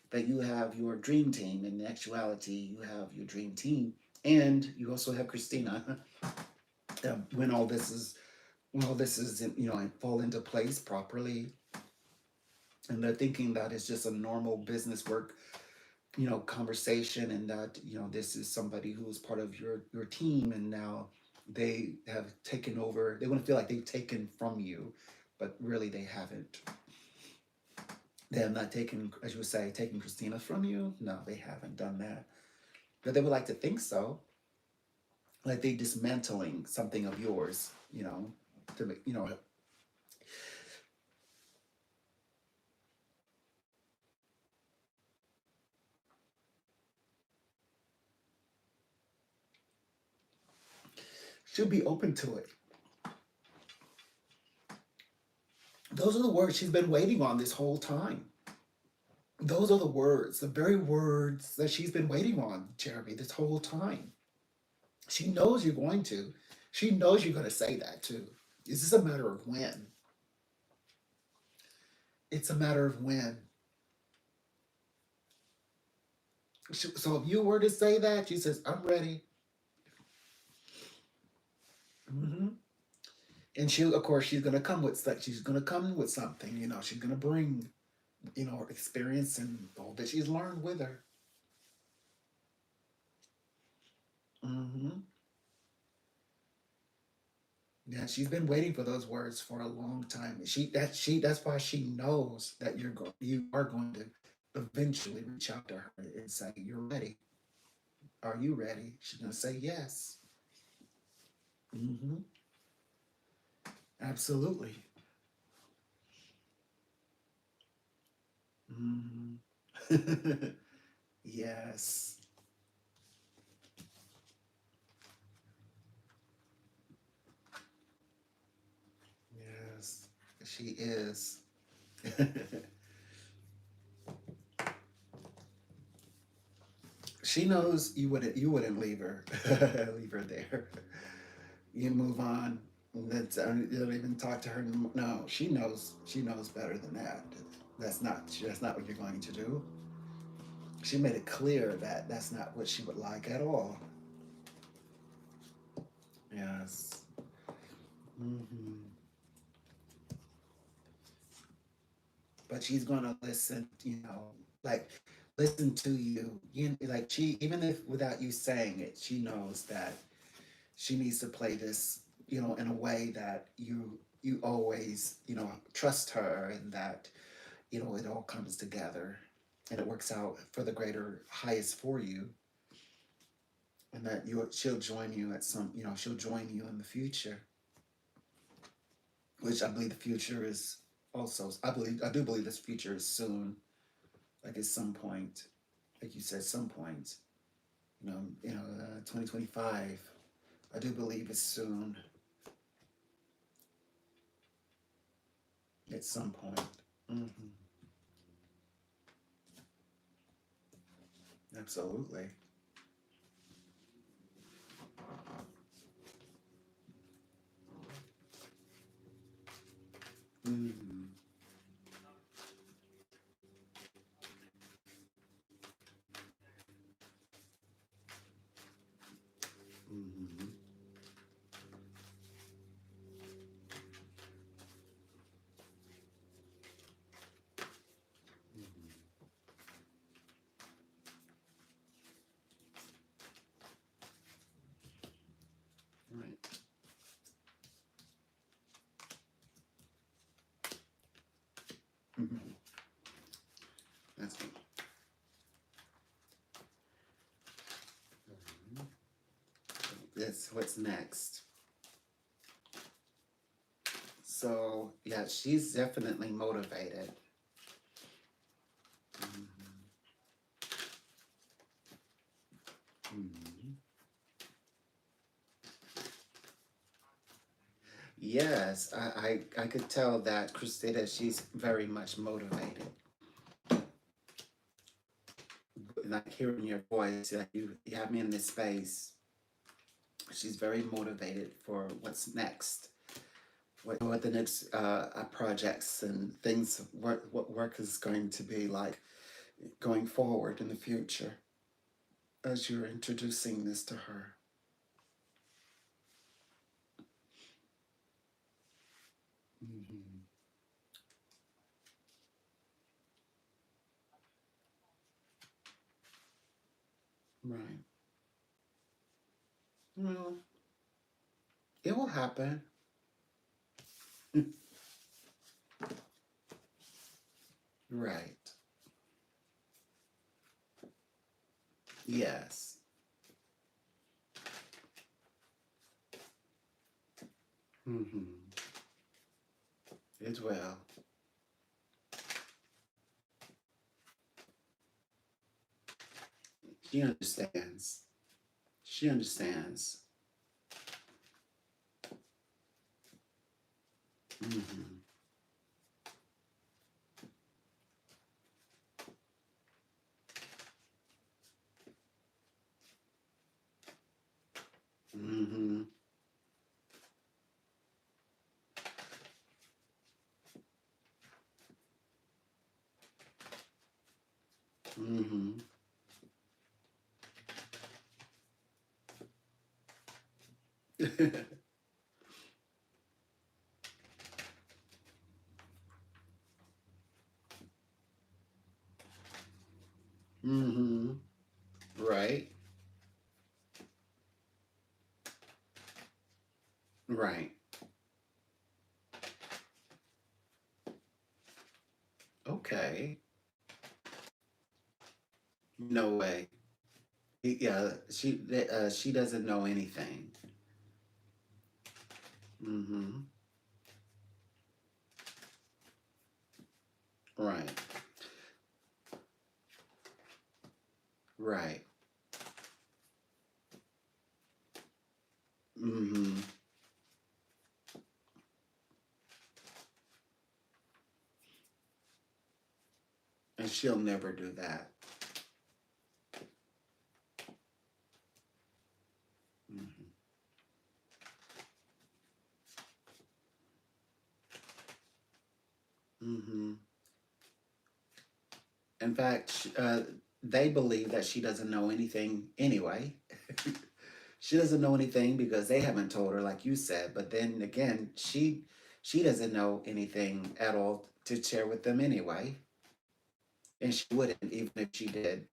that you have your dream team. In actuality, you have your dream team, and you also have Christina. When all this is, and fall into place properly, and they're thinking that it's just a normal business work, conversation, and that this is somebody who is part of your team, and now they have taken over. They want to feel like they've taken from you, but really they haven't. They have not taken, as you would say, taken Christina from you. No, they haven't done that, but they would like to think so. Like they dismantling something of yours, to make, should be open to it. Those are the words she's been waiting on this whole time. Those are the words, the very words that she's been waiting on, Jeremy, this whole time. She knows you're going to. She knows you're going to say that too. It's just a matter of when. It's a matter of when. So if you were to say that, she says, "I'm ready." Hmm. And of course, she's going to come with stuff. She's going to come with something. She's going to bring, her experience and all that she's learned with her. Hmm. Yeah, she's been waiting for those words for a long time. That's why she knows that you are going to eventually reach out to her and say, "You're ready. Are you ready?" She's gonna say yes. Hmm. Absolutely. Hmm. Yes. Yes. She is. She knows you wouldn't leave her leave her there. You move on. You don't even talk to her. No, she knows better than that. That's not what you're going to do. She made it clear that that's not what she would like at all. Yes. Hmm. But she's gonna listen. Like listen to you. Like she, even if without you saying it, she knows that she needs to play this, in a way that you always, trust her, and that, it all comes together and it works out for the greater highest for you, and that she'll join you at some, she'll join you in the future, which I believe the future is also, I do believe this future is soon, like at some point, like you said, some point, 2025. I do believe it's soon, at some point. Hmm. Absolutely. Hmm. Hmm. Hmm. Right. Hmm. That's good. Mhm. That's what's next. So yeah, she's definitely motivated. Hmm. Hmm. Yes, I could tell that Christina, she's very much motivated. Like hearing your voice, like you have me in this space. She's very motivated for what's next. What the next projects and things, what work is going to be like going forward in the future as you're introducing this to her. Hmm. Right. Well, it will happen. Right. Yes. Hmm. It will. She understands. She understands. Hmm. Hmm. Hmm. Hmm. Right. Right. No way. Yeah, she doesn't know anything. Mm-hmm. Right. Right. Mm-hmm. And she'll never do that. Mm-hmm. Mm-hmm. In fact, they believe that she doesn't know anything anyway. She doesn't know anything because they haven't told her, like you said. But then again, she doesn't know anything at all to share with them anyway, and she wouldn't even if she did.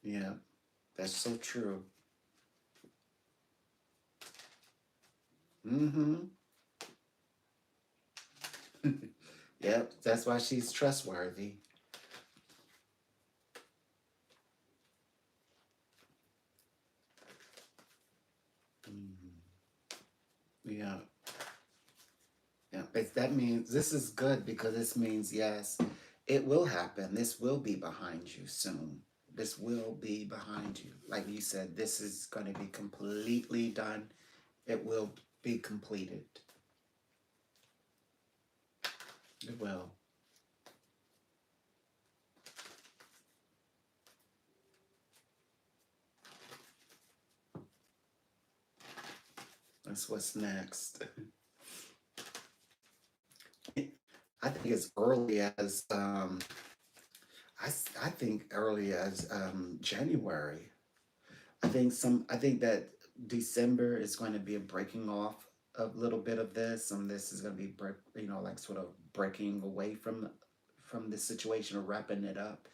Yeah, that's so true. Mm-hmm. Yep, that's why she's trustworthy. Hmm. Yeah, yeah. That means this is good because this means yes, it will happen. This will be behind you soon. This will be behind you. Like you said, this is going to be completely done. It will be completed. It will. That's what's next. I think as early as I think early as January. I think that December is going to be a breaking off a little bit of this, and this is going to be like sort of breaking away from this situation or wrapping it up.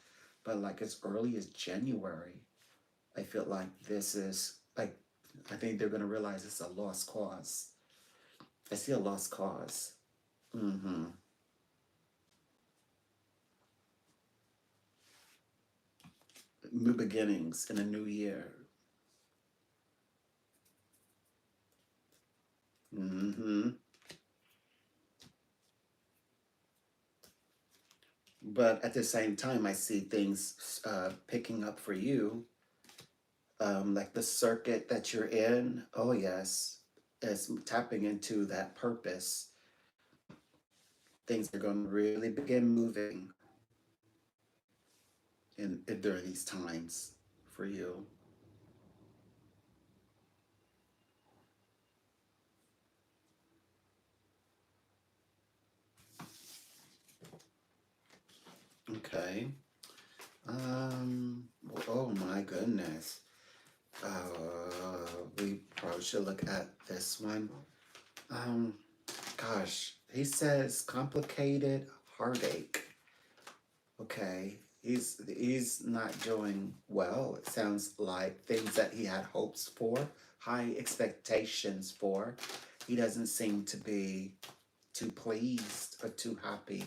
But like as early as January, I feel like this is like I think they're going to realize it's a lost cause. I see a lost cause. Mm-hmm. New beginnings in a new year. Mm-hmm. But at the same time, I see things picking up for you, like the circuit that you're in. Oh yes, as tapping into that purpose, things are going to really begin moving during these times for you. Okay. Oh my goodness. We probably should look at this one. Um. Gosh, he says complicated heartache. Okay, he's not doing well. It sounds like things that he had hopes for, high expectations for. He doesn't seem to be too pleased or too happy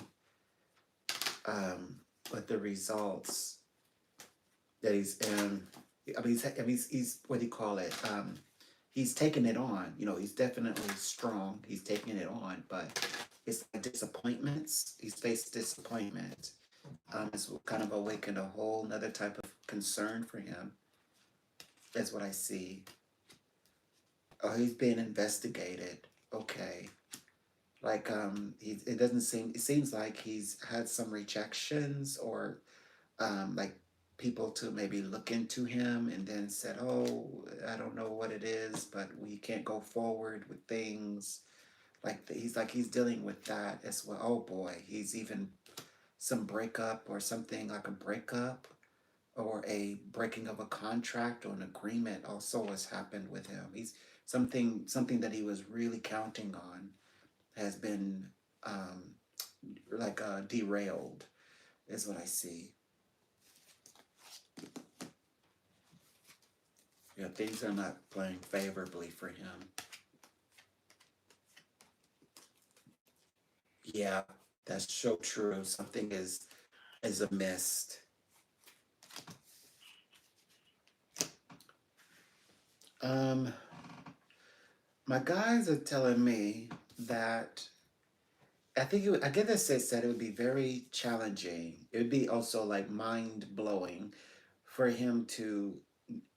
um, with the results that he's in. He's what do you call it? He's taking it on. You know, he's definitely strong. He's taking it on, but it's like disappointments. He's faced disappointment. It's kind of awakened a whole nother type of concern for him. That's what I see. Oh, he's being investigated. Okay. Like it doesn't seem. It seems like he's had some rejections or like people to maybe look into him and then said, "Oh, I don't know what it is, but we can't go forward with things." He's dealing with that as well. Oh boy, he's even some breakup or something like a breakup or a breaking of a contract or an agreement also has happened with him. He's something that he was really counting on has been um, derailed, is what I see. Yeah, things are not playing favorably for him. Yeah, That's so true. Something is amiss. Um, my guys are telling me that I get this said it would be very challenging. It would be also like mind blowing for him to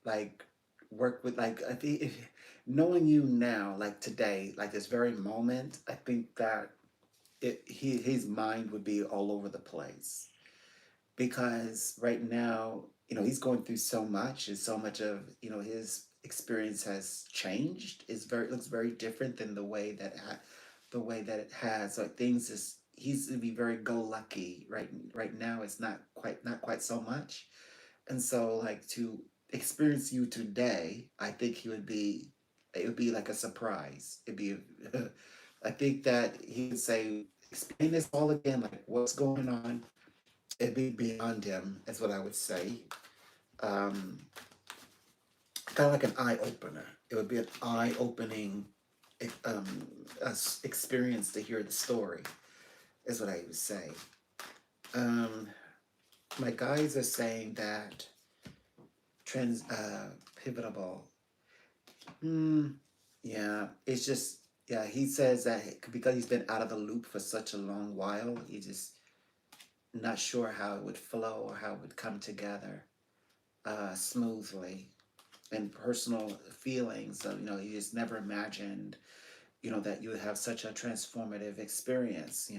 like work with like if knowing you now, like today, like this very moment, I think that his mind would be all over the place because right now, he's going through so much, and so much of his experience has changed. Looks very different than the way that it has. Like things is he's to be very go lucky right now. It's not quite so much, and so like to experience you today, I think it would be like a surprise. It'd be I think that he would say, explain this all again, like what's going on. It'd be beyond him, is what I would say. Um, Kind of like an eye opener. It would be an eye opening um, experience to hear the story, is what I would say. Um, my guys are saying that pivotal. Hmm. Yeah, it's just He says that because he's been out of the loop for such a long while, he's just not sure how it would flow or how it would come together smoothly. And personal feelings. So, you just never imagined, that you would have such a transformative experience.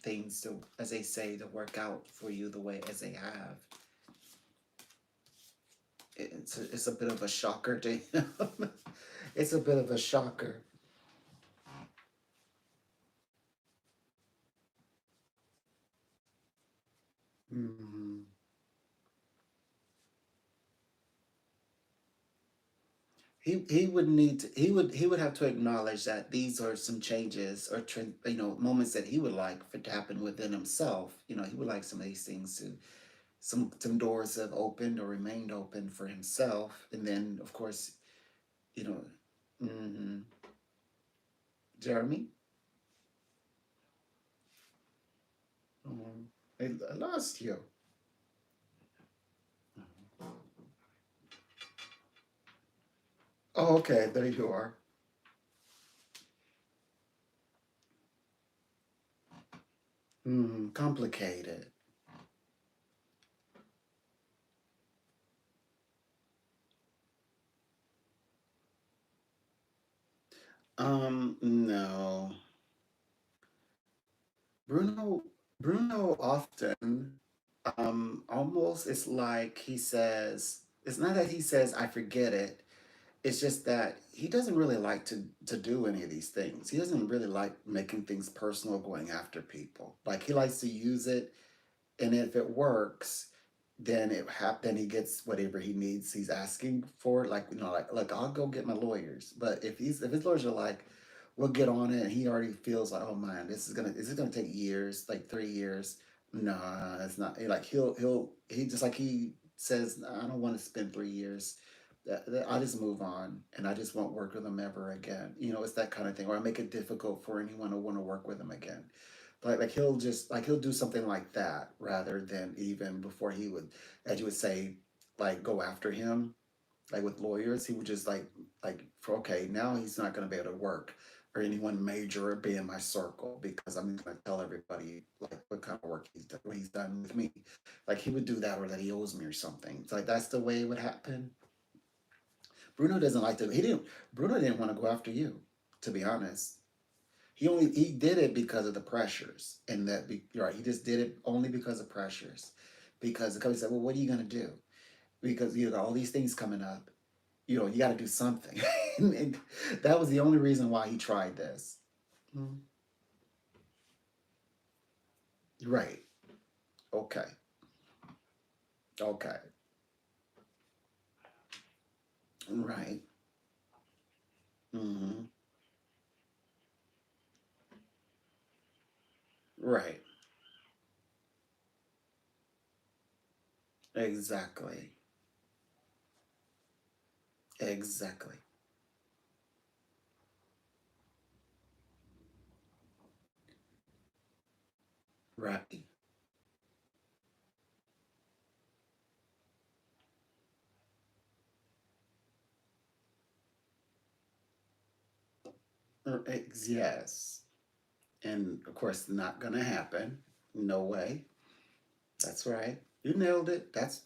Things to, as they say, to work out for you the way as they have. It's a bit of a shocker to him. It's a bit of a shocker. Mhm. He would need to, he would have to acknowledge that these are some changes or moments that he would like for to happen within himself. He would like some of these things to some doors have opened or remained open for himself, and then of course, you know, hmm Jeremy. um, I lost you. Oh, okay, there you are. Complicated. No, Bruno. Bruno often, almost it's like he says. It's not that he says I forget it. It's just that he doesn't really like to do any of these things. He doesn't really like making things personal, going after people. Like he likes to use it, and if it works, then he gets whatever he needs. He's asking for, like like I'll go get my lawyers. But if his lawyers are like, we'll get on it, and he already feels like, oh man, this is gonna take years, like 3 years. Nah, it's not. Like he just like he says, "Nah, I don't want to spend 3 years. I just move on, and I just won't work with them ever again. It's that kind of thing. Or I make it difficult for anyone to want to work with him again. Like he'll just like he'll do something like that rather than even before he would, as you would say, like go after him. Like with lawyers, he would just like for okay, now he's not going to be able to work or anyone major or be in my circle because I'm going to tell everybody like what kind of work what he's done with me. Like he would do that, or that he owes me or something. It's like that's the way it would happen. Bruno doesn't like to. He didn't. Bruno didn't want to go after you, to be honest. He did it because of the pressures, and you're right. He just did it only because of pressures, because the coach said, "Well, what are you gonna do?" Because you got all these things coming up. You got to do something, and that was the only reason why he tried this. Mm. Right. Okay. Okay. Right. Hmm. Right. Exactly. Exactly. Right. Yes. And of course, not gonna happen. No way. That's right. You nailed it. That's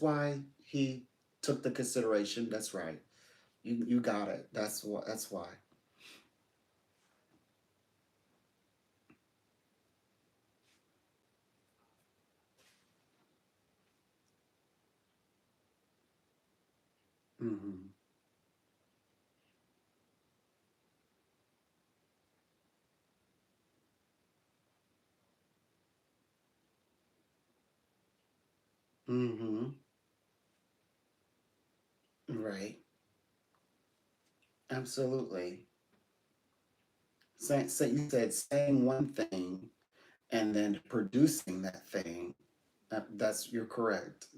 why he took the consideration. That's right. You got it. That's why. Mm-hmm. Mm-hmm. Right. Absolutely. So you said saying one thing and then producing that thing. That's you're correct.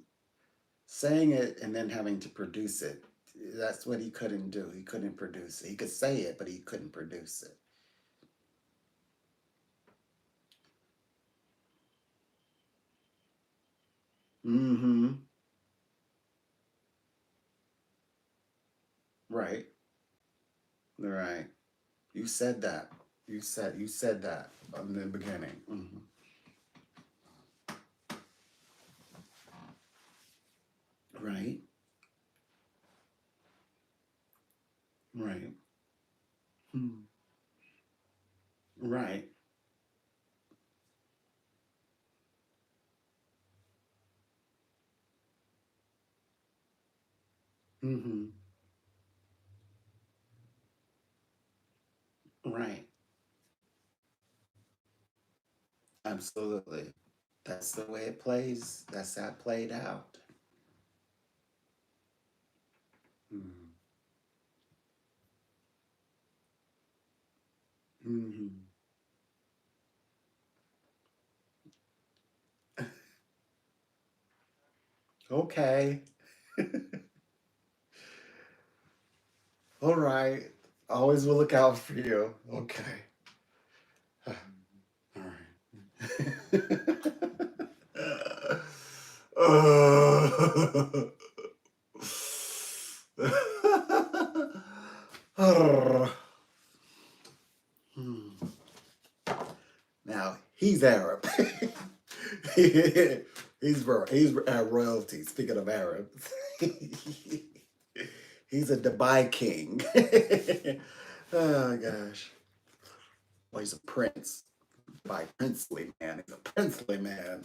Saying it and then having to produce it. That's what he couldn't do. He couldn't produce it. He could say it, but he couldn't produce it. Mm-hmm. Right. Right. You said that. You said that in the beginning. Hmm. Right. Right. Hmm. Right. Mm-hmm. Right. Absolutely. That's the way it plays. That's how it played out. Mm-hmm. Mm-hmm. Okay. All right. Always will look out for you. Okay. All right. Hmm. Now he's Arab. He's royalty. Speaking of Arabs, he's a Dubai king. Oh gosh, well he's a prince. By princely man, he's a princely man.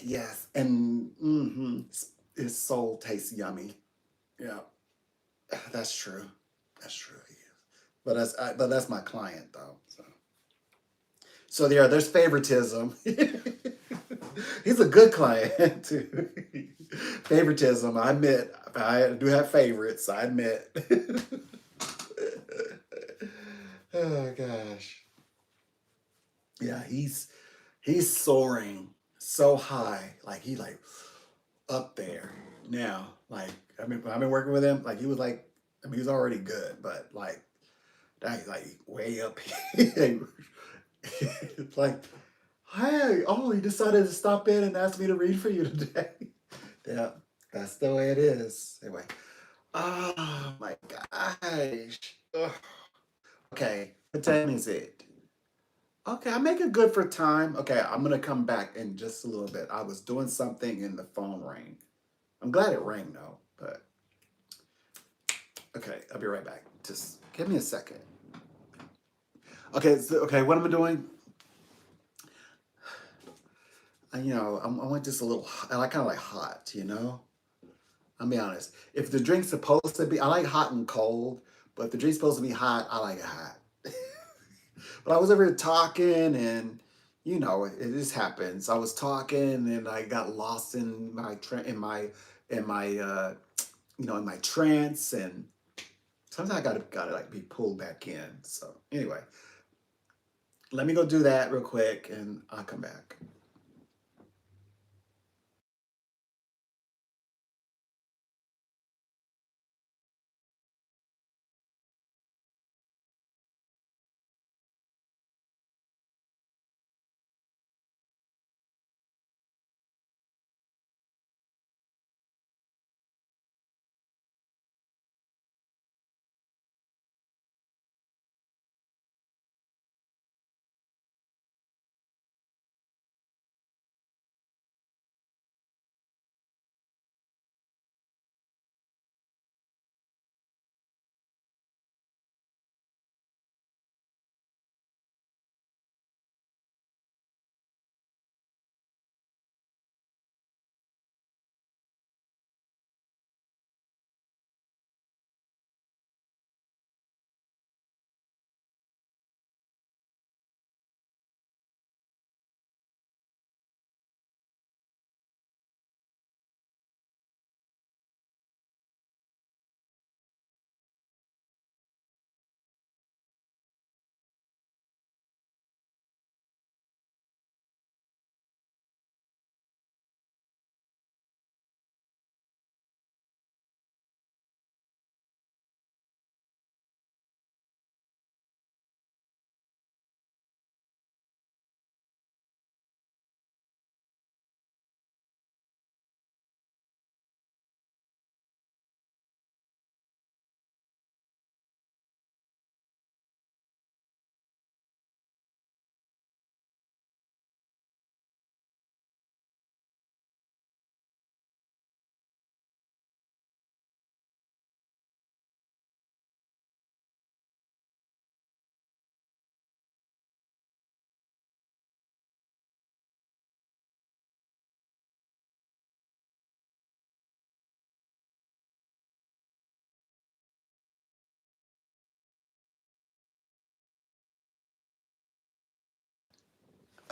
Yes, and his soul tastes yummy. Yeah, that's true. That's true. He is. But that's my client though. So there's favoritism. He's a good client too. Favoritism. I admit. I do have favorites. I admit. Oh gosh. Yeah, he's soaring so high. Like he like up there now. Like I've been working with him. Like he was like he was already good, but like that like way up here. It's like, hey, oh, you decided to stop in and ask me to read for you today. Yeah, that's the way it is. Anyway, oh my gosh. Ugh. Okay, what time is it? Okay, I make it good for time. Okay, I'm gonna come back in just a little bit. I was doing something and the phone rang. I'm glad it rang though, but okay, I'll be right back. Just give me a second. Okay, okay, what am I doing? I want just a little. I like kind of like hot. I'll be honest. If the drink's supposed to be, I like hot and cold, but if the drink's supposed to be hot, I like it hot. But I was over here talking, and it just happens. I was talking, and I got lost in my in my trance, and sometimes I gotta like be pulled back in. So anyway, let me go do that real quick, and I'll come back.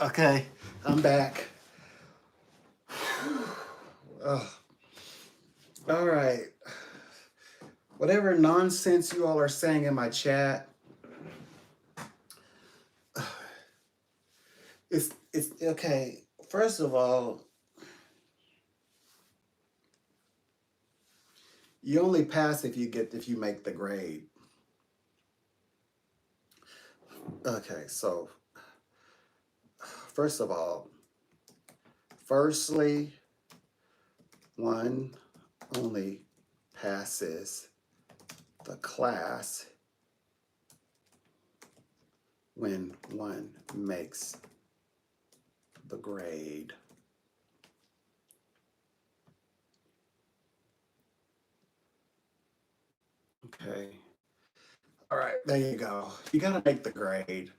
Okay, I'm back. Ugh. All right. Whatever nonsense you all are saying in my chat, it's okay. First of all, you only pass if you make the grade. Okay, so first of all, firstly, one only passes the class when one makes the grade. Okay. All right, there you go. You gotta make the grade.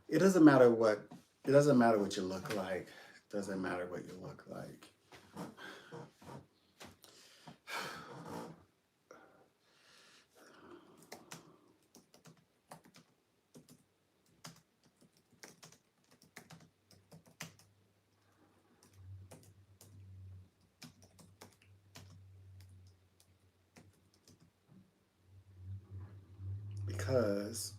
It doesn't matter what it doesn't matter what you look like. It doesn't matter what you look like. Because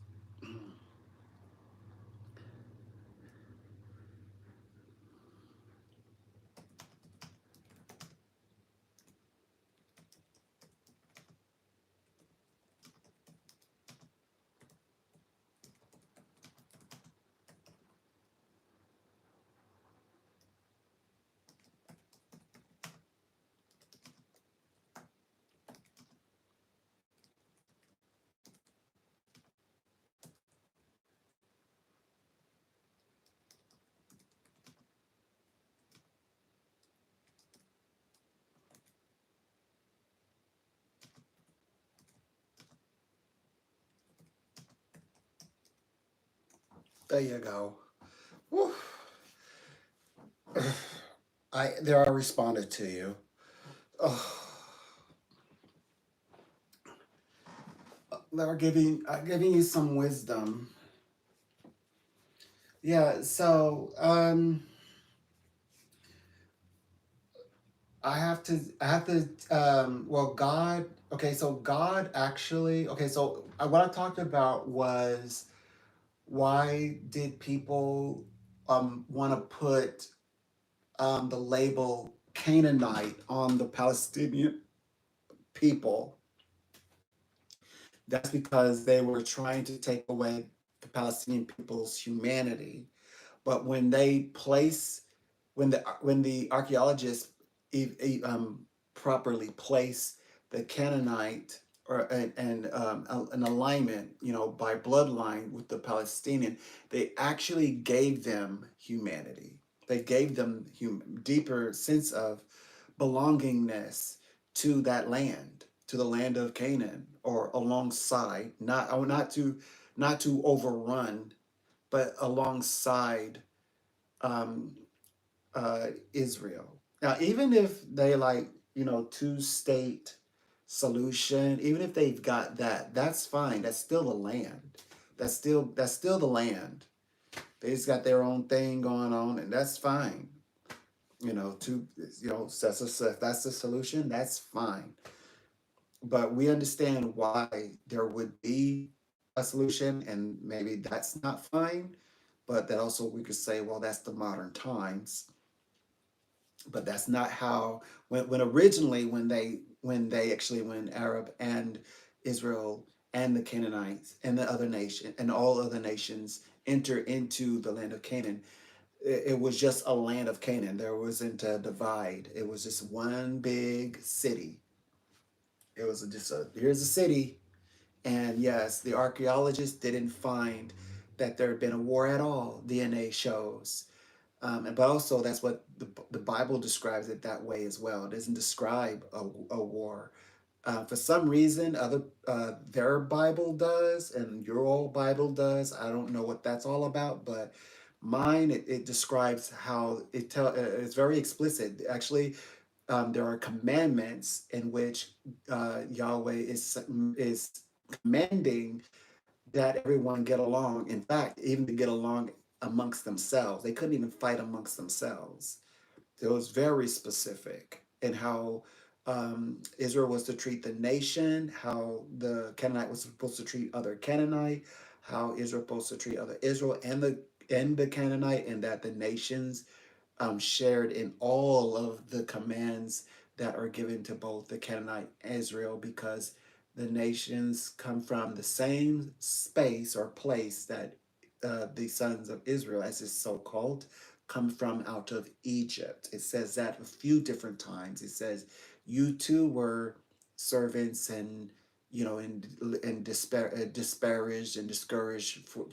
there you go. Whew. I there I responded to you. Oh, they're giving you some wisdom. Yeah, so well, God, okay, so God actually, okay, so what I talked about was why did people want to put the label Canaanite on the Palestinian people? That's because they were trying to take away the Palestinian people's humanity. But when they place, when the archaeologists properly place the Canaanite or an alignment, by bloodline with the Palestinian, they actually gave them humanity. They gave them deeper sense of belongingness to that land, to the land of Canaan, or alongside, not to overrun, but alongside um, Israel. Now, even if they like, two-state solution, even if they've got that, that's fine. That's still the land. That's still the land. They just got their own thing going on, and that's fine. If that's the solution, that's fine. But we understand why there would be a solution, and maybe that's not fine. But that also we could say, well, that's the modern times. But that's not how when originally when Arab and Israel and the Canaanites and the other nation and all other nations enter into the land of Canaan, it was just a land of Canaan. There wasn't a divide. It was just one big city. It was just here's a city. And yes, the archaeologists didn't find that there had been a war at all. DNA shows. But also, that's what the Bible describes it that way as well. It doesn't describe a war. For some reason, their Bible does, and your old Bible does. I don't know what that's all about, but mine it describes how it's very explicit. Actually, there are commandments in which Yahweh is commanding that everyone get along. In fact, even to get along amongst themselves. They couldn't even fight amongst themselves. It was very specific in how Israel was to treat the nation, how the Canaanite was supposed to treat other Canaanite, how Israel was supposed to treat other Israel and the Canaanite, and that the nations shared in all of the commands that are given to both the Canaanite and Israel, because the nations come from the same space or place that the sons of Israel, as it's so called, come from out of Egypt. It says that a few different times. It says, "You too were servants and and disparaged and discouraged for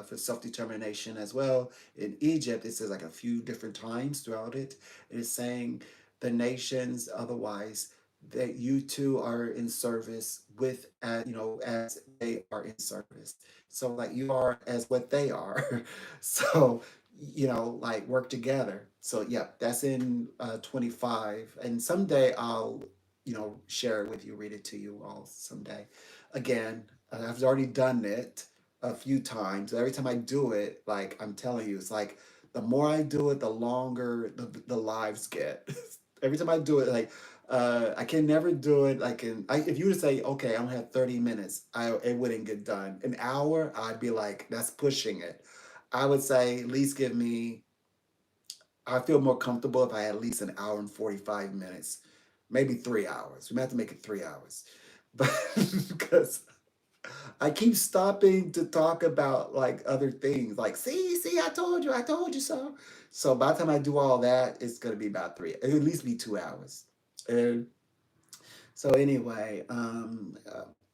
for self determination as well." In Egypt, it says like a few different times throughout it. It is saying the nations otherwise that you too are in service with as they are in service. So like you are as what they are. So like work together. So yeah, that's in 25. And someday I'll share it with you, read it to you all someday. Again, I've already done it a few times. Every time I do it, like I'm telling you, it's like the more I do it, the longer the lives get. Every time I do it, like I can never do it like if you were to say, okay, I only have 30 minutes, it wouldn't get done. An hour, I'd be like, that's pushing it. I would say at least give me, I feel more comfortable if I had at least an hour and 45 minutes, maybe 3 hours. We might have to make it 3 hours. But because I keep stopping to talk about like other things, like, see, I told you so. So by the time I do all that, it's gonna be about three, it'll at least be 2 hours. And so anyway,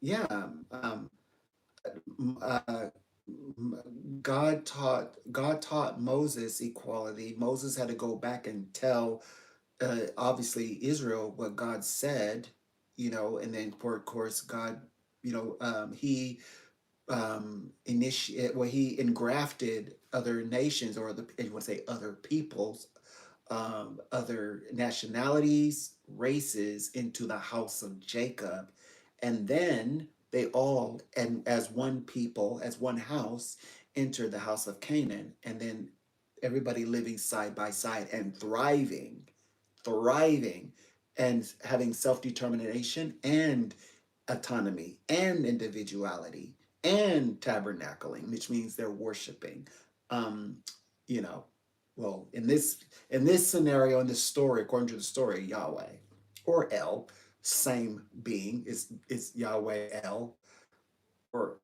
yeah, uh, God taught Moses equality. Moses had to go back and tell obviously Israel what God said, and then for of course God, he initiate well he engrafted other nations, or the you want to say other peoples, other nationalities, races into the house of Jacob. And then they all, and as one people, as one house, entered the house of Canaan. And then everybody living side by side and thriving, and having self determination and autonomy and individuality and tabernacling, which means they're worshiping. Um, you know, well, in this scenario, in this story, according to the story, Yahweh or El, same being, is Yahweh El, or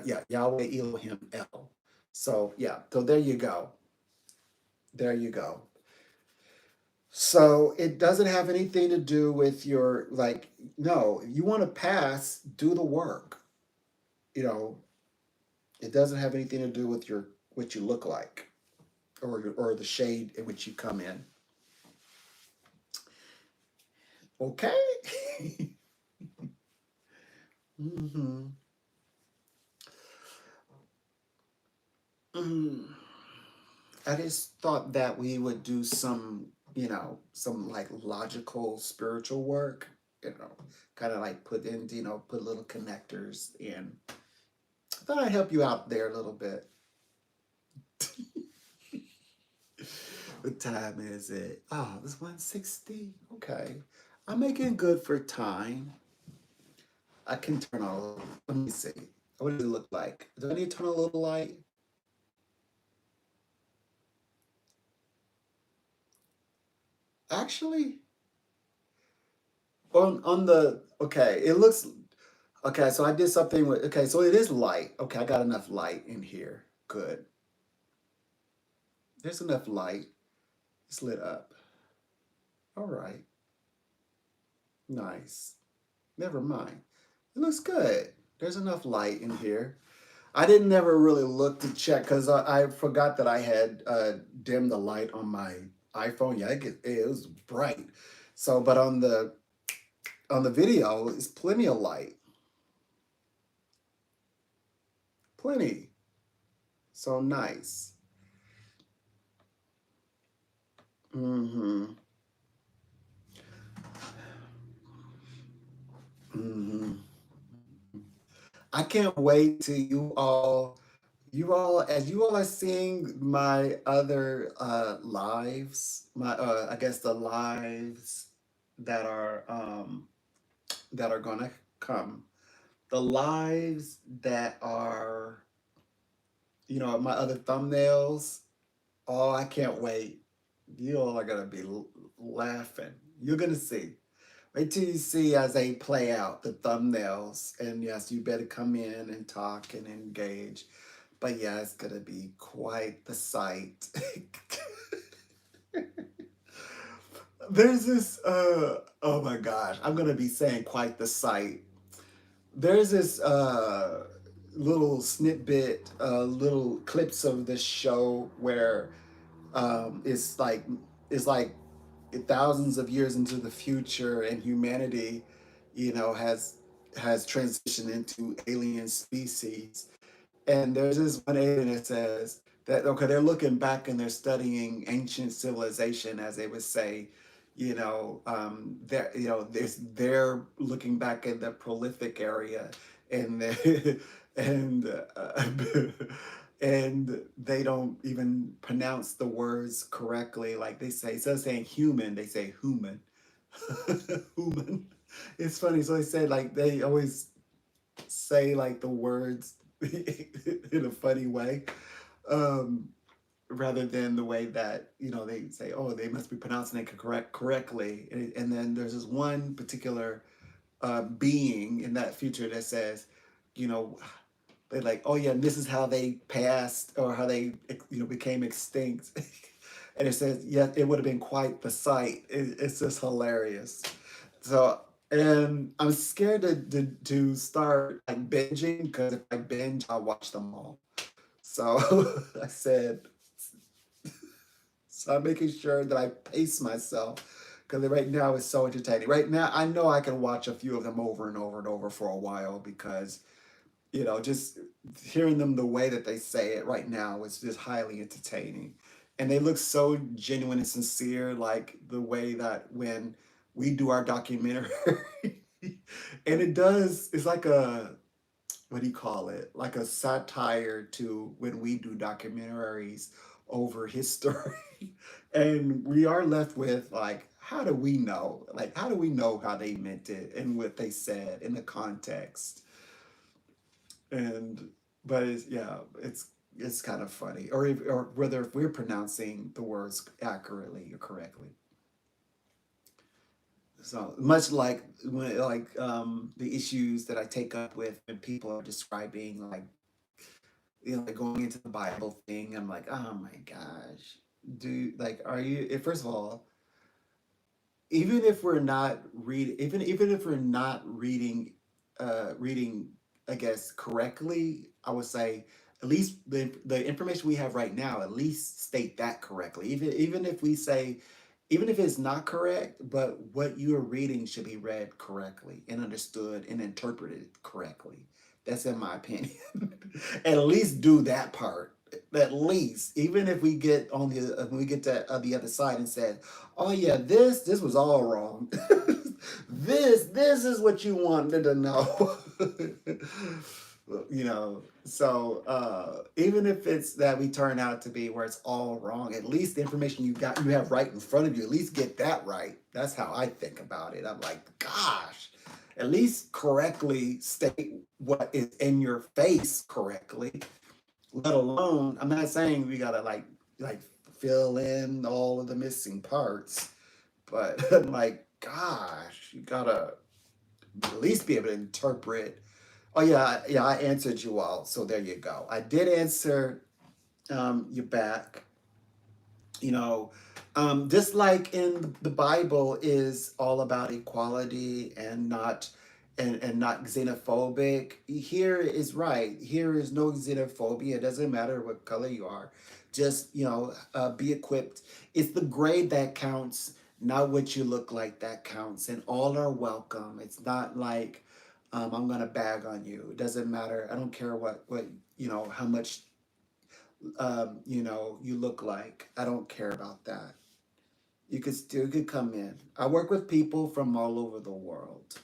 yeah, Yahweh Elohim El. So yeah, so there you go. There you go. So it doesn't have anything to do with your, like, no, you want to pass, do the work. You know, it doesn't have anything to do with your what you look like, or the shade in which you come in. Okay. hmm mm. I just thought that we would do some like logical spiritual work, kind of like put little connectors in. I thought I'd help you out there a little bit. What time is it? Oh, it's 1:60. Okay. I'm making good for time. I can turn on a little. Let me see. What does it look like? Do I need to turn on a little light? Actually, on the okay, it looks okay. So I did something with okay. So it is light. Okay, I got enough light in here. Good. There's enough light. It's lit up. All right. Nice. Never mind. It looks good. There's enough light in here. I didn't never really look to check because I forgot that I had dimmed the light on my iPhone. Yeah, it was bright. So, but on the video, it's plenty of light, plenty. So nice. Mm-hmm. Mm-hmm. I can't wait till you all. You all, as you all are seeing my other lives, my I guess the lives that are gonna come, the lives that are, my other thumbnails. Oh, I can't wait. You all are gonna be laughing. You're gonna see. Wait till you see as they play out the thumbnails. And yes, you better come in and talk and engage. But yeah, it's gonna be quite the sight. There's this oh my gosh, I'm gonna be saying quite the sight. There's this little snippet, little clips of this show where it's like thousands of years into the future, and humanity, has transitioned into alien species. And there's this one alien that says that, okay, they're looking back and they're studying ancient civilization, as they would say, they're looking back at the prolific area, and and and they don't even pronounce the words correctly. Like they say, instead of saying human, they say human. Human. It's funny. So they say, like, they always say like the words in a funny way, um, rather than the way that they say, oh, they must be pronouncing it correctly. And then there's this one particular being in that future that says, you know, they're like, oh yeah, and this is how they passed, or how they became extinct. And it says, yeah, it would have been quite the sight. It's just hilarious. So, and I'm scared to start like binging, because if I binge, I'll watch them all. So I said, so I'm making sure that I pace myself, because right now it's so entertaining. Right now, I know I can watch a few of them over and over and over for a while, because just hearing them the way that they say it right now is just highly entertaining. And they look so genuine and sincere, like the way that when we do our documentary, and it's like a, what do you call it? Like a satire to when we do documentaries over history. And we are left with, like, how do we know? Like, how do we know how they meant it and what they said in the context? And but it's kind of funny, or whether if we're pronouncing the words accurately or correctly. So much like when, the issues that I take up with when people are describing, like, like going into the Bible thing. I'm like, oh my gosh, like, are you? First of all, even if we're not reading, even if we're not reading, I guess, correctly, I would say at least the information we have right now, at least state that correctly. Even if we say, even if it's not correct, but what you are reading should be read correctly and understood and interpreted correctly. That's in my opinion. At least do that part. At least, even if we get on the when we get to the other side and said, "Oh yeah, this was all wrong. This is what you wanted to know." So even if it's that we turn out to be where it's all wrong, at least the information you have right in front of you, at least get that right. That's how I think about it. I'm like, gosh, at least correctly state what is in your face correctly. Let alone, I'm not saying we gotta like fill in all of the missing parts, but like, gosh, you gotta at least be able to interpret. Oh yeah, yeah, I answered you all, so there you go. I did answer you back. You know, just like in the Bible is all about equality and not xenophobic. Here is right. Here is no xenophobia. It doesn't matter what color you are. Just be equipped. It's the grade that counts, not what you look like that counts. And all are welcome. It's not like I'm gonna bag on you. It doesn't matter. I don't care what how much you look like. I don't care about that. You could come in. I work with people from all over the world.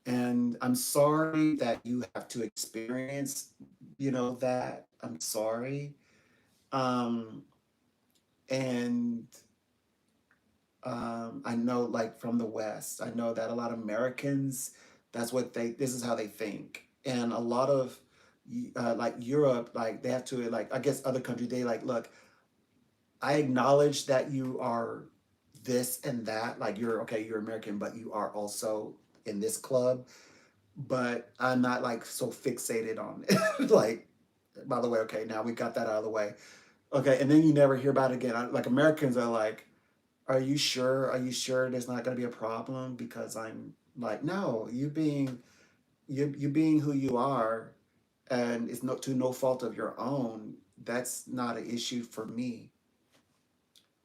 And I'm sorry that you have to experience, that. I'm sorry. Um, and I know, like from the West, I know that a lot of Americans, this is how they think. And a lot of like Europe, like they have to, like, I guess other countries, they like, look, I acknowledge that you are this and that, like you're okay, you're American, but you are also in this club. But I'm not like so fixated on it. Like, by the way, okay, now we got that out of the way. Okay, and then you never hear about it again. Like Americans are like, are you sure? Are you sure there's not going to be a problem? Because I'm like, no, you being who you are, and it's no to no fault of your own. That's not an issue for me.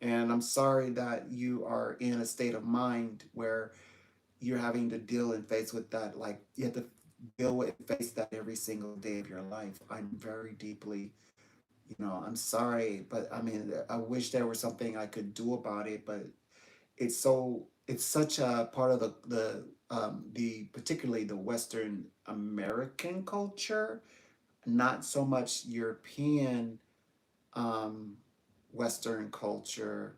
And I'm sorry that you are in a state of mind where you're having to deal and face with that. Like you have to deal with and face that every single day of your life. I'm very deeply, I'm sorry, but I mean, I wish there was something I could do about it, but it's such a part of the particularly the Western American culture, not so much European um, Western culture,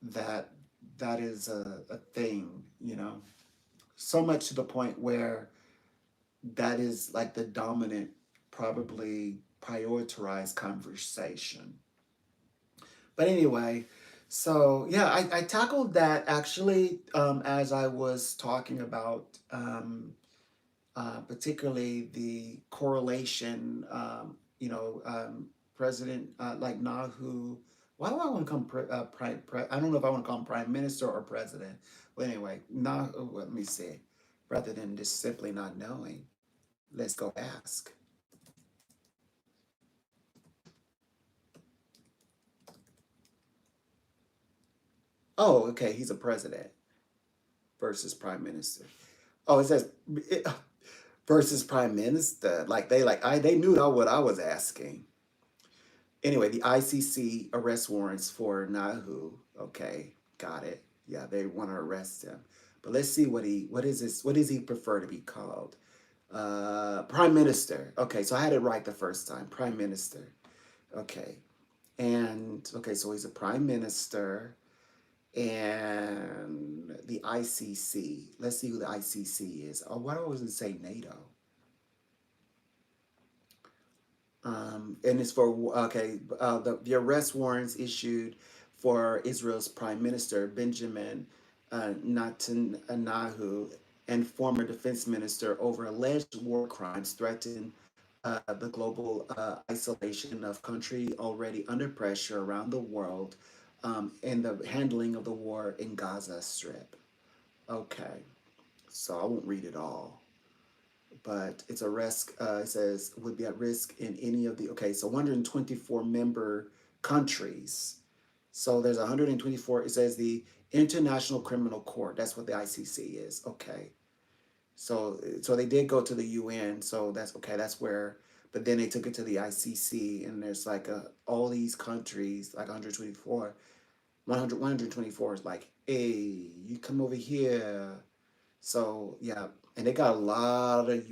that that is a thing, so much to the point where that is like the dominant, probably prioritized conversation. But anyway, so yeah, I tackled that actually as I was talking about particularly the correlation, President like Nahu. Why do I want to call him I don't know if I want to call him prime minister or president. But anyway, Nahu, let me see. Rather than just simply not knowing, let's go ask. Oh, okay, he's a president versus prime minister. Oh, it says versus prime minister. Like they knew what I was asking. Anyway, the ICC arrest warrants for Nahu. Okay, got it. Yeah, they want to arrest him. But let's see what does he prefer to be called? Prime Minister. Okay, so I had it right the first time. Prime Minister. Okay. And okay, so he's a prime minister and the ICC. Let's see who the ICC is. Oh, why do I always say NATO? And it's for the arrest warrants issued for Israel's Prime Minister Benjamin Netanyahu and former Defense Minister over alleged war crimes threaten the global isolation of country already under pressure around the world, and the handling of the war in Gaza Strip. Okay, so I won't read it all, but it's a risk. It says would be at risk in any of the, okay, so 124 member countries. So there's 124. It says the International Criminal Court. That's what the ICC is. Okay. So they did go to the UN. So that's okay. That's where. But then they took it to the ICC, and there's like all these countries, like 124. 124 is like, hey, you come over here. So yeah, and they got a lot of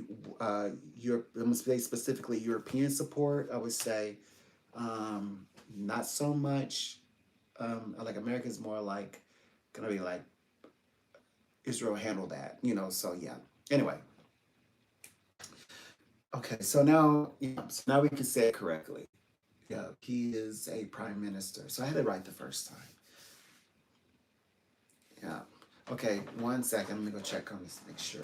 Europe. I'm gonna say specifically European support. I would say not so much. Like America's more like gonna be like Israel handle that, So yeah. Anyway, okay. So now, so now we can say it correctly. Yeah, he is a prime minister. So I had it right the first time. Yeah. Okay. 1 second. Let me go check on this to make sure.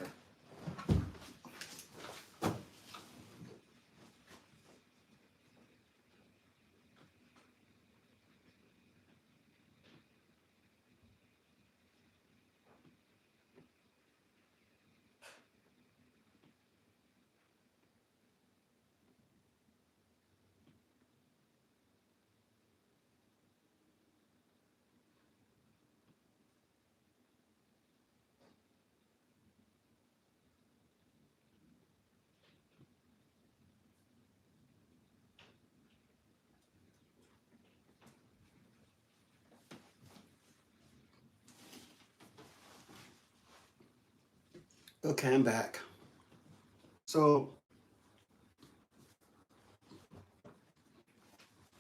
Okay, I'm back. So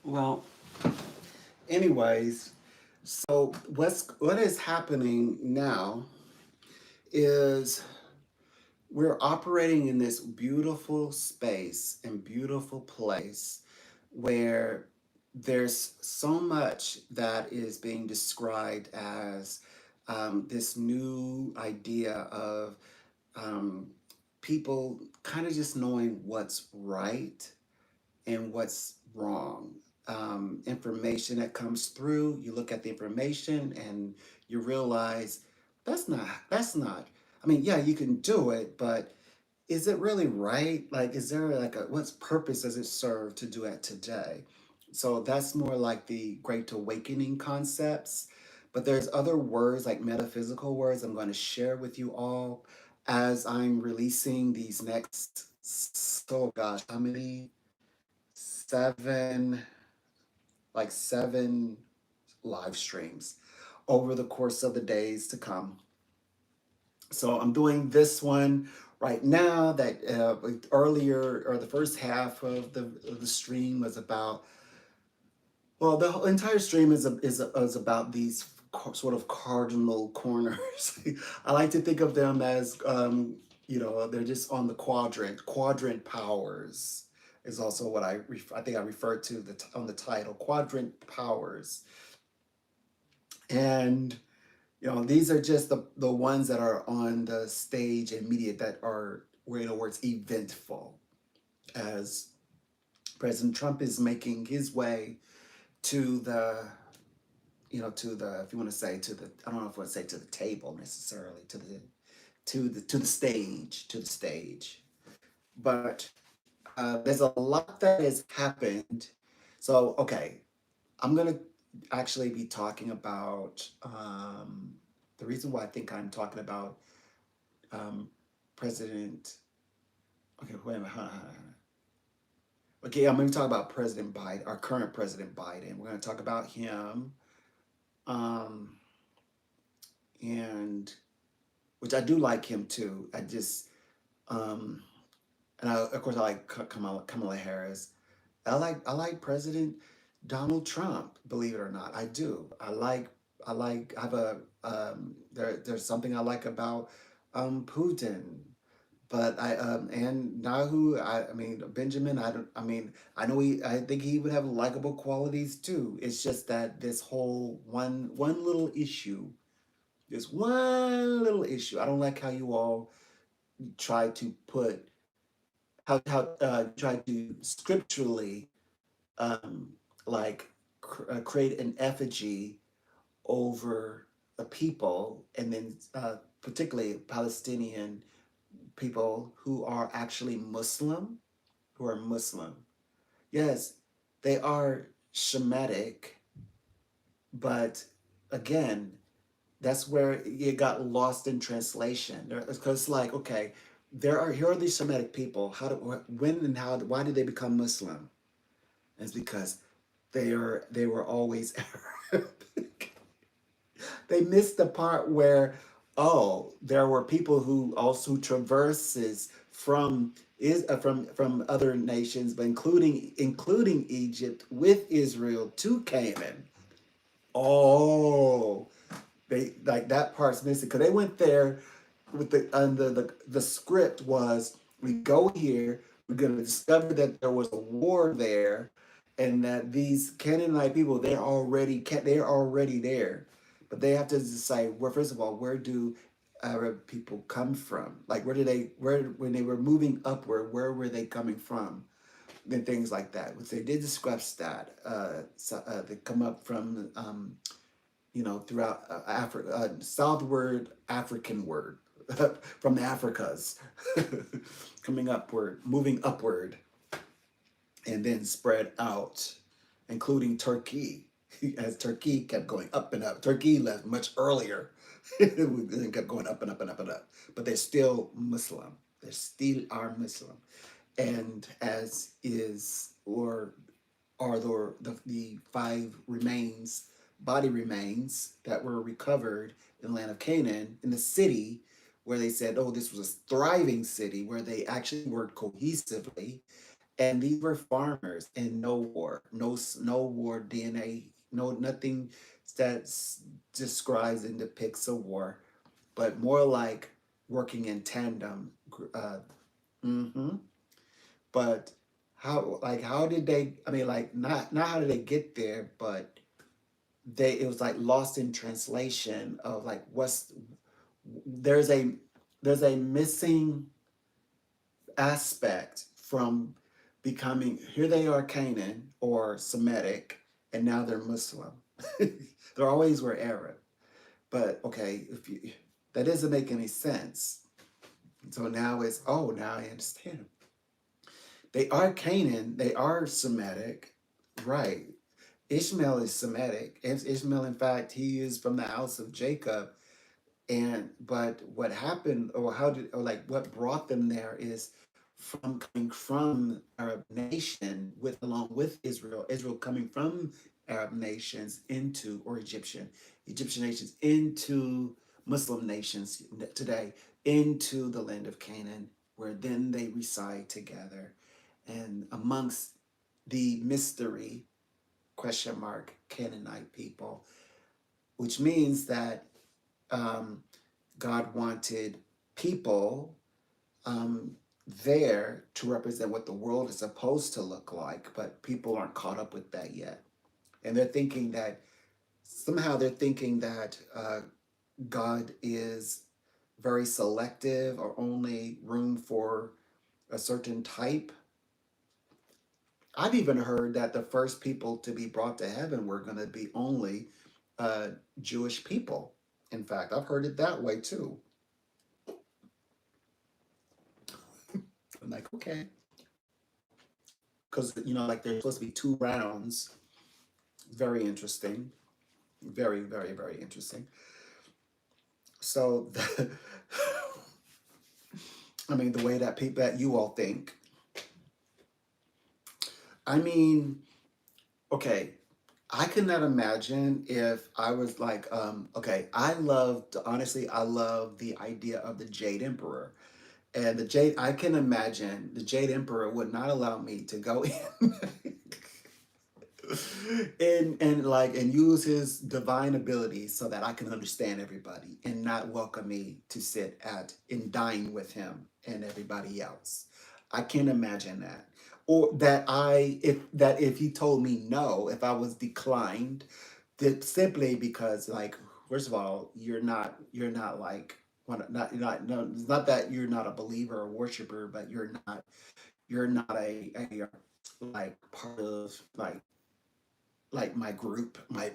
Well, anyways, so what is happening now is we're operating in this beautiful space and beautiful place where there's so much that is being described as this new idea of um, people kind of just knowing what's right and what's wrong. Information that comes through, you look at the information and you realize that's not. I mean, yeah, you can do it, but is it really right? Like, is there like a what's purpose does it serve to do it today? So that's more like the Great Awakening concepts. But there's other words like metaphysical words I'm going to share with you all as I'm releasing these next, so gosh, how many? Seven, like seven live streams over the course of the days to come. So I'm doing this one right now. That earlier or the first half of the stream was about. Well, the whole entire stream is about these sort of cardinal corners. I like to think of them as they're just on the quadrant powers is also what I think I referred to on the title quadrant powers. And these are just the ones that are on the stage and media that are, where in other words, eventful, as President Trump is making his way to the, if you want to say to the, I don't know if I want to say to the table necessarily, to the stage. But there's a lot that has happened. So, okay, I'm gonna actually be talking about the reason why I think I'm talking about um, President. Okay, wait a minute. Okay, I'm going to talk about President Biden, our current President Biden. We're going to talk about him, um, and which I do like him too. I just um, and of course I like Kamala Harris. I like President Donald Trump. Believe it or not, I do. I have a there's something I like about Putin. But and Nahu, I mean Benjamin, I don't I mean I know I think he would have likable qualities too. It's just that this whole one little issue, this one little issue. I don't like how you all try to put how try to scripturally um like create an effigy over a people, and then particularly Palestinian people who are actually Muslim, who are Muslim. Yes, they are Shemitic, but again, that's where it got lost in translation. Because, like, okay, here are these Semitic people. When and how, why did they become Muslim? And it's because they were always Arabic. They missed the part where, oh, there were people who also traverses from other nations, but including Egypt with Israel to Canaan. Oh, they like that part's missing because they went there with the script was, we go here, we're gonna discover that there was a war there, and that these Canaanite people they're already there, but they have to decide where, first of all, where do Arab people come from? Like where when they were moving upward, where were they coming from? And things like that. Which they did describe that. They come up from throughout Africa, southward African word from the Africas, coming upward, moving upward, and then spread out, including Turkey, as Turkey kept going up and up. Turkey left much earlier, and kept going up and up and up and up. But they're still Muslim. They still are Muslim, and as is or are the five remains, body remains that were recovered in the land of Canaan, in the city where they said, oh, this was a thriving city where they actually worked cohesively, And these were farmers and no war, no war DNA, no nothing that describes and depicts a war, but more like working in tandem. hmm But how did they? I mean, like not how did they get there, but they it was like lost in translation of like what's there's a there's a missing aspect from becoming, here they are Canaan or Semitic, and now they're Muslim. They always were Arab. But okay, if you, that doesn't make any sense. So now it's, oh, now I understand. They are Canaan, they are Semitic, right? Ishmael is Semitic. Ishmael, in fact, he is from the house of Jacob. And but what happened, or how did, or like what brought them there is from coming from Arab nation with along with Israel, Israel coming from Arab nations into, or Egyptian nations into Muslim nations today, into the land of Canaan, where then they reside together. And amongst the mystery, question mark, Canaanite people, which means that um, God wanted people um, there to represent what the world is supposed to look like, but people aren't caught up with that yet. And they're thinking that somehow they're thinking that God is very selective or only room for a certain type. I've even heard that the first people to be brought to heaven were going to be only uh, Jewish people. In fact, I've heard it that way too. I'm like, okay, because like there's supposed to be two rounds. Very interesting, very, very, very interesting. So, I mean, the way that people that you all think. I mean, okay, I could not imagine if I was like, okay, I love the idea of the Jade Emperor. And the Jade, I can imagine the Jade Emperor would not allow me to go in and use his divine abilities so that I can understand everybody and not welcome me to sit at and dine with him and everybody else. I can't imagine that. Or that if he told me no, if I was declined, that simply because, like, first of all, you're not like not you're not no, it's not that you're not a believer or worshiper, but you're not a like part of like my group, my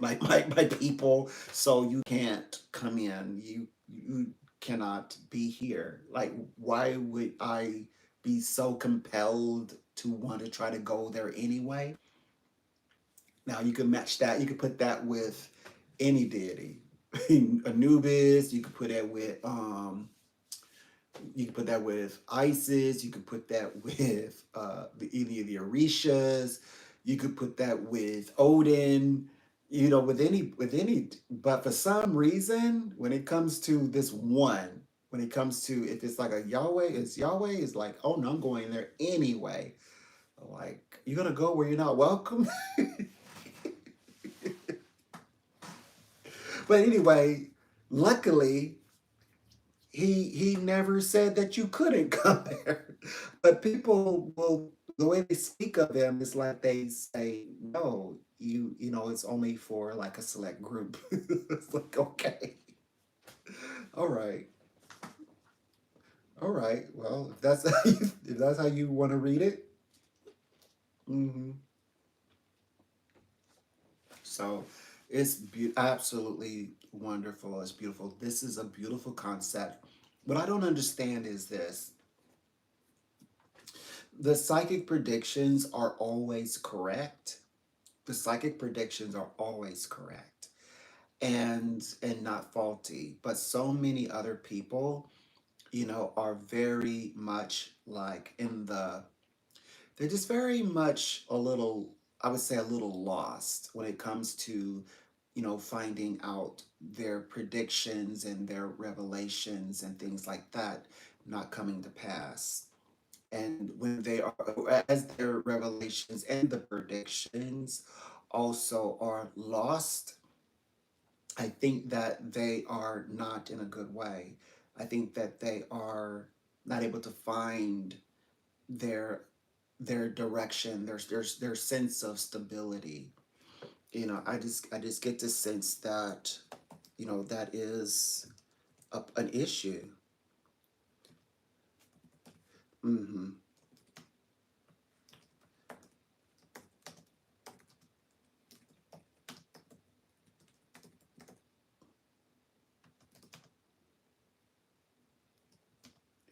people, so you can't come in. You cannot be here. Like, why would I be so compelled to want to try to go there anyway? Now you can match that. You could put that with any deity. Anubis, you could put that with you could put that with Isis. You could put that with any of the Orishas. You could put that with Odin. With any. But for some reason, when it comes to this one, when it comes to, if it's like a Yahweh, it's Yahweh. It's like, oh no, I'm going there anyway. Like, you're gonna go where you're not welcome. But anyway, luckily, he never said that you couldn't come there. But people will, the way they speak of him is like they say, no, it's only for like a select group. It's like, okay, all right, all right. Well, if that's how you want to read it. hmm So it's absolutely wonderful. It's beautiful. This is a beautiful concept. What I don't understand is this: the psychic predictions are always correct. The psychic predictions are always correct and not faulty. But so many other people, are very much like they're just very much a little, I would say, a little lost when it comes to, finding out their predictions and their revelations and things like that not coming to pass. And when they are, as their revelations and the predictions also are lost, I think that they are not in a good way. I think that they are not able to find their direction, their sense of stability. I just get the sense that that is an issue. Hmm.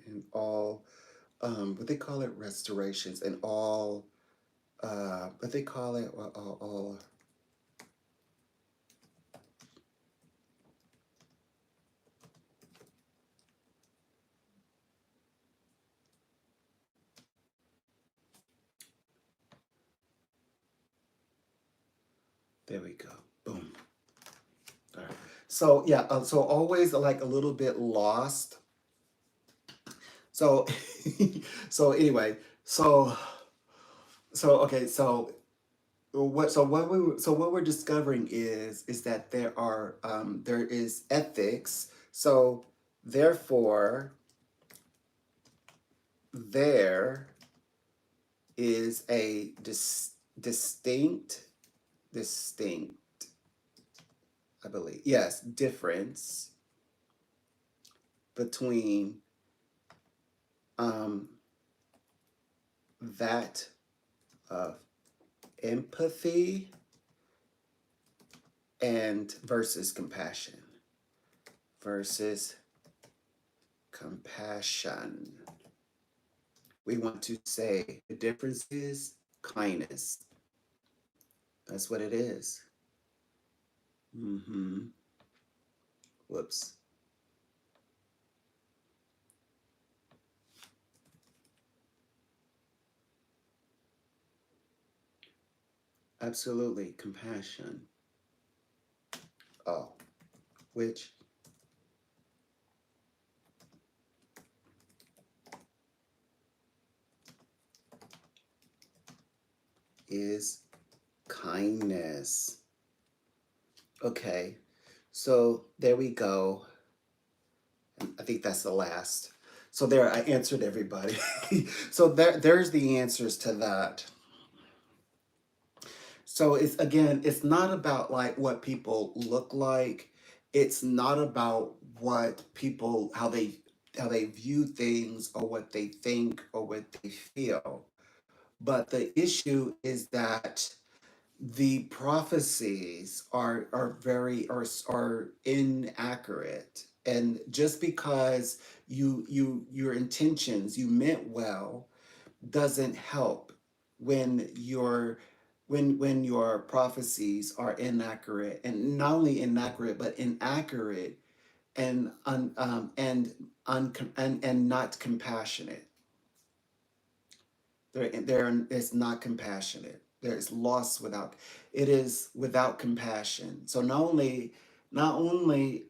And all what they call it, restorations, and all what they call it, all there we go. Boom. All right. So yeah, so always like a little bit lost. So so anyway, so okay, what we're discovering is that there is ethics. So therefore there is a distinct, I believe, yes, difference between um, that of empathy and versus compassion. Versus compassion. We want to say the difference is kindness. That's what it is. Mm-hmm. Whoops. Absolutely, compassion. Oh, which is kindness. Okay, so there we go. I think that's the last. So there, I answered everybody. So there's the answers to that. So it's not about like what people look like. It's not about what people how they view things or what they think or what they feel. But the issue is that the prophecies are inaccurate. And just because your intentions, you meant well, doesn't help when your prophecies are inaccurate, and not only inaccurate but inaccurate and and not compassionate. There is not compassionate. There is loss without. It is without compassion. So not only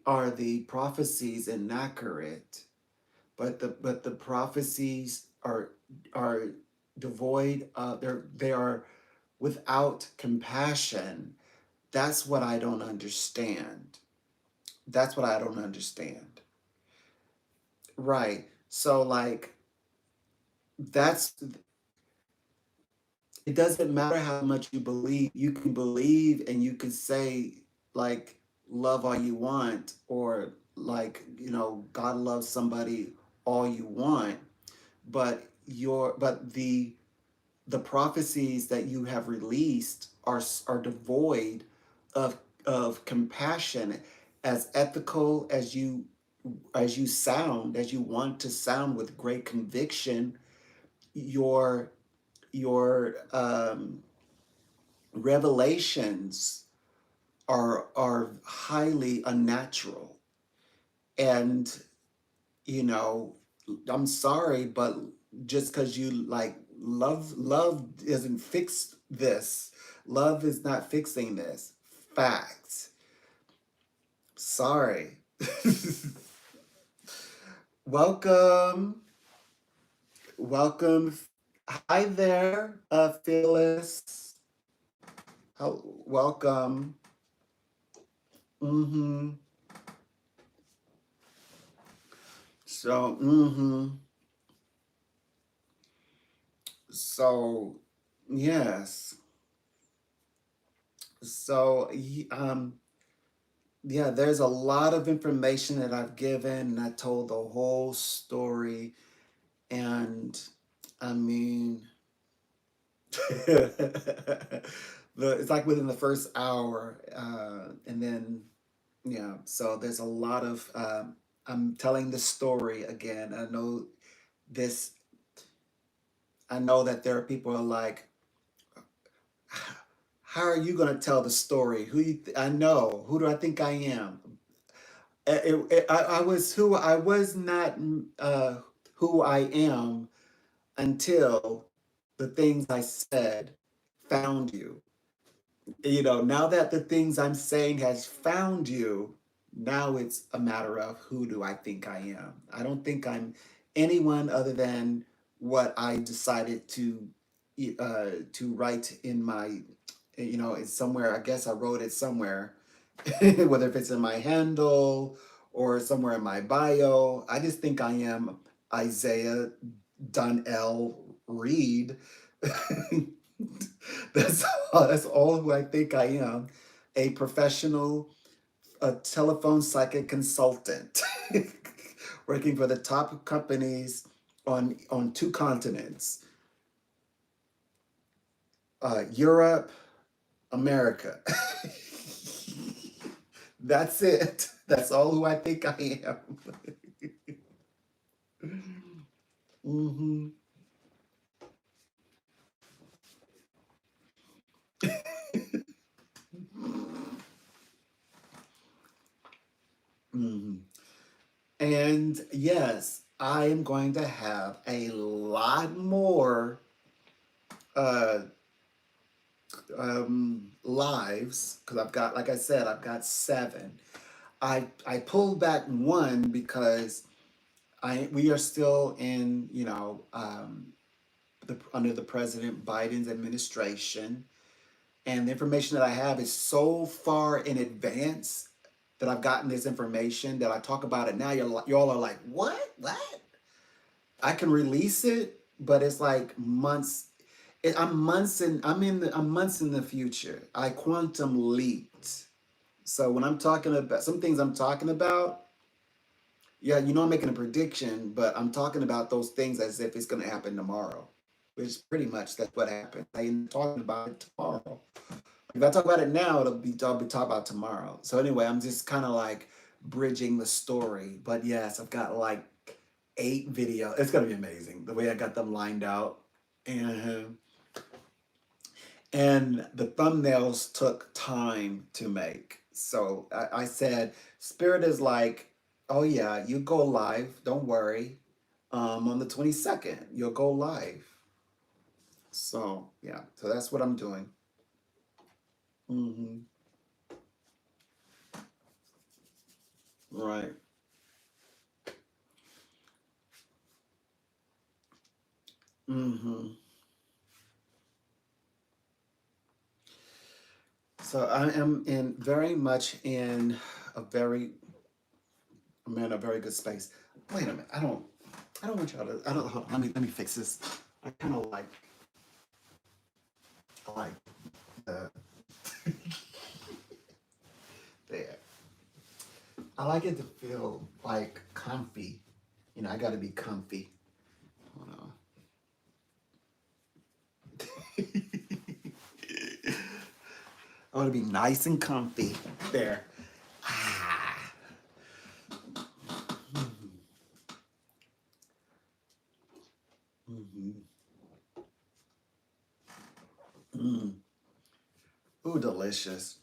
are the prophecies inaccurate, but the prophecies are devoid of they are without compassion. That's what I don't understand. That's what I don't understand. Right. So like that's it doesn't matter how much you believe. You can believe and you can say like love all you want, or like, God loves somebody all you want, but the prophecies that you have released are devoid of compassion. As ethical as you want to sound with great conviction, your your revelations are highly unnatural. And you know I'm sorry, but just because you like love doesn't fix this. Love is not fixing this. Facts. Sorry. Welcome. Welcome. Hi there, Phyllis. Welcome. Mm-hmm. So, mm-hmm. So, yes. So, yeah, there's a lot of information that I've given, and I told the whole story. And I mean, it's like within the first hour, and then yeah. So there's a lot of I'm telling the story again. This. I know that there are people who are like, how are you going to tell the story? I know. Who do I think I am? I was not who I am until the things I said found you. Now that the things I'm saying has found you, now it's a matter of who do I think I am. I don't think I'm anyone other than what I decided to write in my, it's somewhere. I guess I wrote it somewhere, whether if it's in my handle or somewhere in my bio. I just think I am Isaiah Donnell Reed. That's all who I think I am. A professional, a telephone psychic consultant, working for the top companies on two continents, Europe, America. That's it. That's all who I think I am. Hmm. Hmm. And yes, I am going to have a lot more uh, lives because I've got, like I said, I've got seven. I pulled back one because we are still in under the President Biden's administration, and the information that I have is so far in advance that I've gotten this information that I talk about it now. Y'all are like, what? I can release it, but it's like months. I'm months in the future. I quantum leaped. So when I'm talking about some things I'm talking about, yeah, I'm making a prediction, but I'm talking about those things as if it's going to happen tomorrow, which pretty much that's what happened. I'm talking about it tomorrow. If I talk about it now, I'll be talking about tomorrow. So anyway, I'm just kind of like bridging the story. But yes, I've got like 8 videos. It's gonna be amazing the way I got them lined out, and the thumbnails took time to make. So I said, Spirit is like, oh yeah, you go live. Don't worry. On the 22nd, you'll go live. So yeah, so that's what I'm doing. Hmm. Right. Hmm. So I am in very much in a very I'm in a very good space. Wait a minute. I don't want y'all to I don't hold on, let me fix this. I kinda like the there. I like it to feel like comfy. I gotta be comfy. Hold on. I wanna be nice and comfy. There. Ah. Mm-hmm. Mm. Ooh, delicious.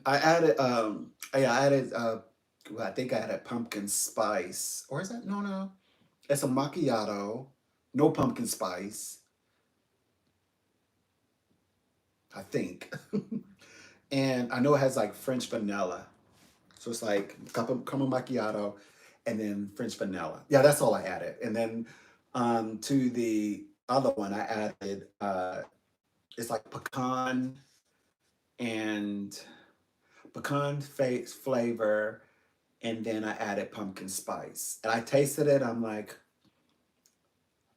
I added yeah, I added well, I think I added pumpkin spice. Or is that no. It's a macchiato, no pumpkin spice, I think. And I know it has like French vanilla. So it's like caramel macchiato and then French vanilla. Yeah, that's all I added. And then To the other one, I added it's like and flavor, and then I added pumpkin spice. And I tasted it. I'm like,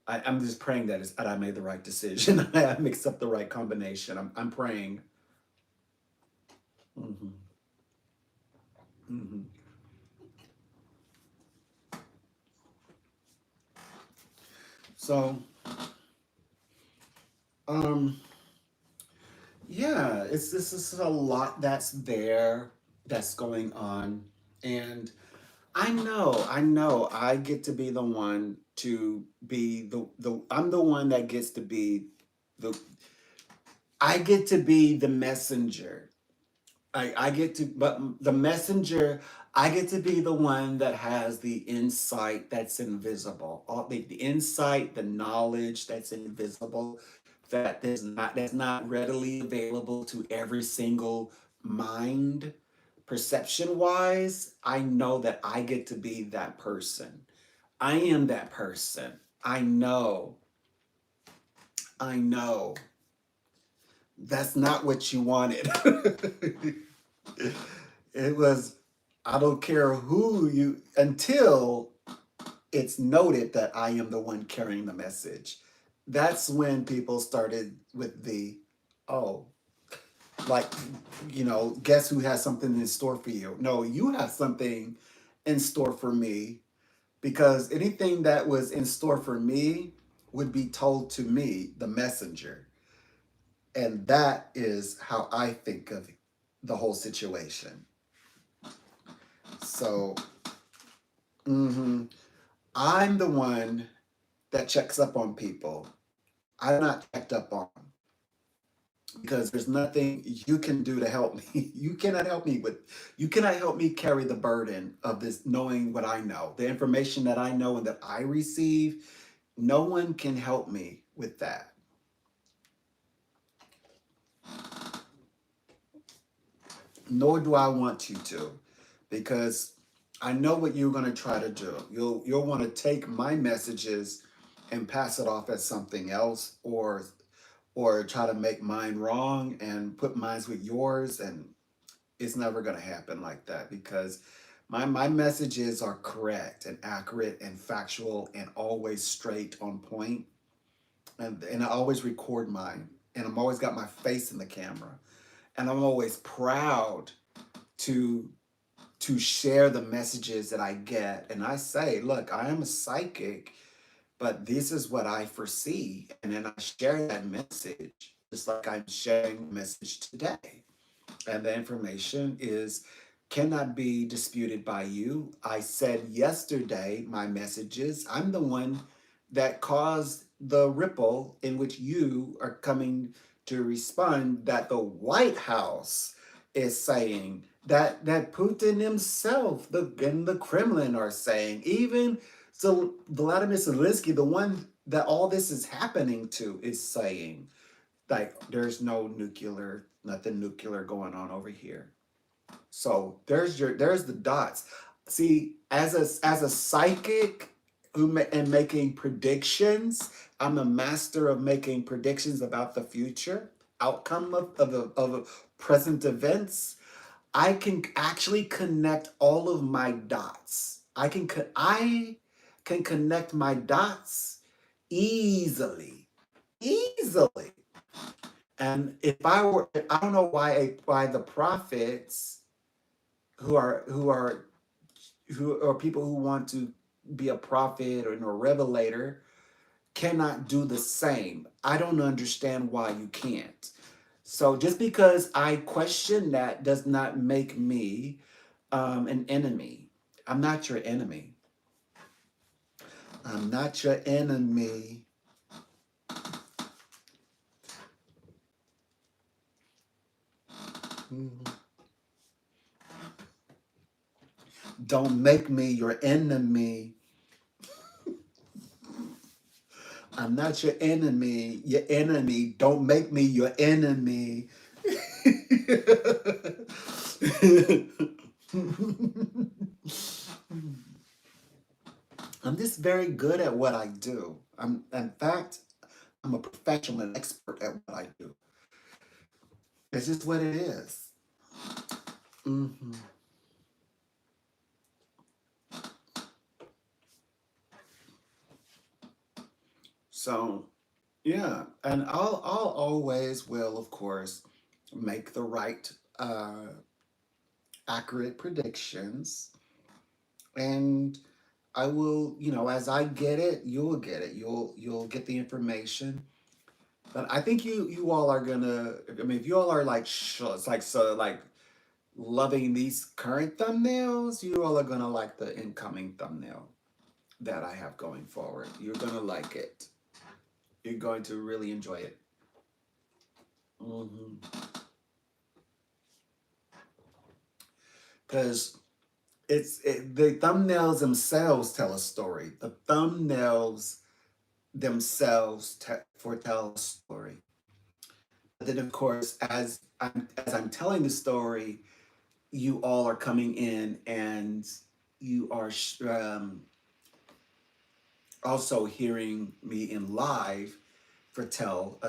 I'm just praying that that I made the right decision. I mixed up the right combination. I'm praying. Hmm. Hmm. So, um, yeah, it's this is a lot that's there, that's going on, and I get to be the one to be the I'm the one that gets to be the I get to be the messenger. I get to, but the messenger, I get to be the one that has the insight that's invisible. All the insight, the knowledge that's invisible, that's not readily available to every single mind. Perception wise, I know that I get to be that person. I am that person. I know. I know. That's not what you wanted. It was, I don't care who you, until it's noted that I am the one carrying the message. That's when people started with the, oh, like, guess who has something in store for you? No, you have something in store for me, because anything that was in store for me would be told to me, the messenger. And that is how I think of the whole situation. So, mhm, I'm the one that checks up on people. I'm not checked up on, because there's nothing you can do to help me. You cannot help me carry the burden of this, knowing what I know, the information that I know and that I receive. No one can help me with that. Nor do I want you to, because I know what you're going to try to do. You'll want to take my messages and pass it off as something else, or try to make mine wrong and put mine with yours, and it's never going to happen like that, because my messages are correct and accurate and factual and always straight on point, and I always record mine, and I'm always got my face in the camera, and I'm always proud to share the messages that I get. And I say, look, I am a psychic, but this is what I foresee. And then I share that message, just like I'm sharing the message today. And the information is cannot be disputed by you. I said yesterday, my messages, I'm the one that caused the ripple in which you are coming to respond, that the White House is saying, that Putin himself, and the Kremlin are saying, even so Vladimir Zelensky, the one that all this is happening to, is saying, like, there's nothing nuclear going on over here. So there's the dots. See, as a psychic and making predictions, I'm a master of making predictions about the future outcome of present events. I can actually connect all of my dots. I can connect my dots easily, easily. And if I were, I don't know why the prophets, who are people who want to be a prophet or a revelator, cannot do the same. I don't understand why you can't. So just because I question that does not make me an enemy. I'm not your enemy. I'm not your enemy. Mhm. Don't make me your enemy. I'm not your enemy. Your enemy. Don't make me your enemy. I'm just very good at what I do. In fact, I'm a professional and expert at what I do. It's just what it is. Hmm. So yeah, and I'll always will, of course, make the right, uh, accurate predictions, and I will, as I get it, you'll get it. You'll get the information. But I think you all are gonna. I mean, if you all are like, it's like so like loving these current thumbnails, you all are gonna like the incoming thumbnail that I have going forward. You're gonna like it. You're going to really enjoy it. Because the thumbnails themselves tell a story. The thumbnails themselves foretell a story. But then, of course, as I'm telling the story, you all are coming in and you are also hearing me in live foretell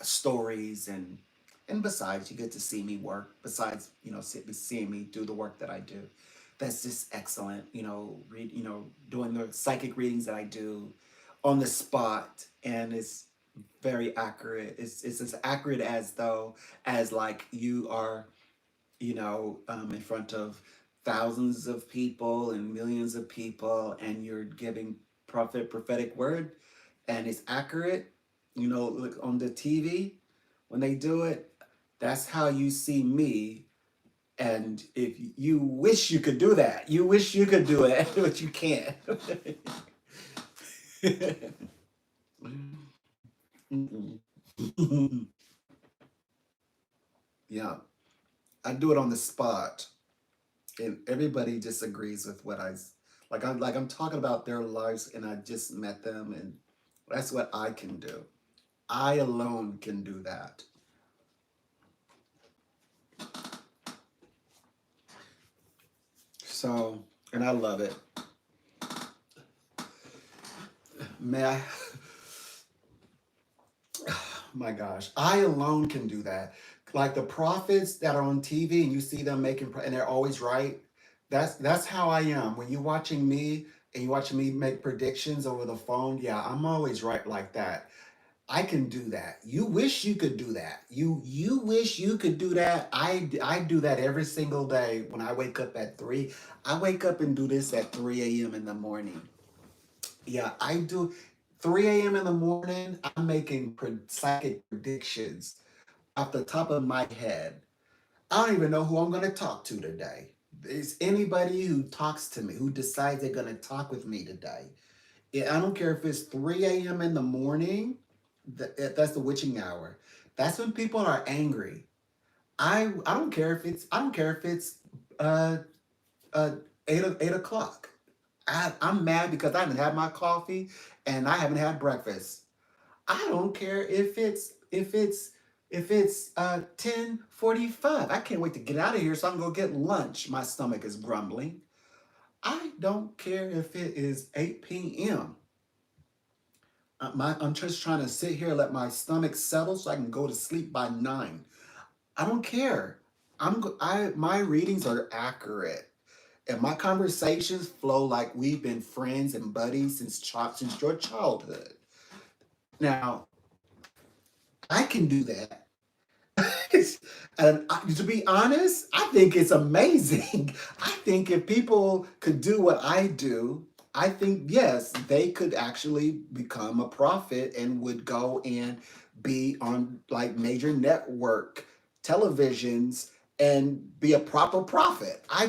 stories, and besides, you get to see me work. Besides, seeing me do the work that I do, that's just excellent. Doing the psychic readings that I do on the spot, and it's very accurate. It's as accurate as though as like you are, in front of thousands of people and millions of people, and you're giving prophetic word, and it's accurate. Look on the TV when they do it. That's how you see me. And if you wish you could do that, you wish you could do it, but you can't. Yeah, I do it on the spot, and everybody disagrees with what I'm talking about their lives, and I just met them, and that's what I can do. I alone can do that. So, and I love it. May I? My gosh, I alone can do that. Like the prophets that are on TV, and you see them and they're always right. That's how I am. When you're watching me and you're watching me make predictions over the phone, yeah, I'm always right like that. I can do that. You wish you could do that. You wish you could do that. I do that every single day when I wake up at 3. I wake up and do this at 3 a.m. in the morning. Yeah, I do. 3 a.m. in the morning, I'm making psychic predictions off the top of my head. I don't even know who I'm going to talk to today. Is anybody who talks to me, who decides they're going to talk with me today. I don't care if it's 3 a.m. in the morning. That's the witching hour. That's when people are angry. I don't care if it's uh, uh, 8 o'clock. I'm mad because I haven't had my coffee and I haven't had breakfast. I don't care if it's 10:45. I can't wait to get out of here so I can go get lunch. My stomach is grumbling. I don't care if it is 8 p.m. I'm just trying to sit here and let my stomach settle so I can go to sleep by 9. I don't care. My readings are accurate. And my conversations flow like we've been friends and buddies since your childhood. Now, I can do that. And to be honest, I think it's amazing. I think if people could do what I do, I think, yes, they could actually become a prophet and would go and be on like major network televisions and be a proper prophet. I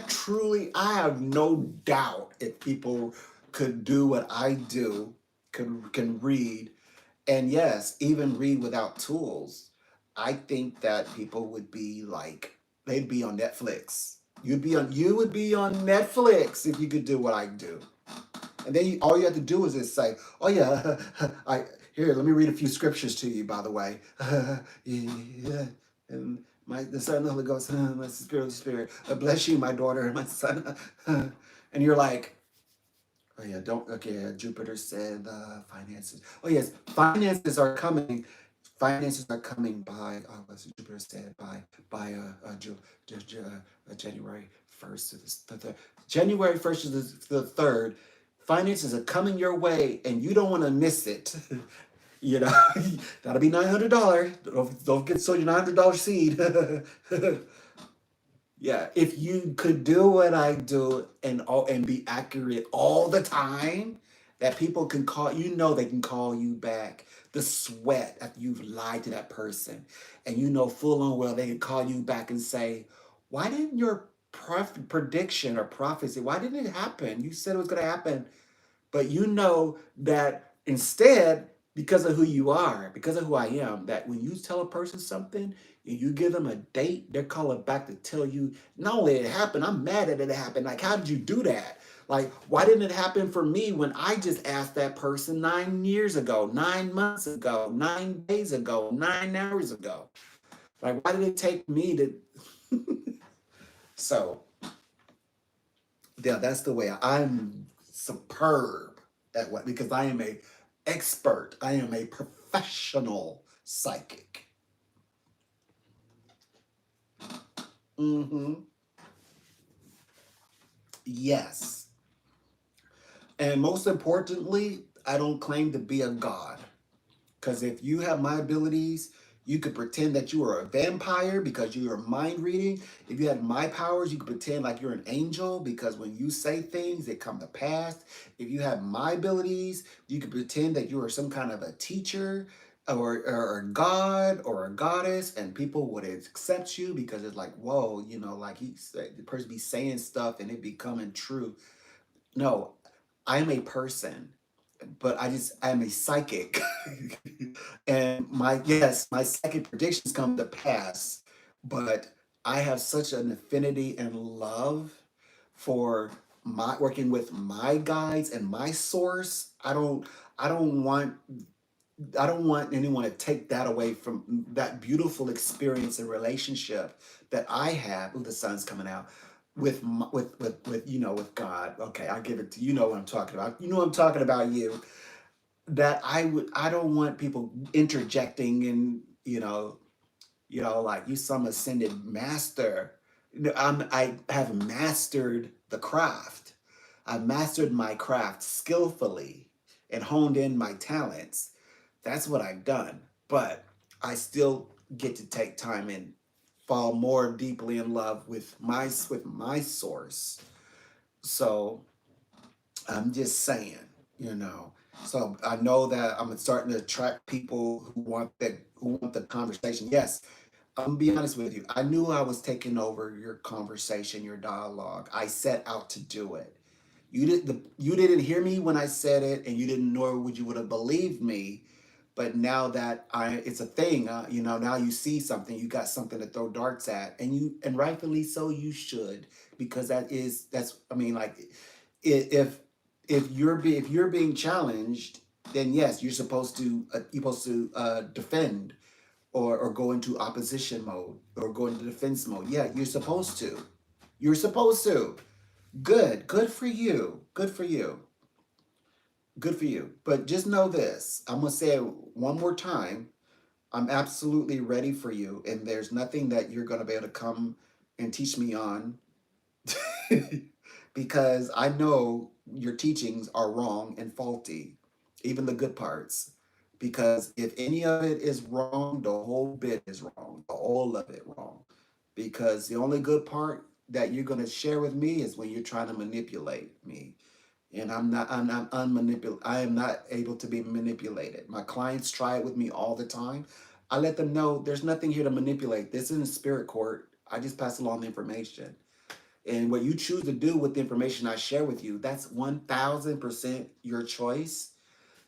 have no doubt if people could do what I do, can read, and yes, even read without tools. I think that people would be like, they'd be on Netflix. You would be on Netflix if you could do what I do. And then all you have to do is just say, "Oh yeah, I here. Let me read a few scriptures to you." By the way, yeah, and the Son and the Holy Ghost, my spirit, bless you, my daughter, and my son. And you're like, Oh yeah, don't okay. Jupiter said finances. Oh yes, finances are coming. Finances are coming by. What's Jupiter said by January 1st to the third. January 1st to the third. Finances are coming your way, and you don't want to miss it. You know, that'll be $900. Don't get sold your $900 seed. Yeah, if you could do what I do and be accurate all the time, that people can call, they can call you back. The sweat after you've lied to that person, and full and well they can call you back and say, "Why didn't your prediction or prophecy? Why didn't it happen? You said it was going to happen." But you know that instead, because of who you are, because of who I am, that when you tell a person something and you give them a date, they're calling back to tell you, not only it happened, I'm mad that it happened. Like, how did you do that? Like, why didn't it happen for me when I just asked that person 9 years ago, 9 months ago, 9 days ago, 9 hours ago? Like, why did it take me to? So, yeah, that's the way I'm superb at what, because I am a expert. I am a professional psychic. Mm-hmm. Yes. And most importantly, I don't claim to be a god. Because if you have my abilities, you could pretend that you are a vampire because you are mind reading. If you had my powers, you could pretend like you're an angel because when you say things, they come to pass. If you have my abilities, you could pretend that you are some kind of a teacher or a god or a goddess, and people would accept you because it's like, whoa, like the person be saying stuff and it be coming true. No, I'm a person, but I'm a psychic. And my psychic predictions come to pass, but I have such an affinity and love for my working with my guides and my source. I don't want I don't want anyone to take that away from that beautiful experience and relationship that I have. Ooh, the sun's coming out with with God. Okay, I'll give it to you. Know what I'm talking about. You know what I'm talking about. You that I don't want people interjecting and like you some ascended master. I have mastered the craft. I've mastered my craft skillfully and honed in my talents. That's what I've done. But I still get to take time and fall more deeply in love with my source. So I'm just saying, you know. So I know that I'm starting to attract people who want the conversation. Yes, I'm gonna be honest with you. I knew I was taking over your conversation, your dialogue. I set out to do it. You didn't hear me when I said it, and you didn't nor would you would have believed me. But now that it's a thing. Now you see something, you got something to throw darts at, and rightfully so, you should, because that's. I mean, like, if if you're being challenged, then yes, you're supposed to defend or go into opposition mode or go into defense mode. Yeah, you're supposed to. You're supposed to. Good for you. Good for you. Good for you. But just know this. I'm gonna say it one more time. I'm absolutely ready for you, and there's nothing that you're gonna be able to come and teach me on because I know your teachings are wrong and faulty, even the good parts. Because if any of it is wrong, the whole bit is wrong, all of it wrong. Because the only good part that you're going to share with me is when you're trying to manipulate me. And I'm unmanipul I am not able to be manipulated. My clients try it with me all the time. I let them know there's nothing here to manipulate. This isn't a spirit court. I just pass along the information. And what you choose to do with the information I share with you, that's 1000% your choice.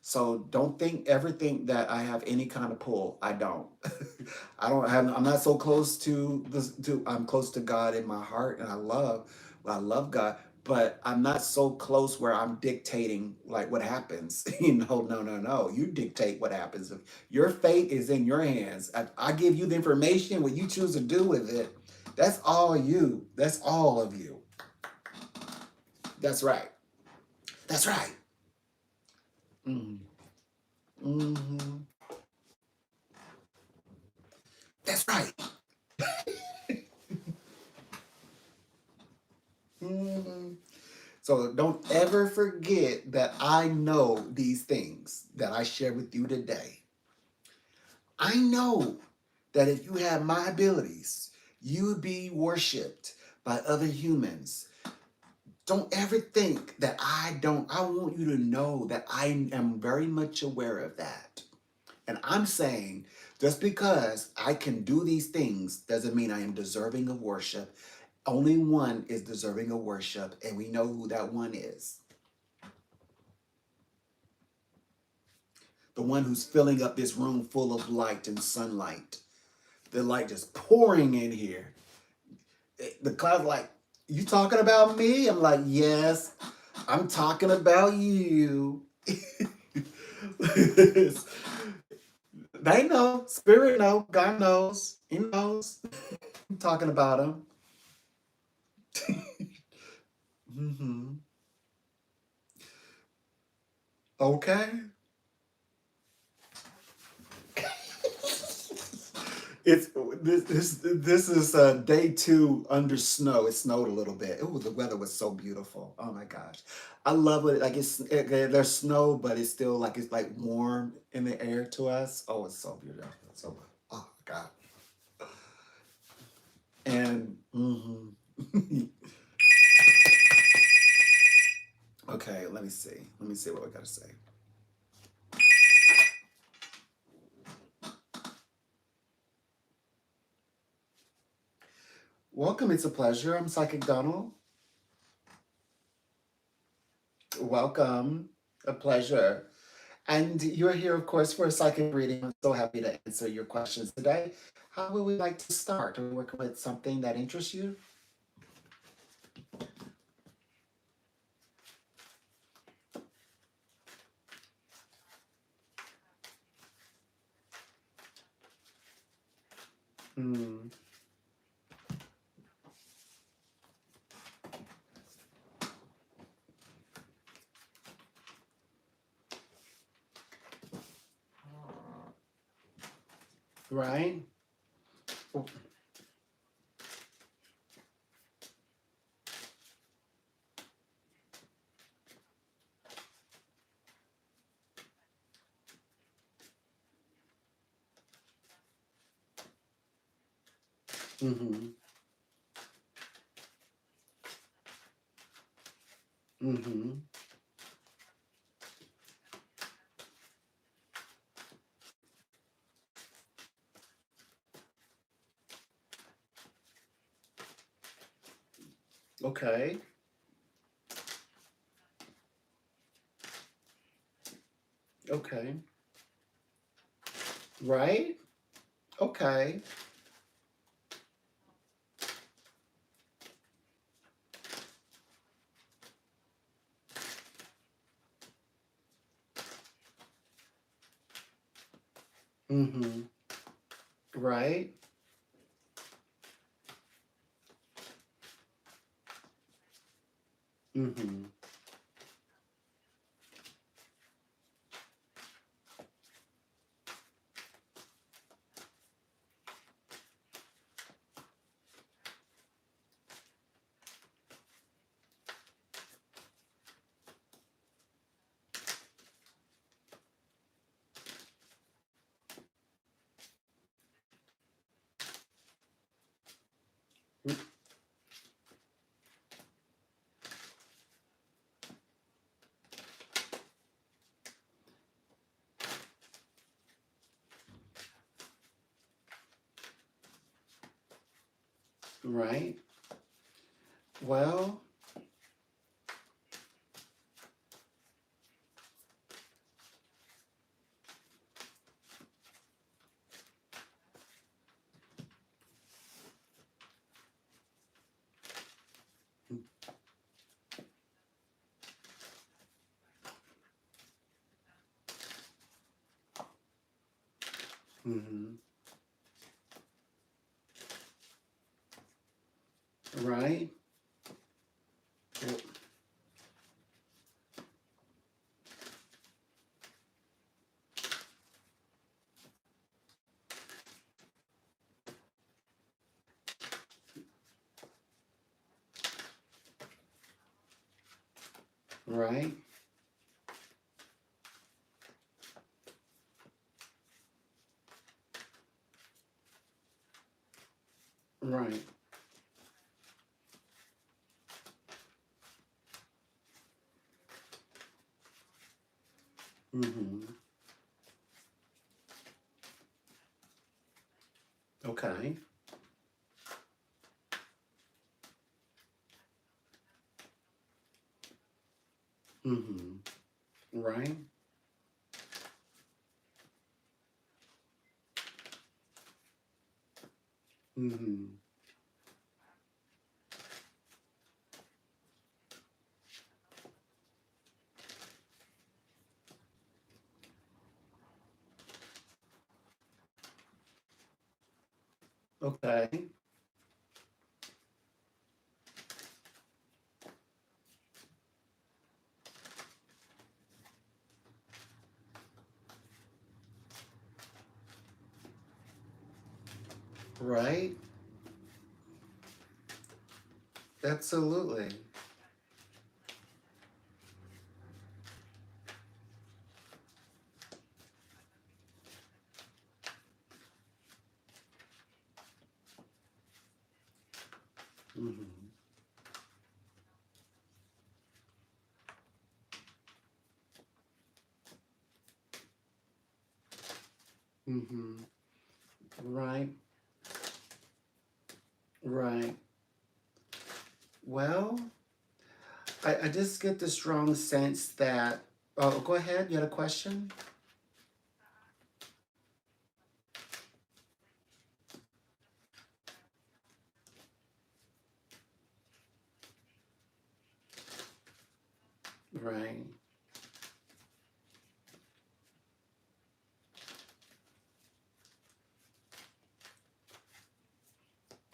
So don't ever think that I have any kind of pull. I don't. I'm not so close to I'm close to God in my heart, and I love God, but I'm not so close where I'm dictating like what happens. No. You dictate what happens. Your fate is in your hands. I give you the information, what you choose to do with it. That's all you. That's all of you. That's right. That's right. Mm. Mm-hmm. That's right. Mm-hmm. So don't ever forget that I know these things that I share with you today. I know that if you have my abilities, you would be worshipped by other humans. Don't ever think that I don't. I want you to know that I am very much aware of that. And I'm saying just because I can do these things doesn't mean I am deserving of worship. Only one is deserving of worship, and we know who that one is. The one who's filling up this room full of light and sunlight. The light just pouring in here. The cloud's like, you talking about me? I'm like, yes, I'm talking about you. They know, spirit know, God knows, he knows. I'm talking about him. Mm-hmm. Okay. It's this is day 2 under snow. It snowed a little bit. Ooh, the weather was so beautiful. Oh my gosh, I love it. Like there's snow, but it's still like it's like warm in the air to us. Oh, it's so beautiful. So oh God. And okay, let me see. Let me see what we gotta say. Welcome. It's a pleasure. I'm Psychic Donald. Welcome. A pleasure. And you're here, of course, for a psychic reading. I'm so happy to answer your questions today. How would we like to start? Are we working with something that interests you? Hmm. Right? Mm-hmm. Mm-hmm. Okay. Okay. Right? Okay. Mm-hmm. Right? Mm-hmm. Right? Well, mm-hmm. Right? Right. Right. Mm-hmm. Okay. Mm-hmm. Right. Mm-hmm. Okay. Right. Absolutely. Mm-hmm. Mm-hmm. Right. Right. Well, I just get the strong sense that. Oh, go ahead. You had a question? Right.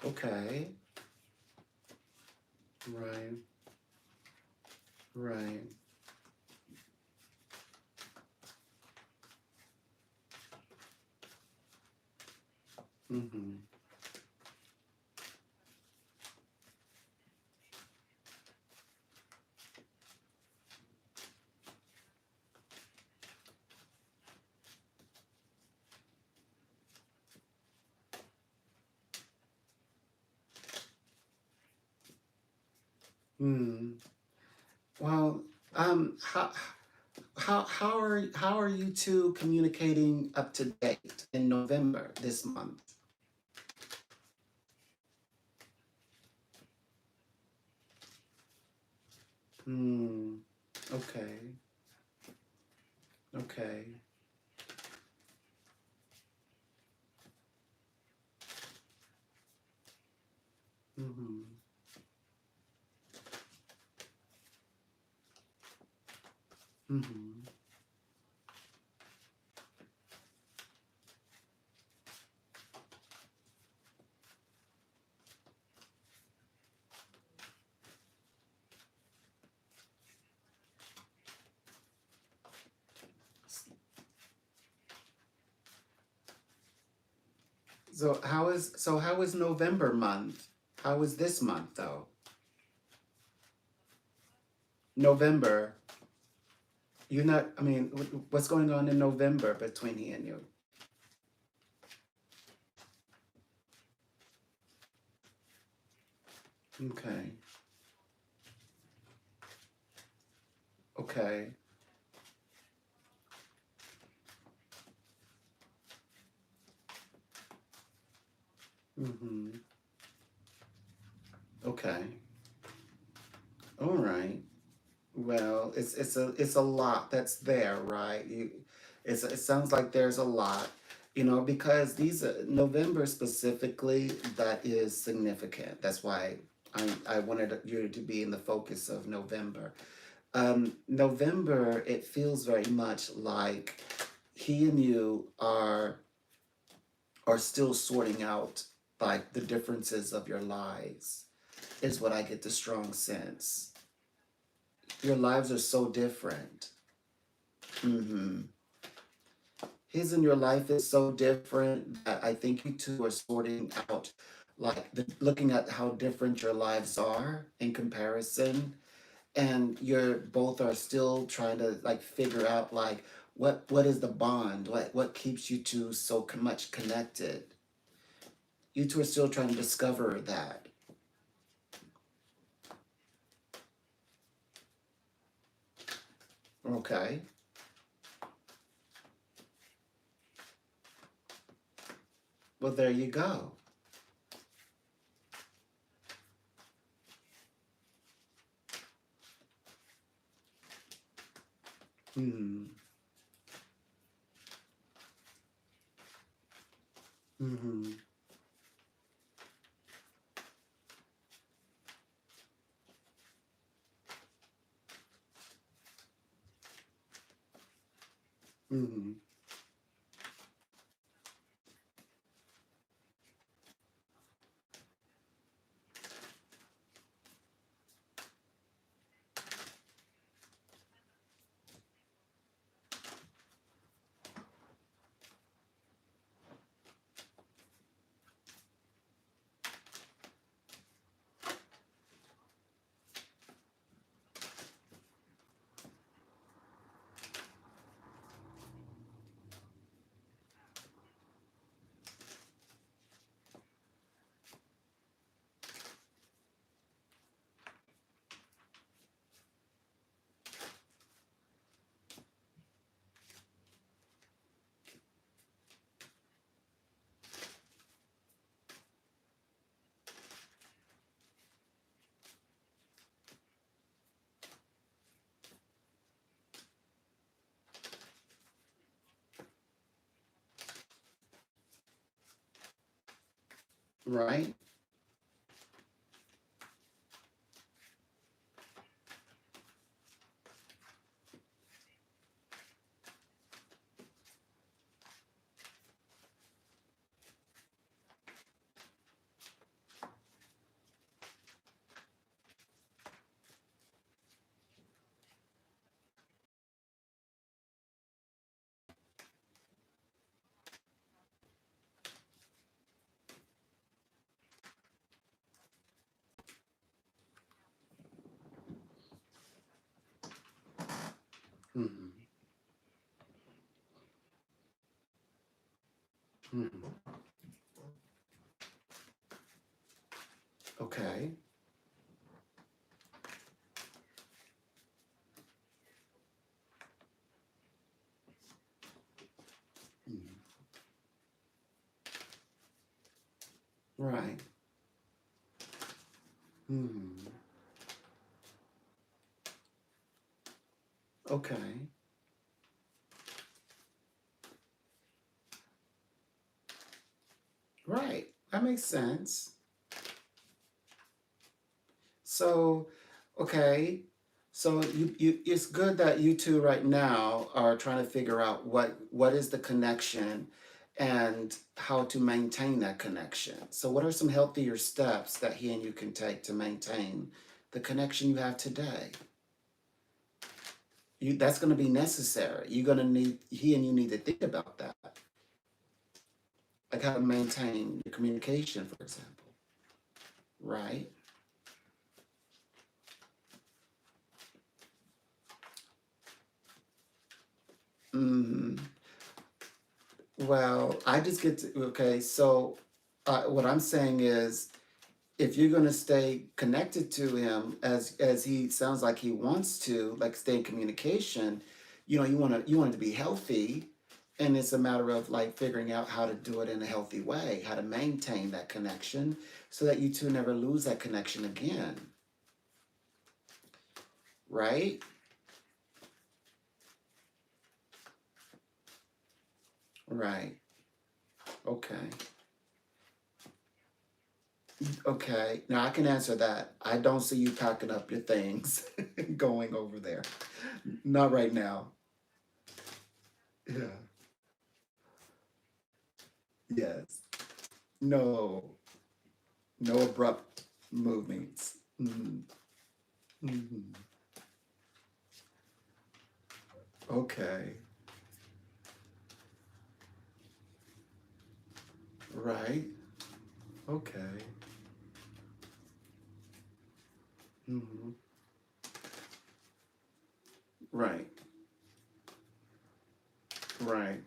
Okay. Right. Right. Mm-hmm. Hmm. Well, how are you two communicating up to date in November this month? Hmm. Okay. Okay. Mm-hmm. Mm-hmm. How is November month? How is this month though? November. You're not. I mean, what's going on in November between he and you? Okay. Okay. Mm-hmm. Okay. All right. Well, it's a lot that's there, right? It sounds like there's a lot, because these November specifically, that is significant. That's why I wanted you to be in the focus of November. November, it feels very much like he and you are still sorting out like the differences of your lives, is what I get the strong sense. Your lives are so different. Hmm. His and your life is so different that I think you two are sorting out, like looking at how different your lives are in comparison, and you're both are still trying to like figure out like what is the bond, what keeps you two so much connected. You two are still trying to discover that. Okay. Well, there you go. Hmm. Hmm. Hmm. Right. Hmm. Hmm. Okay. Mhm. Right. Hmm. Okay. Right. That makes sense. So, okay. So it's good that you two right now are trying to figure out what is the connection and how to maintain that connection. So what are some healthier steps that he and you can take to maintain the connection you have today? That's going to be necessary. You're going to need he and you need to think about that. Like how to maintain your communication, for example. Right? Hmm. Well, I just get to, okay, so what I'm saying is if you're going to stay connected to him as he sounds like he wants to, like stay in communication, you want it to be healthy, and it's a matter of like figuring out how to do it in a healthy way, how to maintain that connection so that you two never lose that connection again, right? Right. Okay. Okay, now I can answer that. I don't see you packing up your things going over there. Not right now. Yeah. Yes. No. No abrupt movements. Hmm. Hmm. Okay. Right. Okay. Hmm. Right. Right.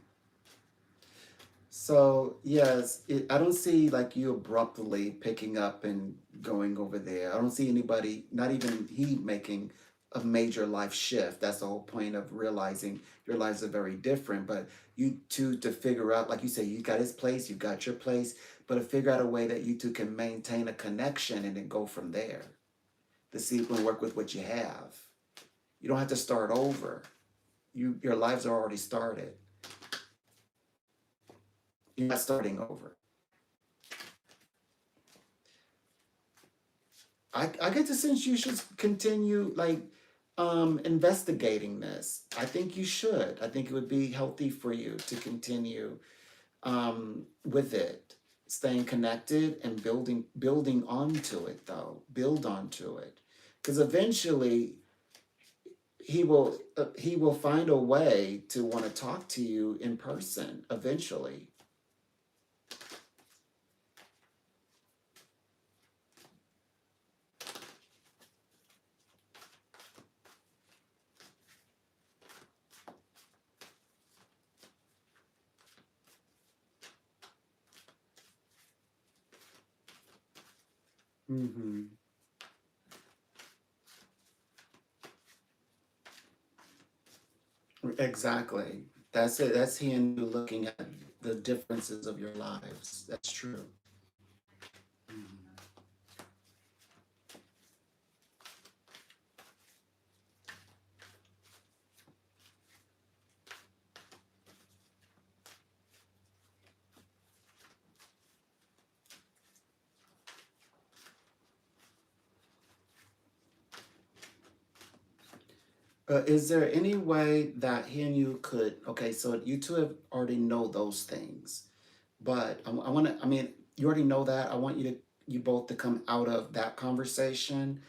So yes, I don't see like you abruptly picking up and going over there. I don't see anybody, not even he, making a major life shift. That's the whole point of realizing your lives are very different. But you two to figure out, like you say, you got his place, you got your place, but to figure out a way that you two can maintain a connection and then go from there. To see if you can work with what you have. You don't have to start over. Your lives are already started. You're not starting over. I get the sense you should continue like investigating this. I think you should. I think it would be healthy for you to continue with it, staying connected and building onto it though. Build onto it. Because eventually he will find a way to want to talk to you in person eventually. Hmm. Exactly. That's it. That's him looking at the differences of your lives. That's true. Mhm. Is there any way that he and you could? Okay, so you two have already know those things, but I want to. I mean, you already know that. I want you both to come out of that conversation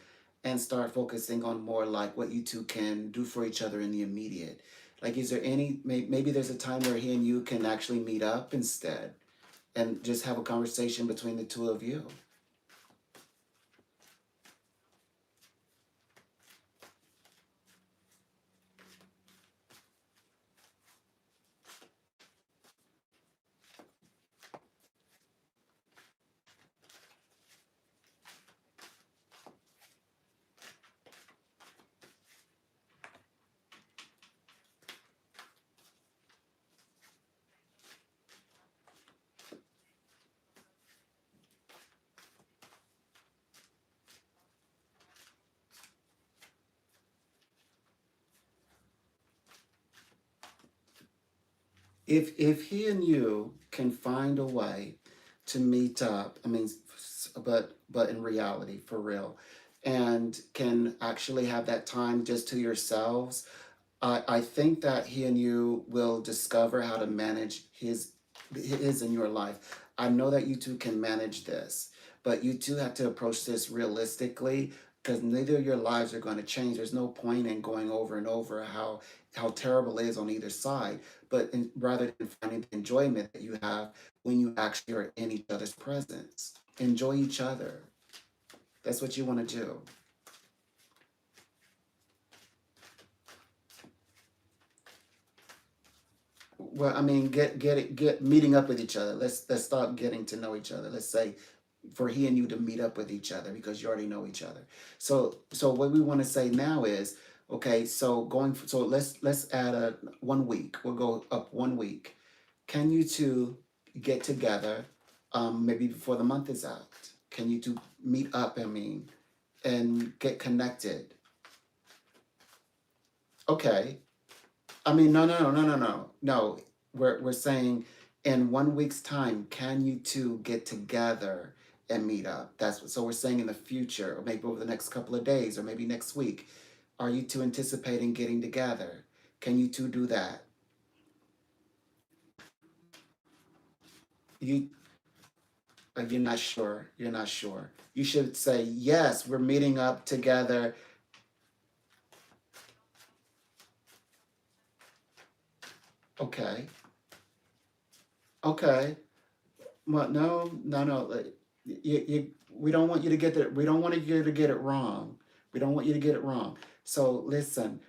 and start focusing on more like what you two can do for each other in the immediate. Like, is there any? Maybe there's a time where he and you can actually meet up instead and just have a conversation between the two of you. If he and you can find a way to meet up, I mean, but in reality, for real, and can actually have that time just to yourselves, I think that he and you will discover how to manage his in your life. I know that you two can manage this, but you two have to approach this realistically because neither of your lives are going to change. There's no point in going over and over how terrible it is on either side, but rather than finding the enjoyment that you have when you actually are in each other's presence. Enjoy each other. That's what you want to do. Well, I mean, get meeting up with each other. Let's start getting to know each other. Let's say for he and you to meet up with each other because you already know each other. So what we want to say now is okay. So let's add a 1 week. We'll go up 1 week. Can you two get together? Maybe before the month is out. Can you two meet up? I mean, and get connected. Okay. I mean, no. We're saying in 1 week's time, can you two get together and meet up? That's what. So we're saying in the future, or maybe over the next couple of days, or maybe next week. Are you two anticipating getting together? Can you two do that? You you're not sure. You're not sure. You should say yes. We're meeting up together. Okay. Okay. Well, no. We don't want you to get it. We don't want you to get it wrong. We don't want you to get it wrong. So listen.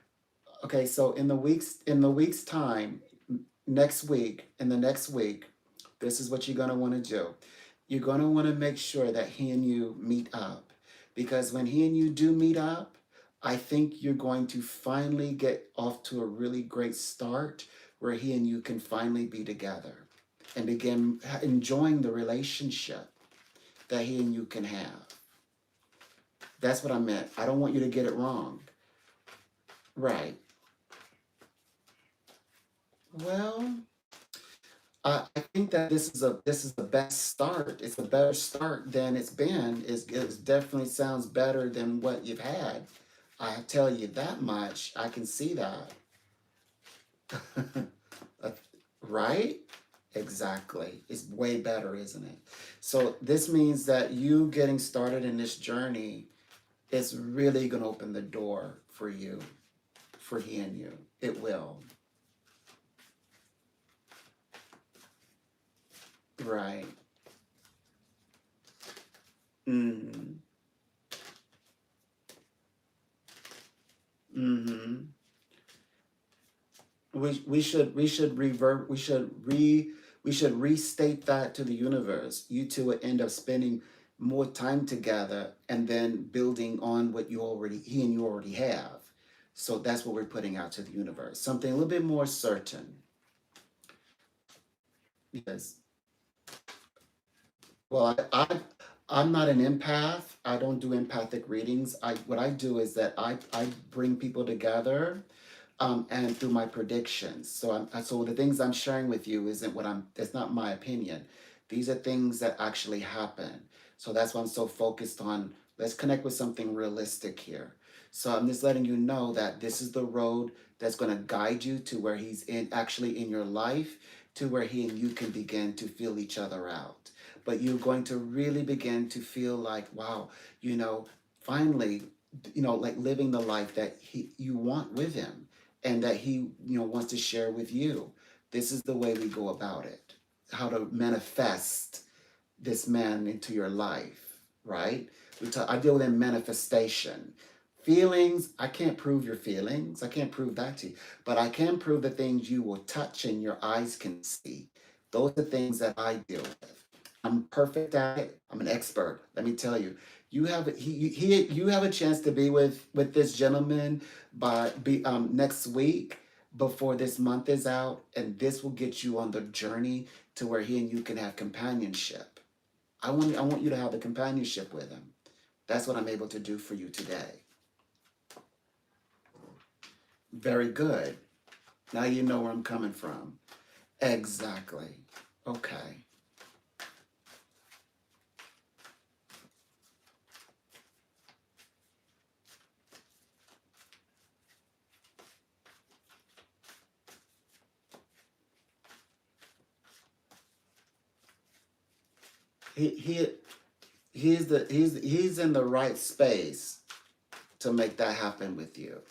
Okay, so in the week's time, next week, in the next week, this is what you're going to want to do. You're going to want to make sure that he and you meet up. Because when he and you do meet up, I think you're going to finally get off to a really great start where he and you can finally be together and begin enjoying the relationship that he and you can have. That's what I meant. I don't want you to get it wrong. Right. Well, I think that this is the best start. It's a better start than it's been. It definitely sounds better than what you've had. I tell you that much. I can see that. Uh, right? Exactly. It's way better, isn't it? So this means that you getting started in this journey is really going to open the door for you, for he and you. It will. Right. Mm-hmm. Mm-hmm. We should restate that to the universe. You two would end up spending more time together and then building on what he and you already have. So that's what we're putting out to the universe. Something a little bit more certain. Yes. Well, I'm not an empath. I don't do empathic readings. What I do is that I bring people together and through my predictions. So the things I'm sharing with you isn't what I'm. It's not my opinion. These are things that actually happen. So that's why I'm so focused on. Let's connect with something realistic here. So I'm just letting you know that this is the road that's going to guide you to where he's actually in your life, to where he and you can begin to feel each other out. But you're going to really begin to feel like, wow, finally, like living the life that you want with him and that he wants to share with you. This is the way we go about it, how to manifest this man into your life, right? I deal with manifestation. Feelings, I can't prove your feelings, I can't prove that to you, but I can prove the things you will touch and your eyes can see. Those are things that I deal with. I'm perfect at it. I'm an expert. Let me tell you. You have a chance to be with this gentleman next week before this month is out, and this will get you on the journey to where he and you can have companionship. I want you to have the companionship with him. That's what I'm able to do for you today. Very good. Now you know where I'm coming from. Exactly. Okay. He he he's in the right space to make that happen with you.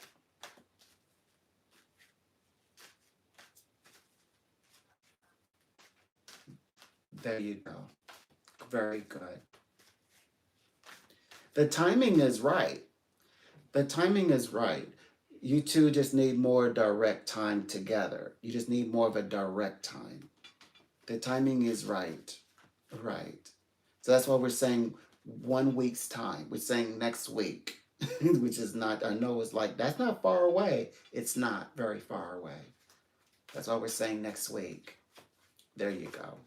There you go. Very good. The timing is right. The timing is right. You two just need more direct time together. You just need more of a direct time. The timing is right. Right. So that's why we're saying 1 week's time. We're saying next week, which is not, I know it's like, that's not far away. It's not very far away. That's why we're saying next week. There you go.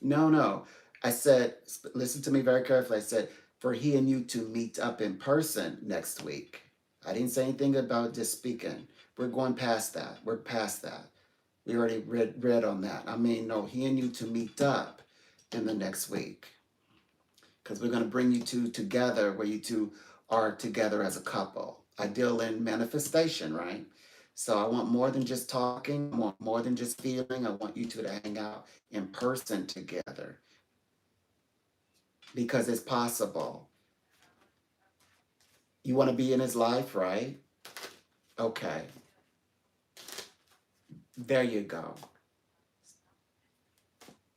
No, no. I said, listen to me very carefully. I said, for he and you to meet up in person next week. I didn't say anything about just speaking. We're going past that. We're past that. We already read on that. I mean, no, he and you to meet up in the next week. Because we're going to bring you two together where you two are together as a couple. I deal in manifestation, right? So I want more than just talking. I want more than just feeling. I want you two to hang out in person together because it's possible. You want to be in his life, right? Okay. There you go.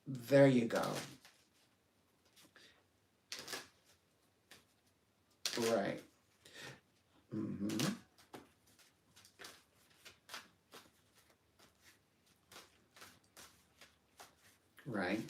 There you go. Right. Mm-hmm. Right.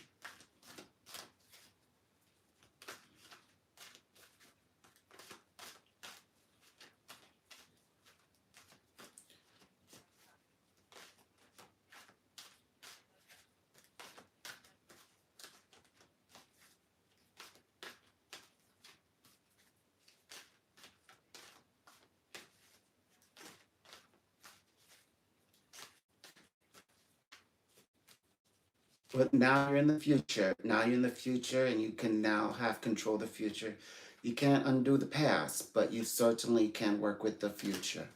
But now you're in the future. Now you're in the future and you can now have control of the future. You can't undo the past, but you certainly can work with the future.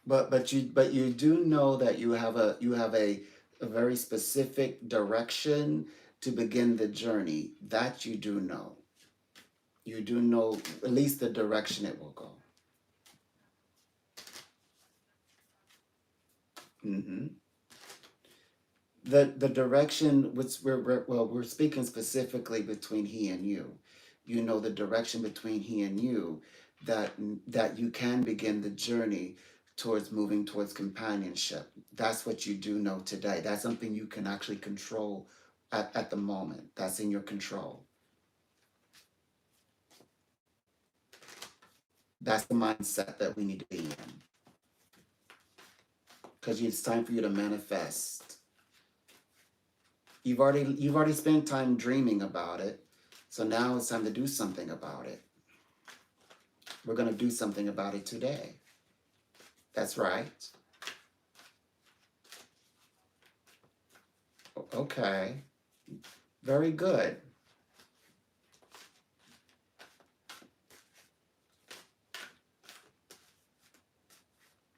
But you do know that you have a very specific direction to begin the journey. That you do know. You do know at least the direction it will go. Hmm. The direction which we're speaking specifically between he and you. You know the direction between he and you that that you can begin the journey towards moving towards companionship. That's what you do know today. That's something you can actually control at the moment. That's in your control. That's the mindset that we need to be in. Because it's time for you to manifest. You've already spent time dreaming about it. So now it's time to do something about it. We're going to do something about it today. That's right. Okay. Very good.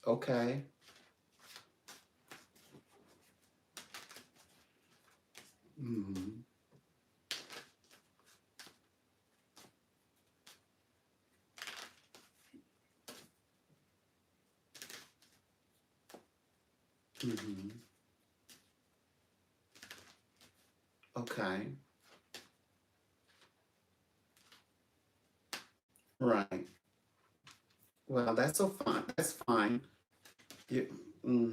Okay. Hmm. Hmm. Okay. Right. Well, that's so fine. That's fine. You, hmm.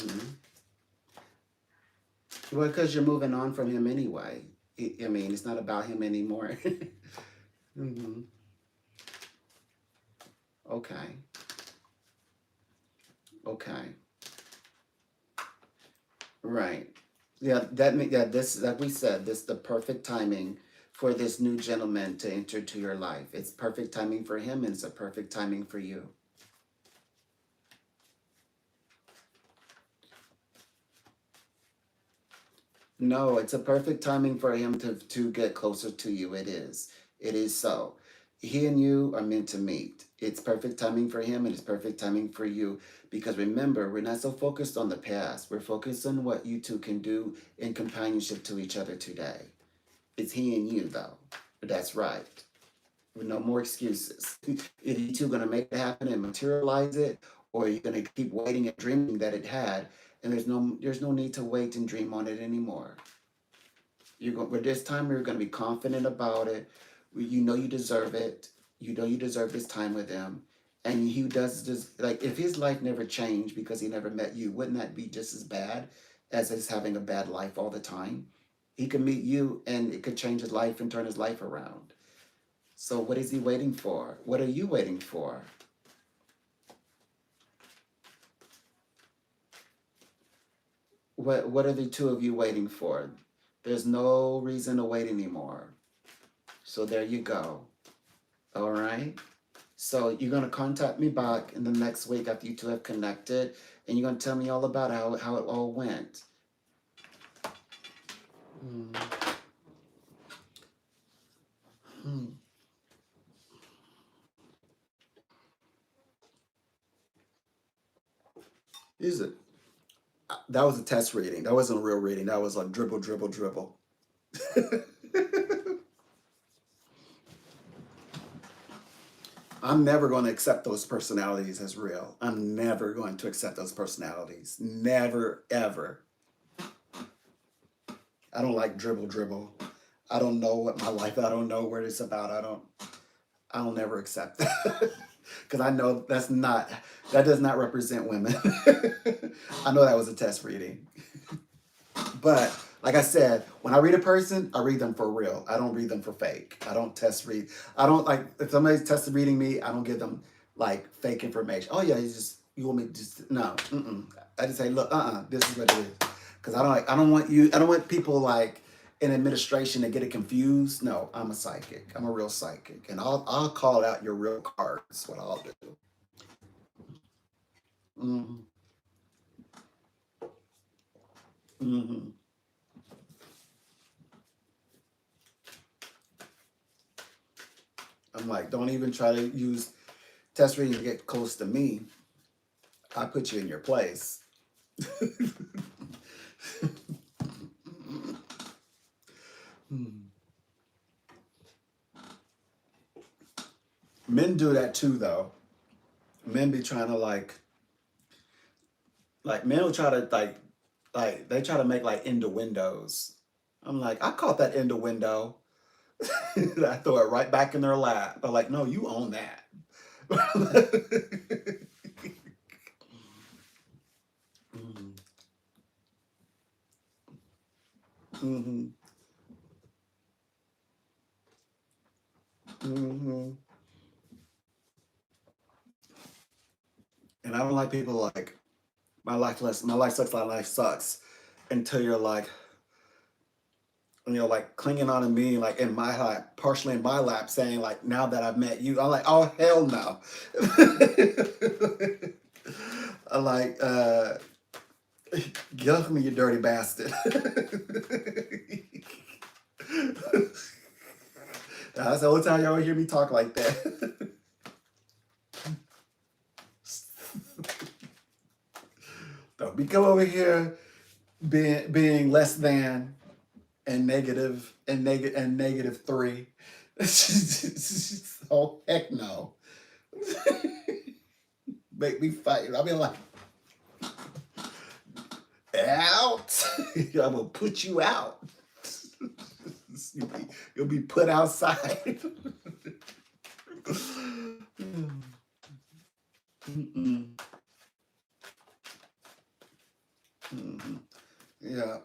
Well, because you're moving on from him anyway. I mean, it's not about him anymore. Hmm. Okay. Okay. Right. Yeah, yeah, this like we said, this the perfect timing for this new gentleman to enter to your life. It's perfect timing for him and it's a perfect timing for you. No, it's a perfect timing for him to get closer to you. It is. It is so. He and you are meant to meet. It's perfect timing for him and it's perfect timing for you. Because remember, we're not so focused on the past. We're focused on what you two can do in companionship to each other today. It's he and you though. That's right. No more excuses. Either you two gonna make it happen and materialize it, or you're gonna keep waiting and dreaming that it had, and there's no need to wait and dream on it anymore. But this time you're gonna be confident about it. You know you deserve it. You know you deserve this time with him. And he does just like if his life never changed because he never met you, wouldn't that be just as bad as his having a bad life all the time? He could meet you and it could change his life and turn his life around. So what is he waiting for? What are you waiting for? What are the two of you waiting for? There's no reason to wait anymore. So there you go. All right. So you're gonna contact me back in the next week after you two have connected, and you're gonna tell me all about how it all went. Hmm. Hmm. Is it? That was a test reading. That wasn't a real reading. That was like dribble, dribble, dribble. I'm never going to accept those personalities as real. I'm never going to accept those personalities. Never, ever. I don't like dribble, dribble. I don't know what my life. I don't know what it's about. I don't never accept that because I know that does not represent women. I know that was a test reading, but like I said, when I read a person, I read them for real. I don't read them for fake. I don't test read. I don't like if somebody's tested reading me. I don't give them like fake information. Oh yeah, you want me to just no. Mm-mm. I just say look, this is what it is. Because I don't want you. I don't want people like in administration to get it confused. No, I'm a psychic. I'm a real psychic, and I'll call out your real cards. What I'll do. Mm-hmm. Mm-hmm. I'm like, don't even try to use test reading to get close to me. I put you in your place. Men do that too, though. Men be trying to like men will try to like they try to make like innuendos. I'm like, I caught that innuendo. I throw it right back in their lap. They're like, no, you own that. Mhm. Mhm. Mhm. And I don't like people like my life sucks, my life sucks until you're like, like clinging on to me, like in my lap, partially in my lap, saying like, now that I've met you, I'm like, oh hell no. I'm like, get off me, you dirty bastard. That's the only time y'all hear me talk like that. Don't be come over here being less than and negative three. Oh heck no. Make me fight. I mean like out. I'm gonna put you out. You'll be put outside. Mm-mm. Mm-mm. Yeah.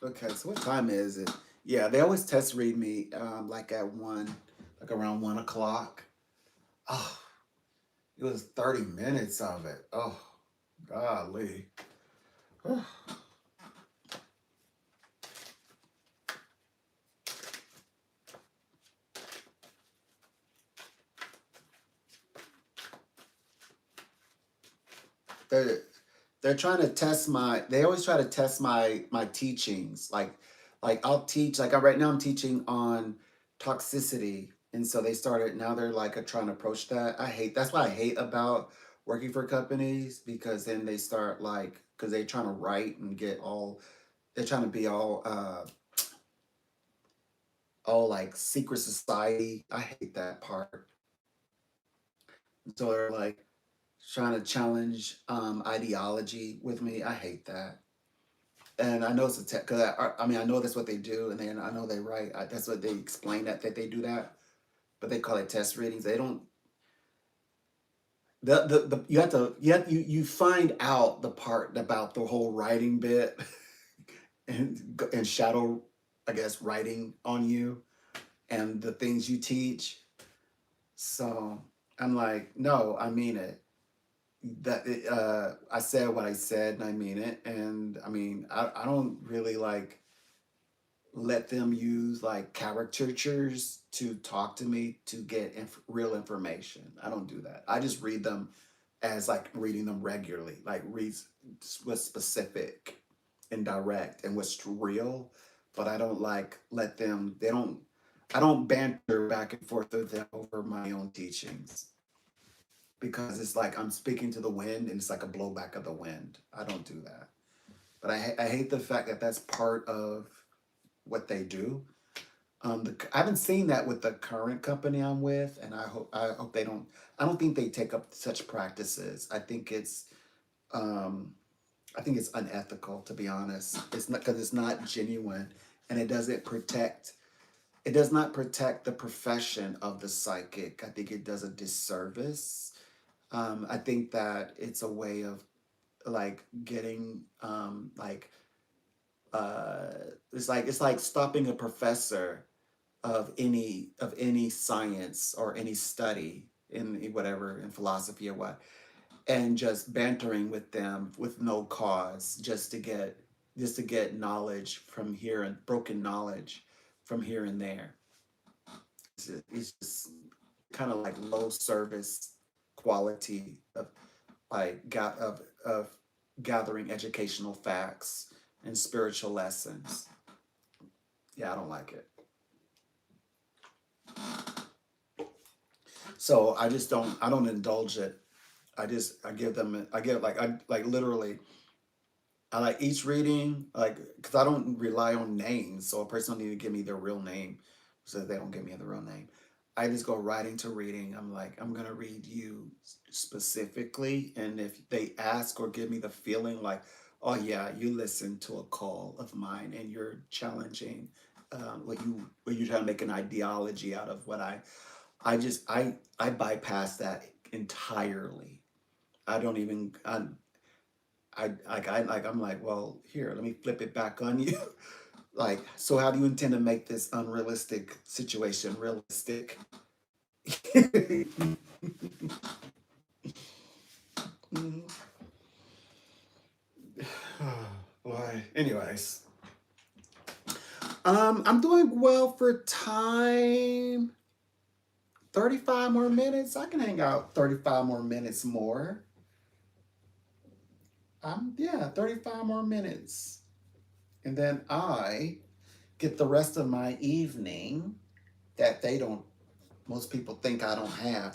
Okay, so what time is it? Yeah, they always test read me like at one, like around 1 o'clock. Oh, it was 30 minutes of it. Oh, golly. they're they're trying to test they always try to test my teachings. Like I'll teach like right now I'm teaching on toxicity. And so they started now they're like trying to approach that. That's what I hate about working for companies because then they start like because they're trying to write and get all they're trying to be all like secret society. I hate that part. So they're like trying to challenge ideology with me. I hate that. And I know it's a tech because I mean I know that's what they do, and then I know they write. That's what they explain that they do that, but they call it test readings. They don't. The you have to you find out the part about the whole writing bit and shadow, I guess, writing on you and the things you teach. So I'm like, no, I mean it. I said what I said and I mean it, and I mean I don't really like let them use like caricatures to talk to me to get real information. I don't do that. I just read them as like reading them regularly, like read what's specific and direct and what's real. But I don't like let them. They don't. I don't banter back and forth with them over my own teachings because it's like I'm speaking to the wind and it's like a blowback of the wind. I don't do that. But I hate the fact that that's part of what they do. I haven't seen that with the current company I'm with, and I hope they don't. I don't think they take up such practices. I think it's um, I think it's unethical, to be honest. It's not because it's not genuine, and it does not protect the profession of the psychic. I think it does a disservice. I think that it's a way of like getting uh, it's like stopping a professor of any science or any study in whatever in philosophy or what, and just bantering with them with no cause, just to get knowledge from here and broken knowledge from here and there. It's just kind of like low service quality of of gathering educational facts and spiritual lessons. Yeah, I don't like it. So I don't indulge it. I give them I give like I like literally I like each reading, like, because I don't rely on names, so a person don't need to give me their real name, so they don't give me the real name. I just go right into reading. I'm like, I'm gonna read you specifically, and if they ask or give me the feeling like, oh yeah, you listened to a call of mine, and you're challenging what you're trying to make an ideology out of what I bypass that entirely. I don't even I'm like, well, here, let me flip it back on you. Like, so how do you intend to make this unrealistic situation realistic? Boy. Anyways, I'm doing well for time. 35 more minutes. I can hang out 35 more minutes more. Yeah, 35 more minutes. And then I get the rest of my evening that they don't most people think I don't have.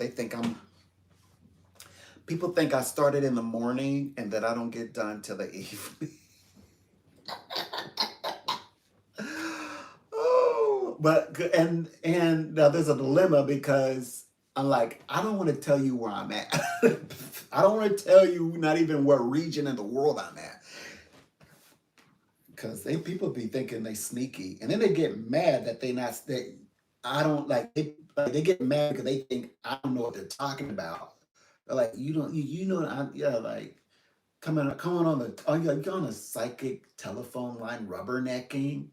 People think I started in the morning and that I don't get done till the evening. Oh, but and now there's a dilemma because I'm like, I don't want to tell you where I'm at. I don't want to tell you not even what region in the world I'm at. Because they people be thinking they sneaky, and then they get mad that they I don't like they get mad because they think I don't know what they're talking about. They're like, you don't you know yeah, like coming on the you're on a psychic telephone line rubbernecking.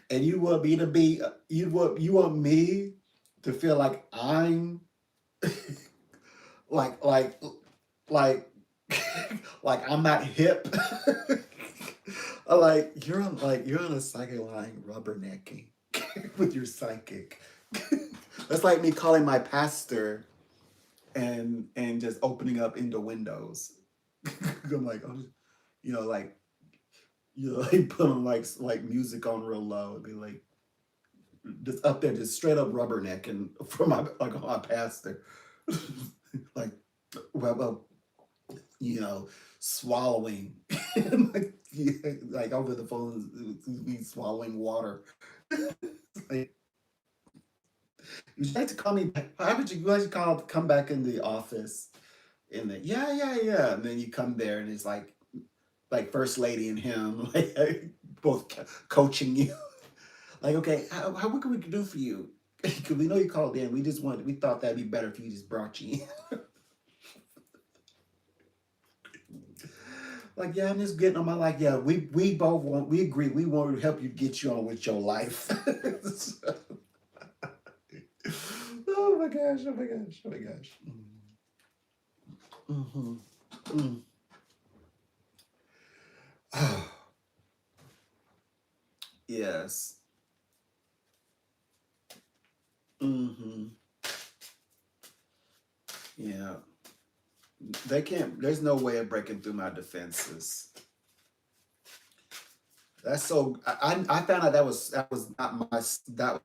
And you want me to be you want me to feel like I'm like like like like I'm not hip. You're on a psychic line rubbernecking with your psychic. That's like me calling my pastor and just opening up into windows. I'm like, oh, you know, like like put on like music on real low and be like just up there, just straight up rubbernecking for my like my pastor, like well, you know, swallowing, like, yeah, like over the phone, me swallowing water. Like, would you like to call me back? How would you like to come back in the office? And then yeah, and then you come there and it's like first lady and him like both coaching you. Like, okay, what can we do for you? Because we know you called in. We thought that'd be better if you just brought you in. Like, yeah, I'm just getting on my like, yeah, we both want we agree we want to help you get you on with your life. So- oh my gosh, oh my gosh, oh my gosh. Mm-hmm. Mm. Oh, yes. Mm-hmm. Yeah. They can't there's no way of breaking through my defenses. That's so. I found out that was not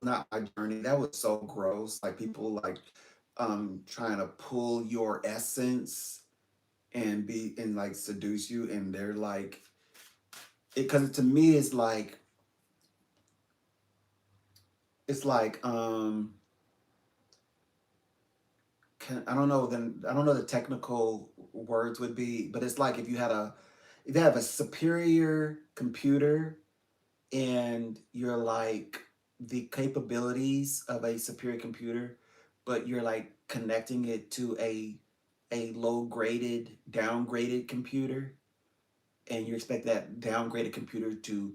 my journey. That was so gross. Like people like trying to pull your essence and be and like seduce you, and they're like it because to me it's like I don't know, then I don't know the technical words would be, but it's like if you have a superior computer and you're like the capabilities of a superior computer, but you're like connecting it to a low graded, downgraded computer, and you expect that downgraded computer to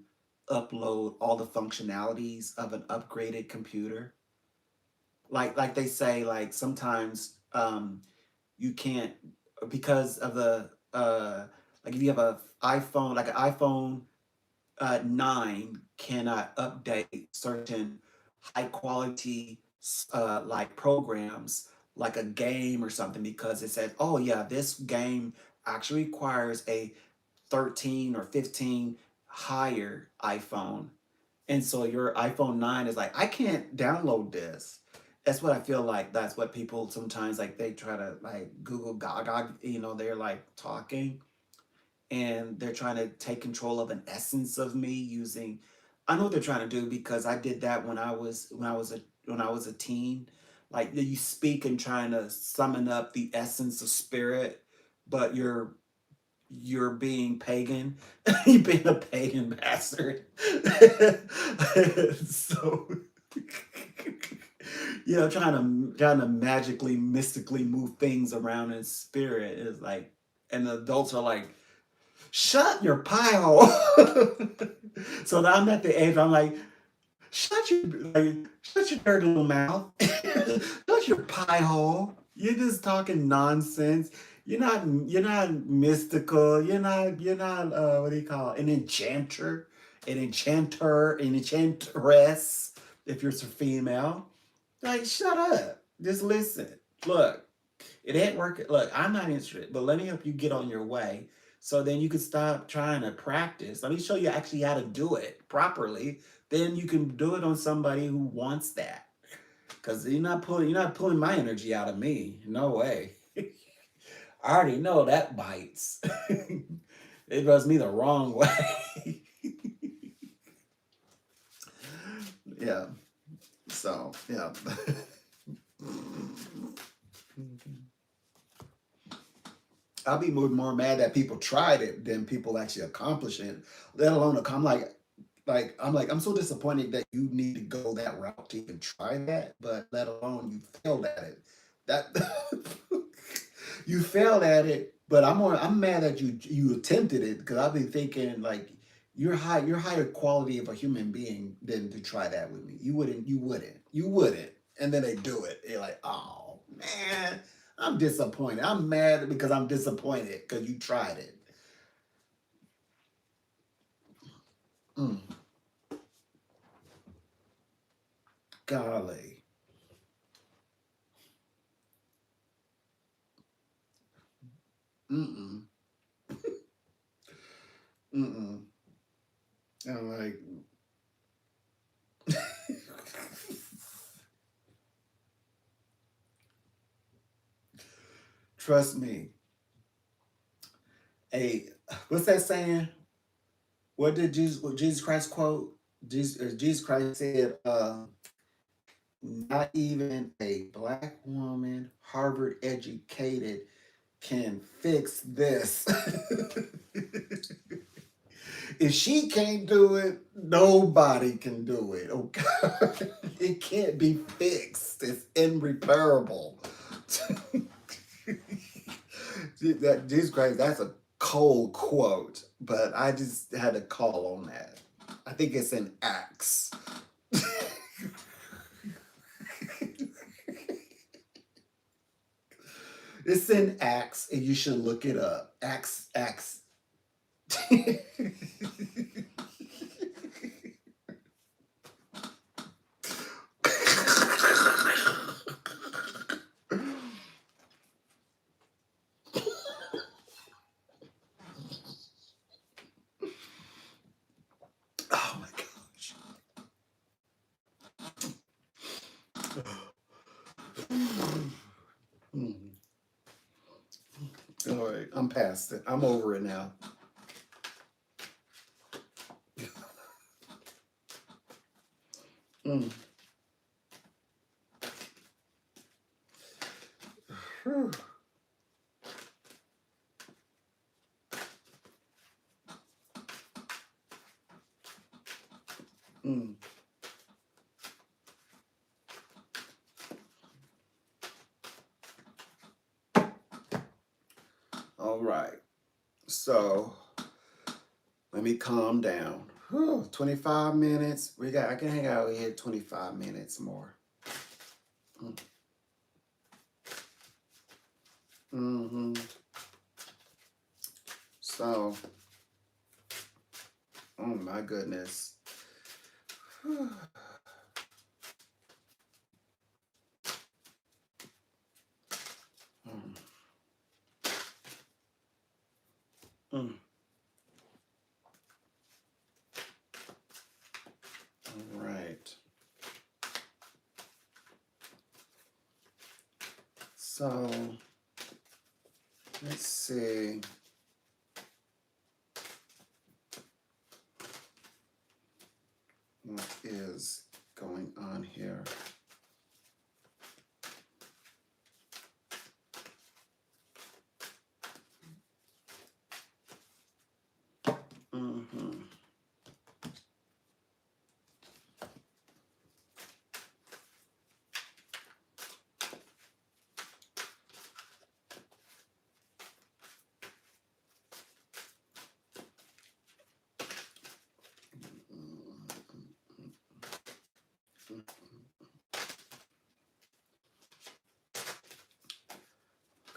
upload all the functionalities of an upgraded computer. Like they say, like sometimes you can't, because of the like if you have a iPhone, like an iPhone 9 cannot update certain high quality like programs like a game or something, because it says, oh yeah, this game actually requires a 13 or 15 higher iPhone. And so your iPhone 9 is like, I can't download this. That's what I feel like. That's what people sometimes like, they try to like Google Gaga, they're like talking and they're trying to take control of an essence of me using, I know what they're trying to do, because I did that when I was a teen. Like you speak and trying to summon up the essence of spirit, but you're being pagan. You're being a pagan bastard. So trying to magically, mystically move things around in spirit is like, and the adults are like, shut your pie hole. So now I'm at the age I'm like, shut your dirty little mouth. Shut your pie hole. You're just talking nonsense. You're not mystical. You're not what do you call it? An enchanter, an enchantress, if you're a female. Like, shut up. Just listen. Look, it ain't working. Look, I'm not interested, but let me help you get on your way. So then you can stop trying to practice. Let me show you actually how to do it properly. Then you can do it on somebody who wants that. Because you're not pulling my energy out of me. No way. I already know that bites. It rubs me the wrong way. Yeah. So yeah. I'll be more mad that people tried it than people actually accomplish it. Let alone, I'm so disappointed that you need to go that route to even try that. But let alone you failed at it. That you failed at it. But I'm mad that you attempted it, because I've been thinking like you're higher quality of a human being than to try that with me. You wouldn't. And then they do it. You're like, oh man, I'm disappointed. I'm mad because I'm disappointed because you tried it. Mm, golly. Mm-mm. Mm-mm. I'm like, trust me. Hey, what's that saying? What Jesus Christ quote? Jesus Christ said, not even a black woman, Harvard educated, can fix this. If she can't do it, nobody can do it. Okay, it can't be fixed. It's irreparable. That Jesus Christ, that's a cold quote, but I just had to call on that. I think it's in Acts. It's in Acts, and you should look it up. Acts. Oh my gosh. Mm. All right, I'm past it. I'm over it now. Mm. Mm. All right. So let me calm down. Whew, 25 minutes. I can hang out here 25 minutes more. Mm. Mm-hmm. So, oh my goodness. Mm. Mm. All right. So, let's see. What is going on here? Mm-hmm.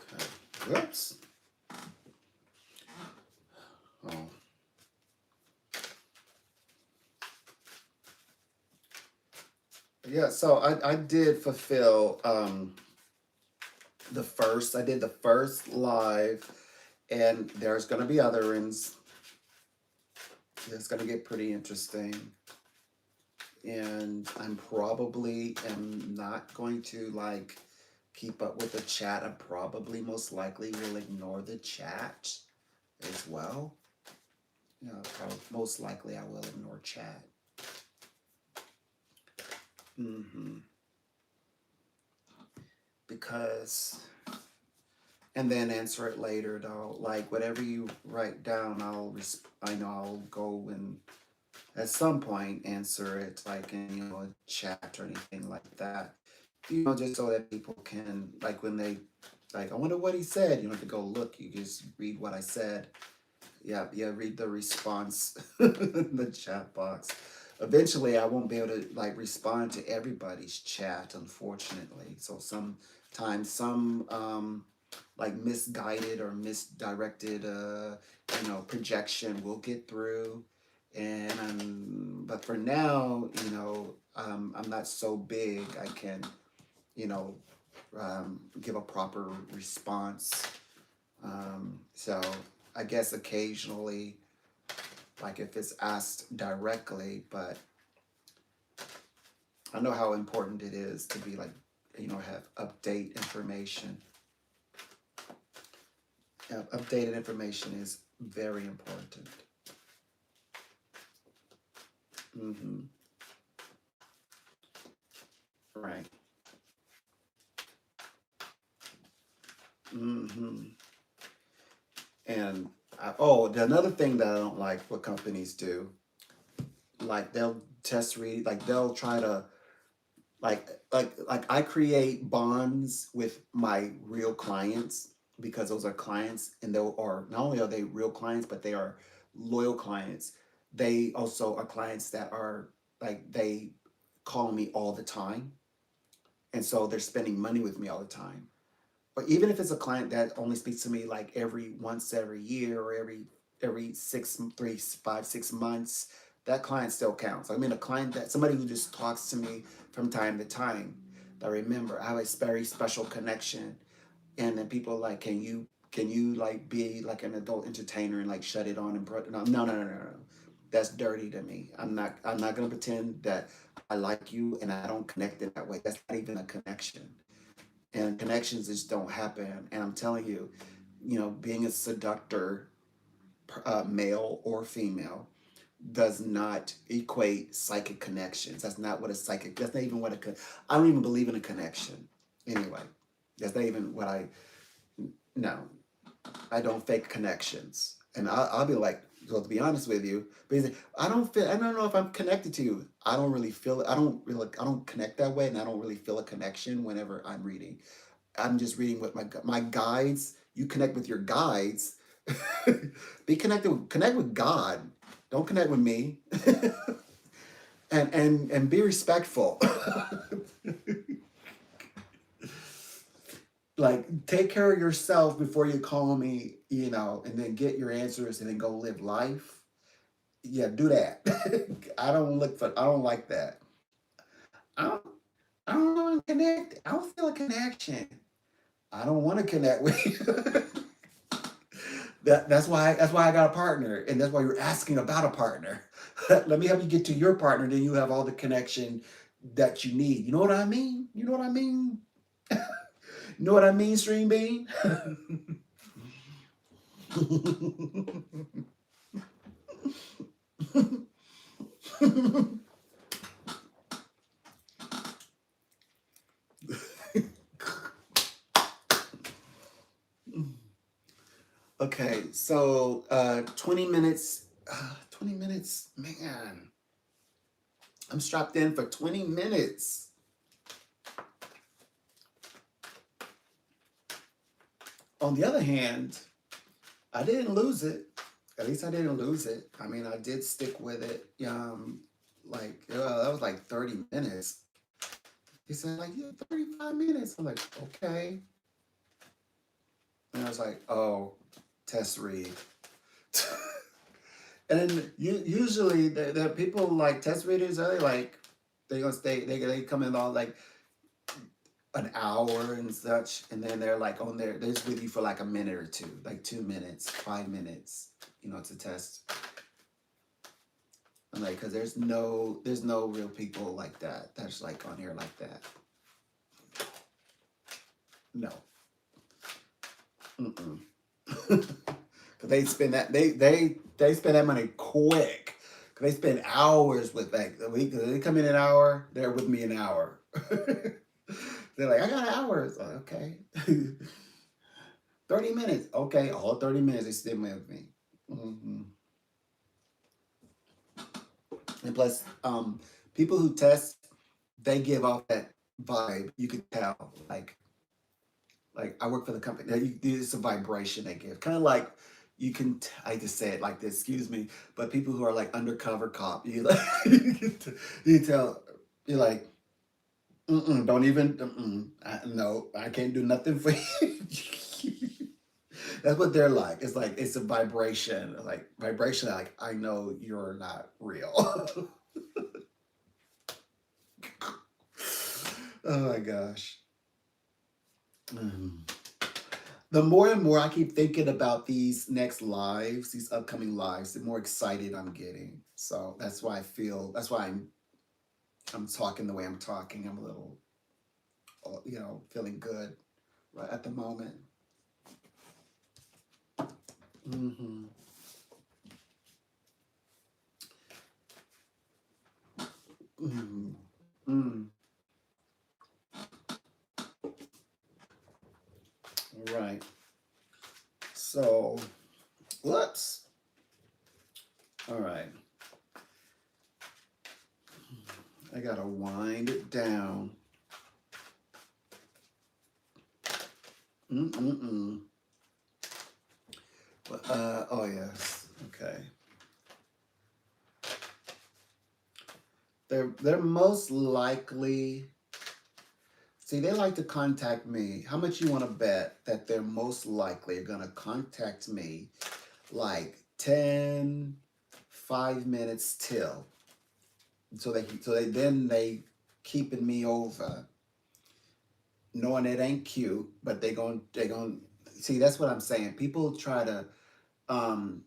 Okay. Whoops. Oh. Yeah, so I did fulfill I did the first live, and there's gonna be other ones. It's gonna get pretty interesting. And I'm probably am not going to like keep up with the chat. I probably most likely will ignore the chat as well. You know, most likely I will ignore chat. Mm-hmm. Because, and then answer it later though. Like whatever you write down, I know I'll go and at some point answer it, like in a chat or anything like that. Just so that people can like when they like I wonder what he said. You don't have to go look. You just read what I said. Yeah, read the response in the chat box. Eventually, I won't be able to like respond to everybody's chat, unfortunately. So sometimes some like misguided or misdirected projection will get through, and but for now, I'm not so big. I can you know give a proper response. So I guess occasionally, like if it's asked directly, but I know how important it is to be like, have update information. Updated information is very important. Mm-hmm. Right. Mm-hmm. And another thing that I don't like what companies do, like they'll test read, like they'll try to like I create bonds with my real clients because those are clients and they are not only are they real clients but they are loyal clients. They also are clients that are like they call me all the time, and so they're spending money with me all the time. But even if it's a client that only speaks to me like every year or every 6 months, that client still counts. I mean, a client that somebody who just talks to me from time to time. But remember, I have a very special connection, and then people are like, can you like be like an adult entertainer and like shut it on and no. That's dirty to me. I'm not gonna pretend that I like you and I don't connect in that way. That's not even a connection, and connections just don't happen. And I'm telling you, being a seductor, male or female, does not equate psychic connections. That's not what a psychic. That's not even what I don't even believe in a connection. Anyway, that's not even what I. No, I don't fake connections, and I'll be like, So to be honest with you, basically, I don't know if I'm connected to you. I don't really feel it. I don't connect that way, and I don't really feel a connection whenever I'm reading. I'm just reading with my guides. You connect with your guides. Connect with God. Don't connect with me. And be respectful. Like, take care of yourself before you call me, and then get your answers and then go live life. Yeah, do that. I don't like that. I don't, I don't want to connect. I don't feel a connection. I don't want to connect with you. That's why I got a partner, and that's why you're asking about a partner. Let me help you get to your partner, then you have all the connection that you need. You know what I mean? You know what I mean? You know what I mean, Stream Bean? Okay, so 20 minutes. 20 minutes, man. I'm strapped in for 20 minutes. On the other hand, I didn't lose it. At least I didn't lose it. I mean, I did stick with it. That was like 30 minutes. He said, like, yeah, 35 minutes. I'm like, okay. And I was like, oh, test read. And then usually the people like test readers are like, they gonna stay, they come in on like an hour and such, and then they're like on there, they're just with you for like a minute or two, like 2 minutes, 5 minutes, to test. I'm like, because there's no real people like that. That's like on here like that. No. Mm-mm. Cause they spend that they spend that money quick. Cause they spend hours with like the week. They come in an hour, they're with me an hour. They're like, I got an hour. It's like, okay. 30 minutes. Okay, all 30 minutes they spend with me. Hmm. And plus, people who test, they give off that vibe. You could tell, like I work for the company. It's a vibration they give, kind of like I just say it like this. Excuse me, but people who are like undercover cop, you like you tell you're like, don't even, no, I can't do nothing for you. That's what they're like. It's like it's a vibration, like vibration. Like I know you're not real. Oh my gosh. Mm. The more and more I keep thinking about these next lives, these upcoming lives, the more excited I'm getting. So that's why I'm talking the way I'm talking. I'm a little, feeling good right at the moment. Hmm. Hmm. Mm. Right. So, whoops. All right. I gotta wind it down. Mm-mm-mm. Oh yes. Okay. They're most likely. See, they like to contact me. How much you want to bet that they're most likely gonna contact me like 10, 5 minutes till. So they keeping me over, knowing it ain't cute, but they gon' see, that's what I'm saying. People um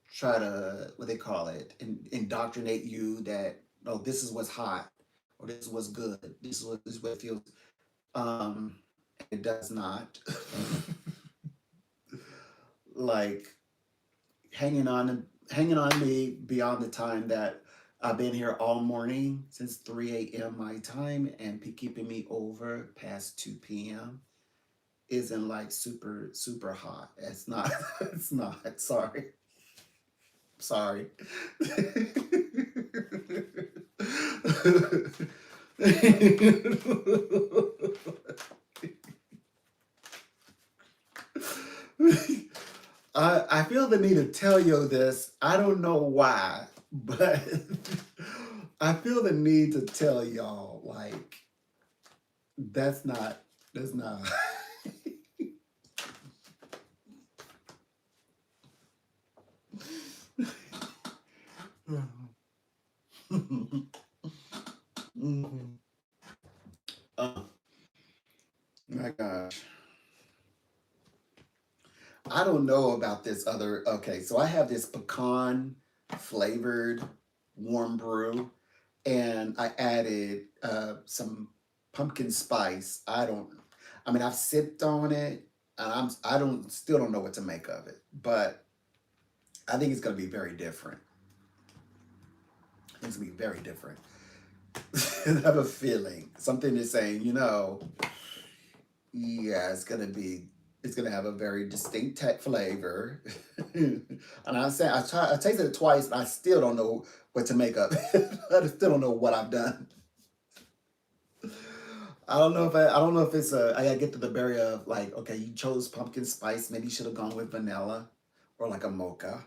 try to, what they call it, indoctrinate you that, oh, this is what's hot, or this is what's good, this is what it feels. Um it does not. Like, hanging on me beyond the time that I've been here all morning since 3 a.m. my time, and keeping me over past 2 p.m. isn't like super super hot. It's not. It's not. Sorry. Sorry. I feel the need to tell you this. I don't know why, but I feel the need to tell y'all, like, that's not. Mhm. Oh my gosh. I don't know about this other. Okay, so I have this pecan flavored warm brew, and I added some pumpkin spice. I mean, I've sipped on it, and I don't still don't know what to make of it, but I think it's going to be very different. It's going to be very different. I have a feeling something is saying, yeah, it's gonna have a very distinct flavor. And I tasted it twice, and I still don't know what to make of it. I still don't know what I've done. I don't know if it's I gotta get to the barrier of like, okay, you chose pumpkin spice, maybe you should have gone with vanilla or like a mocha.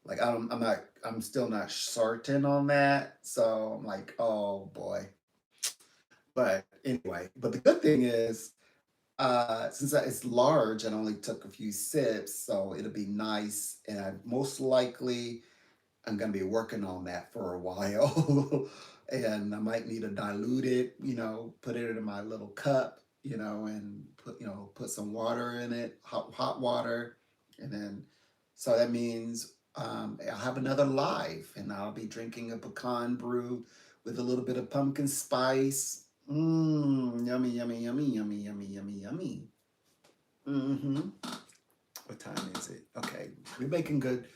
Like I'm still not certain on that. So I'm like, oh boy. But anyway, but the good thing is, since it's large and only took a few sips, so it'll be nice. And I most likely I'm gonna be working on that for a while, and I might need to dilute it. Put it in my little cup. And put some water in it, hot water, and then so that means I'll have another life, and I'll be drinking a pecan brew with a little bit of pumpkin spice. Yummy, yummy, yummy, yummy, yummy, yummy, yummy. Mm-hmm. What time is it? Okay, we're making good.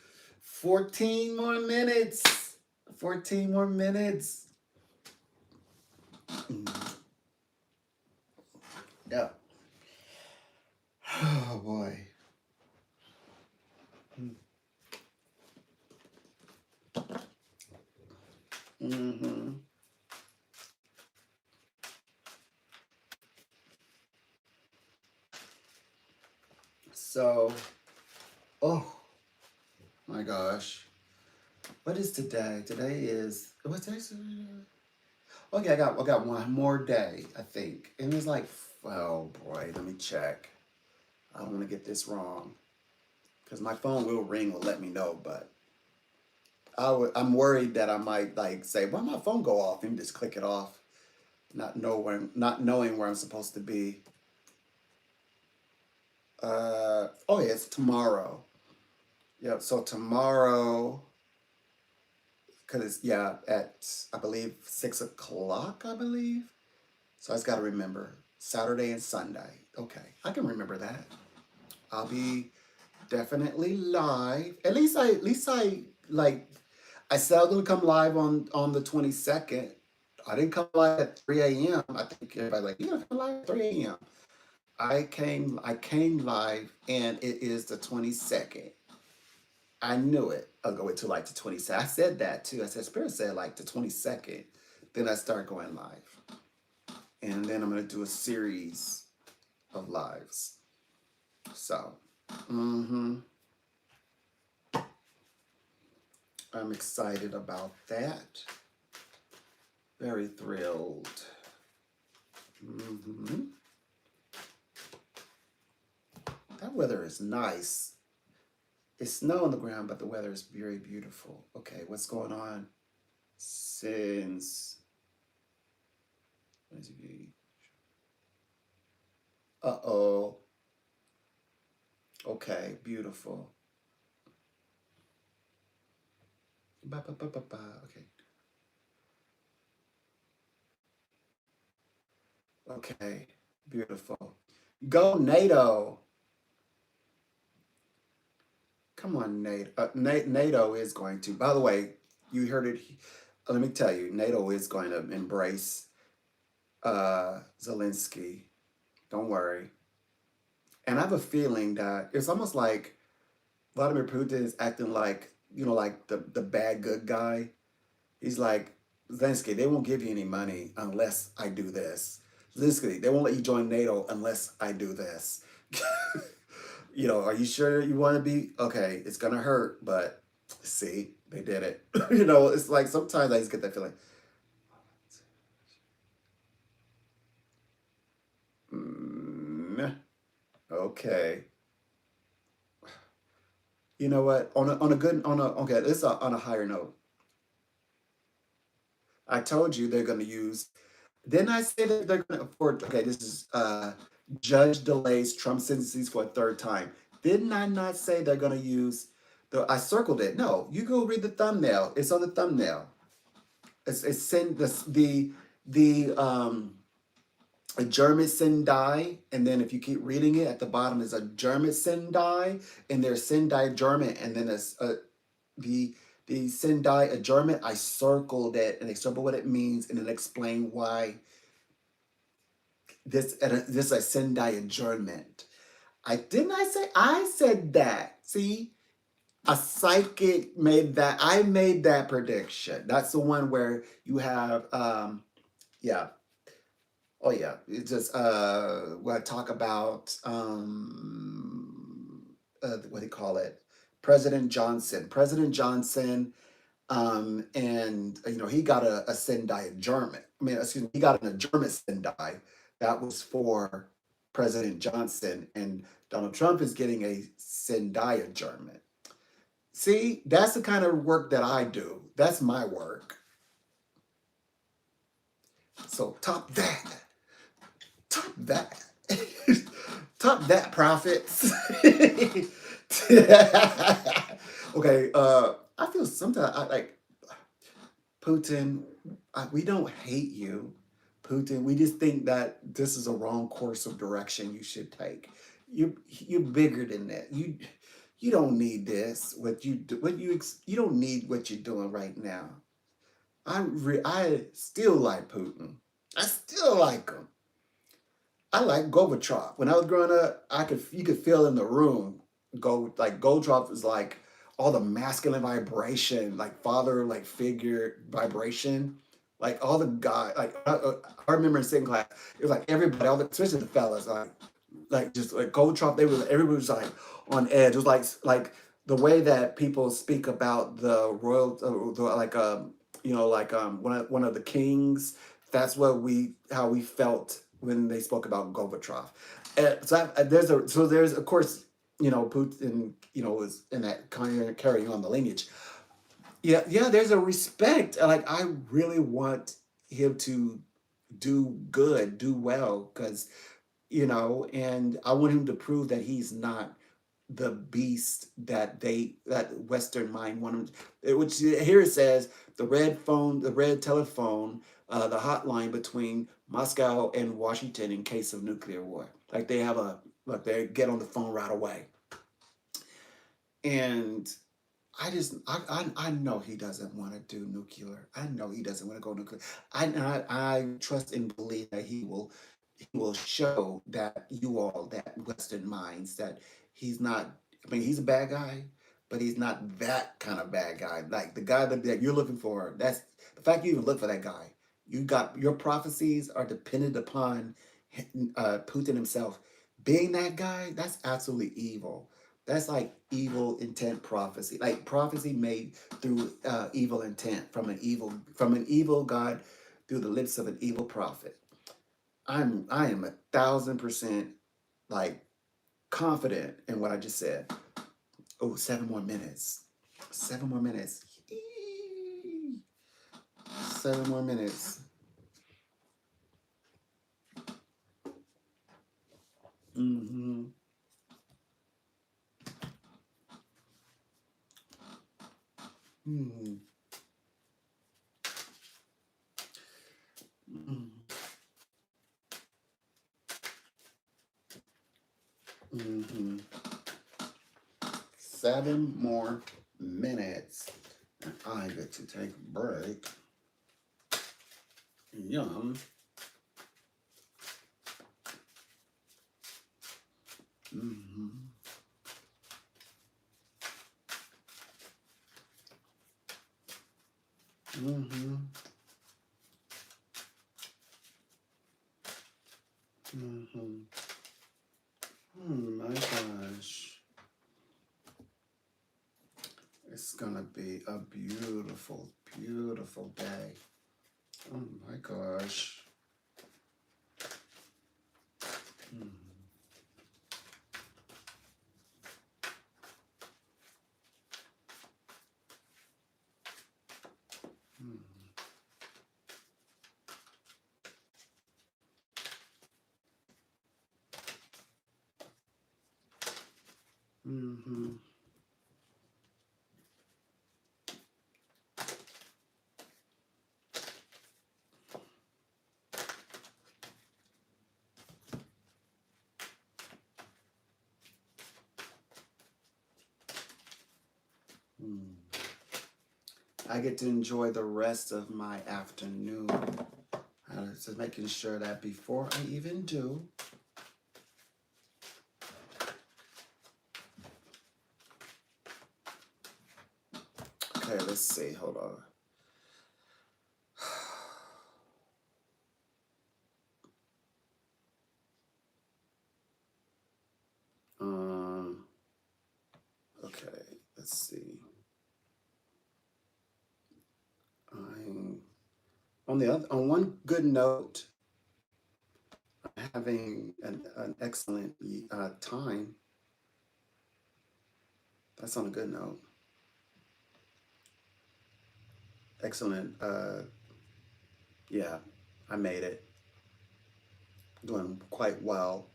14 more minutes. 14 more minutes. Mm, yeah. Oh boy. Mm-hmm. So, oh my gosh. What is today? Today is what's today? Okay, I got one more day, I think. It was like, oh boy, let me check. I don't want to get this wrong because my phone will ring, will let me know, but I'm worried that I might like say, "Why my phone go off?" and just click it off, not knowing where I'm supposed to be. Oh yeah, it's tomorrow. Yep. So tomorrow, cause it's yeah at I believe 6 o'clock. I believe. So I just got to remember Saturday and Sunday. Okay, I can remember that. I'll be definitely live. At least I like. I said I was gonna come live on the 22nd. I didn't come live at 3 a.m. I think everybody like, you gonna come live at 3 a.m. I came live, and it is the 22nd. I knew it. I'll go wait till like the 22nd. I said that too. I said Spirit said like the 22nd. Then I start going live. And then I'm gonna do a series of lives. So I'm excited about that. Very thrilled. hmm That weather is nice. It's snow on the ground, but the weather is very beautiful. Okay, what's going on? Since uh-oh. Okay, beautiful. Ba, ba, ba, ba, ba. Okay. Okay. Beautiful. Go NATO. Come on, NATO. NATO is going to. By the way, you heard it. Let me tell you, NATO is going to embrace Zelensky. Don't worry. And I have a feeling that it's almost like Vladimir Putin is acting like like the bad good guy. He's like, Zelensky, they won't give you any money unless I do this. Zelensky, they won't let you join NATO unless I do this. Are you sure you want to be? Okay, it's gonna hurt, but see, they did it. It's like sometimes I just get that feeling. Mm, okay. You know what? Okay, this is on a higher note. I told you they're going to use. Didn't I say that they're going to afford? Okay, this is judge delays Trump sentences for a third time. Didn't I not say they're going to use? I circled it. No, you go read the thumbnail. It's on the thumbnail. It's send the adjournment sendai, and then if you keep reading it, at the bottom is adjournment sendai, and there's sendai adjournment, and then there's the sendai adjournment. I circled it and explained what it means, and then explain why this is a sendai adjournment. I said that. See, a psychic made that. I made that prediction. That's the one where you have yeah. Oh yeah, it's just what I talk about what do you call it? President Johnson. President Johnson, and he got a Sendai adjournment. I mean, excuse me, he got an adjournment Sendai that was for President Johnson, and Donald Trump is getting a Sendai adjournment. See, that's the kind of work that I do. That's my work. So top that. Top that. Top that, prophets. Okay, I feel sometimes I like Putin. We don't hate you, Putin. We just think that this is a wrong course of direction you should take. You're bigger than that. You don't need this. You don't need what you're doing right now. I still like Putin. I still like him. I like Gorbachev. When I was growing up, you could feel in the room. Gorbachev is like all the masculine vibration, like father like figure vibration, like all the guy. I remember in second class, it was like everybody, especially the fellas, like just like Gorbachev. Everybody was like on edge. It was like the way that people speak about the royal, one of the kings. That's how we felt when they spoke about Gorbachev. There's of course Putin was in that kind of carrying on the lineage. Yeah. There's a respect. Like I really want him to do good, do well, because and I want him to prove that he's not the beast that Western mind want him. Which here it says the red telephone, the hotline between Moscow and Washington in case of nuclear war. Like they get on the phone right away. And I know he doesn't want to do nuclear. I know he doesn't want to go nuclear. I trust and believe that he will show that Western minds that he's not. I mean, he's a bad guy, but he's not that kind of bad guy. Like the guy that you're looking for. That's the fact you even look for that guy. Your prophecies are dependent upon Putin himself being that guy. That's absolutely evil. That's like evil intent prophecy, like prophecy made through evil intent from an evil God through the lips of an evil prophet. I am 1,000% like confident in what I just said. Oh, 7 more minutes. 7 more minutes. 7 more minutes. Mm-hmm. Mm-hmm. Mm-hmm. 7 more minutes. I get to take a break. Yum. Mm-hmm. Mm-hmm. Mm-hmm. Oh my gosh. It's gonna be a beautiful, beautiful day. Oh my gosh. Mm-hmm. Mm-hmm. Mm. I get to enjoy the rest of my afternoon. Just making sure that before I even do, okay, let's see, hold on. Um, okay, let's see. I'm on one good note, having an excellent time. That's on a good note. Excellent. Yeah, I made it. Doing quite well.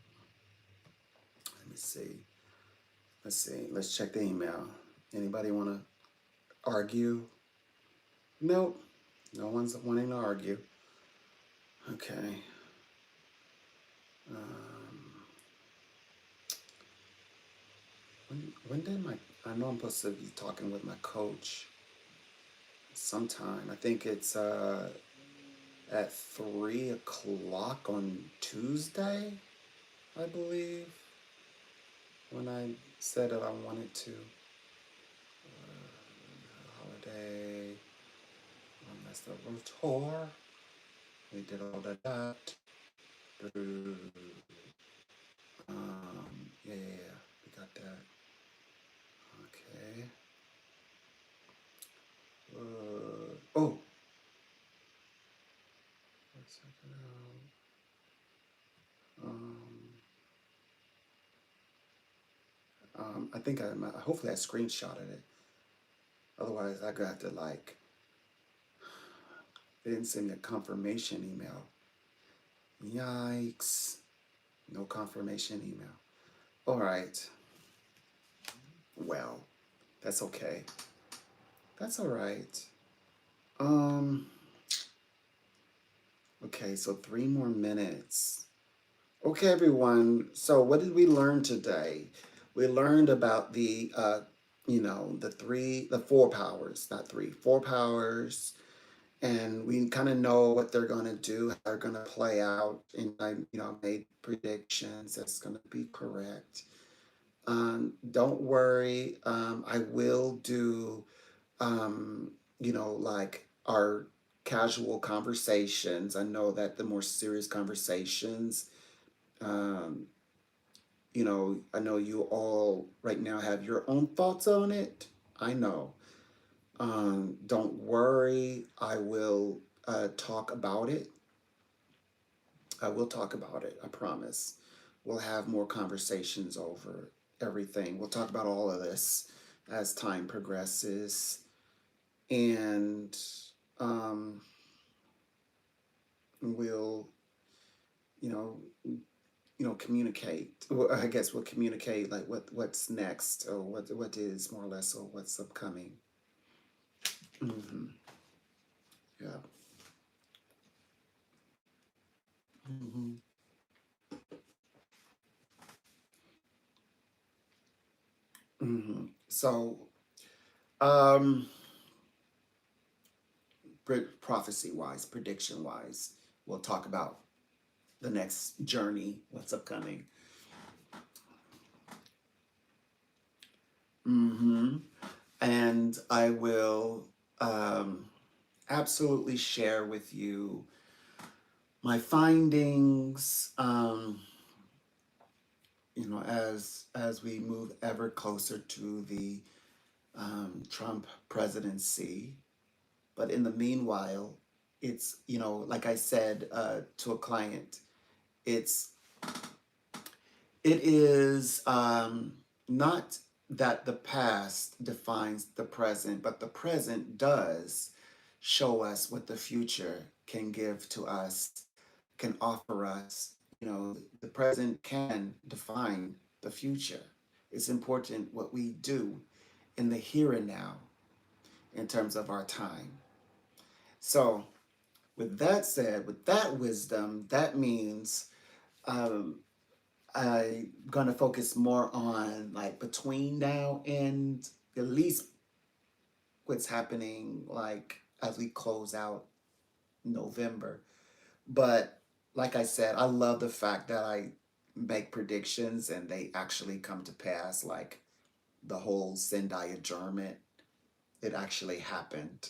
Let me see. Let's see. Let's check the email. Anybody want to argue? Nope. No one's wanting to argue. Okay. Um, when did my, I know I'm supposed to be talking with my coach sometime. I think it's at 3 o'clock on Tuesday, I believe, when I said that I wanted to. Holiday, that's the tour. We did all of that. Yeah, we got that. Okay. Oh, let's check it out. I think hopefully I screenshotted it. Otherwise, I got to like, they didn't send me a confirmation email. Yikes. No confirmation email. All right. Well, that's okay. That's all right. Um, okay, so 3 more minutes. Okay, everyone. So what did we learn today? We learned about the four powers, not three, four powers, and we kind of know what they're going to do, how they're going to play out. And I made predictions that's going to be correct. Don't worry. I will do, like our casual conversations. I know that the more serious conversations, um, I know you all right now have your own thoughts on it. I know. Don't worry. I will talk about it. I will talk about it. I promise. We'll have more conversations over everything. We'll talk about all of this as time progresses. And we'll, you know, communicate. Well, I guess we'll communicate like what's next, or what is more or less, or what's upcoming. Mm-hmm. Yeah. Mm-hmm. Mm-hmm. So, um, prophecy wise, prediction wise, we'll talk about the next journey, what's upcoming. Mm-hmm. And I will absolutely share with you my findings, as we move ever closer to the Trump presidency. But in the meanwhile, it's, like I said to a client, it's it is not that the past defines the present, but the present does show us what the future can give to us, can offer us. The present can define the future. It's important what we do in the here and now in terms of our time. So, with that said, with that wisdom, that means um, I'm gonna focus more on like between now and at least what's happening like as we close out November. But like I said, I love the fact that I make predictions and they actually come to pass. Like the whole Sendai adjournment, it actually happened.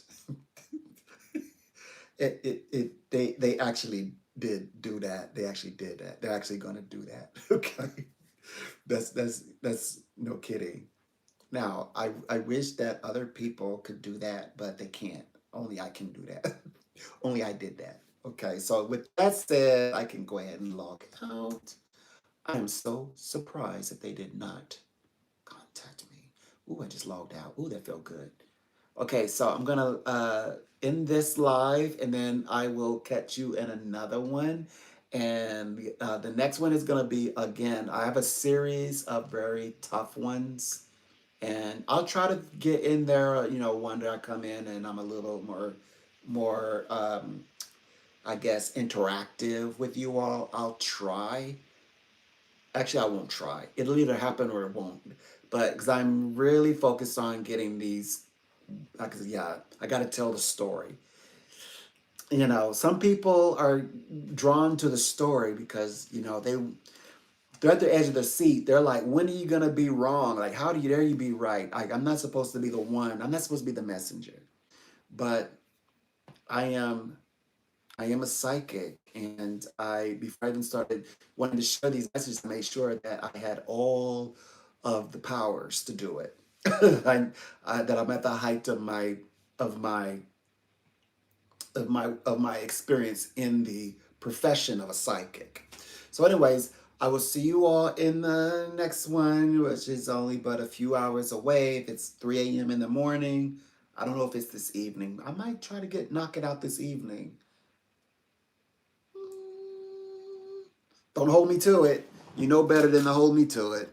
They actually did do that. They actually did that. They're actually gonna do that. Okay. That's no kidding. Now, I wish that other people could do that, but they can't. Only I can do that. Only I did that. Okay, so with that said, I can go ahead and log out. I am so surprised that they did not contact me. Ooh, I just logged out. Ooh, that felt good. Okay, so I'm gonna end this live, and then I will catch you in another one. And the next one is gonna be again. I have a series of very tough ones, and I'll try to get in there. One that I come in and I'm a little more, I guess, interactive with you all. I'll try. Actually, I won't try. It'll either happen or it won't. But because I'm really focused on getting these, because yeah, I got to tell the story. Some people are drawn to the story because they're at the edge of their seat. They're like, when are you gonna be wrong? Like, how do you dare you be right? Like, I'm not supposed to be the one. I'm not supposed to be the messenger. But I am I am a psychic, and before I even started wanting to share these messages, I made sure that I had all of the powers to do it. That I'm at the height of my of my experience in the profession of a psychic. So, anyways, I will see you all in the next one, which is only but a few hours away. If it's 3 a.m. in the morning, I don't know if it's this evening. I might try to knock it out this evening. Don't hold me to it. You know better than to hold me to it.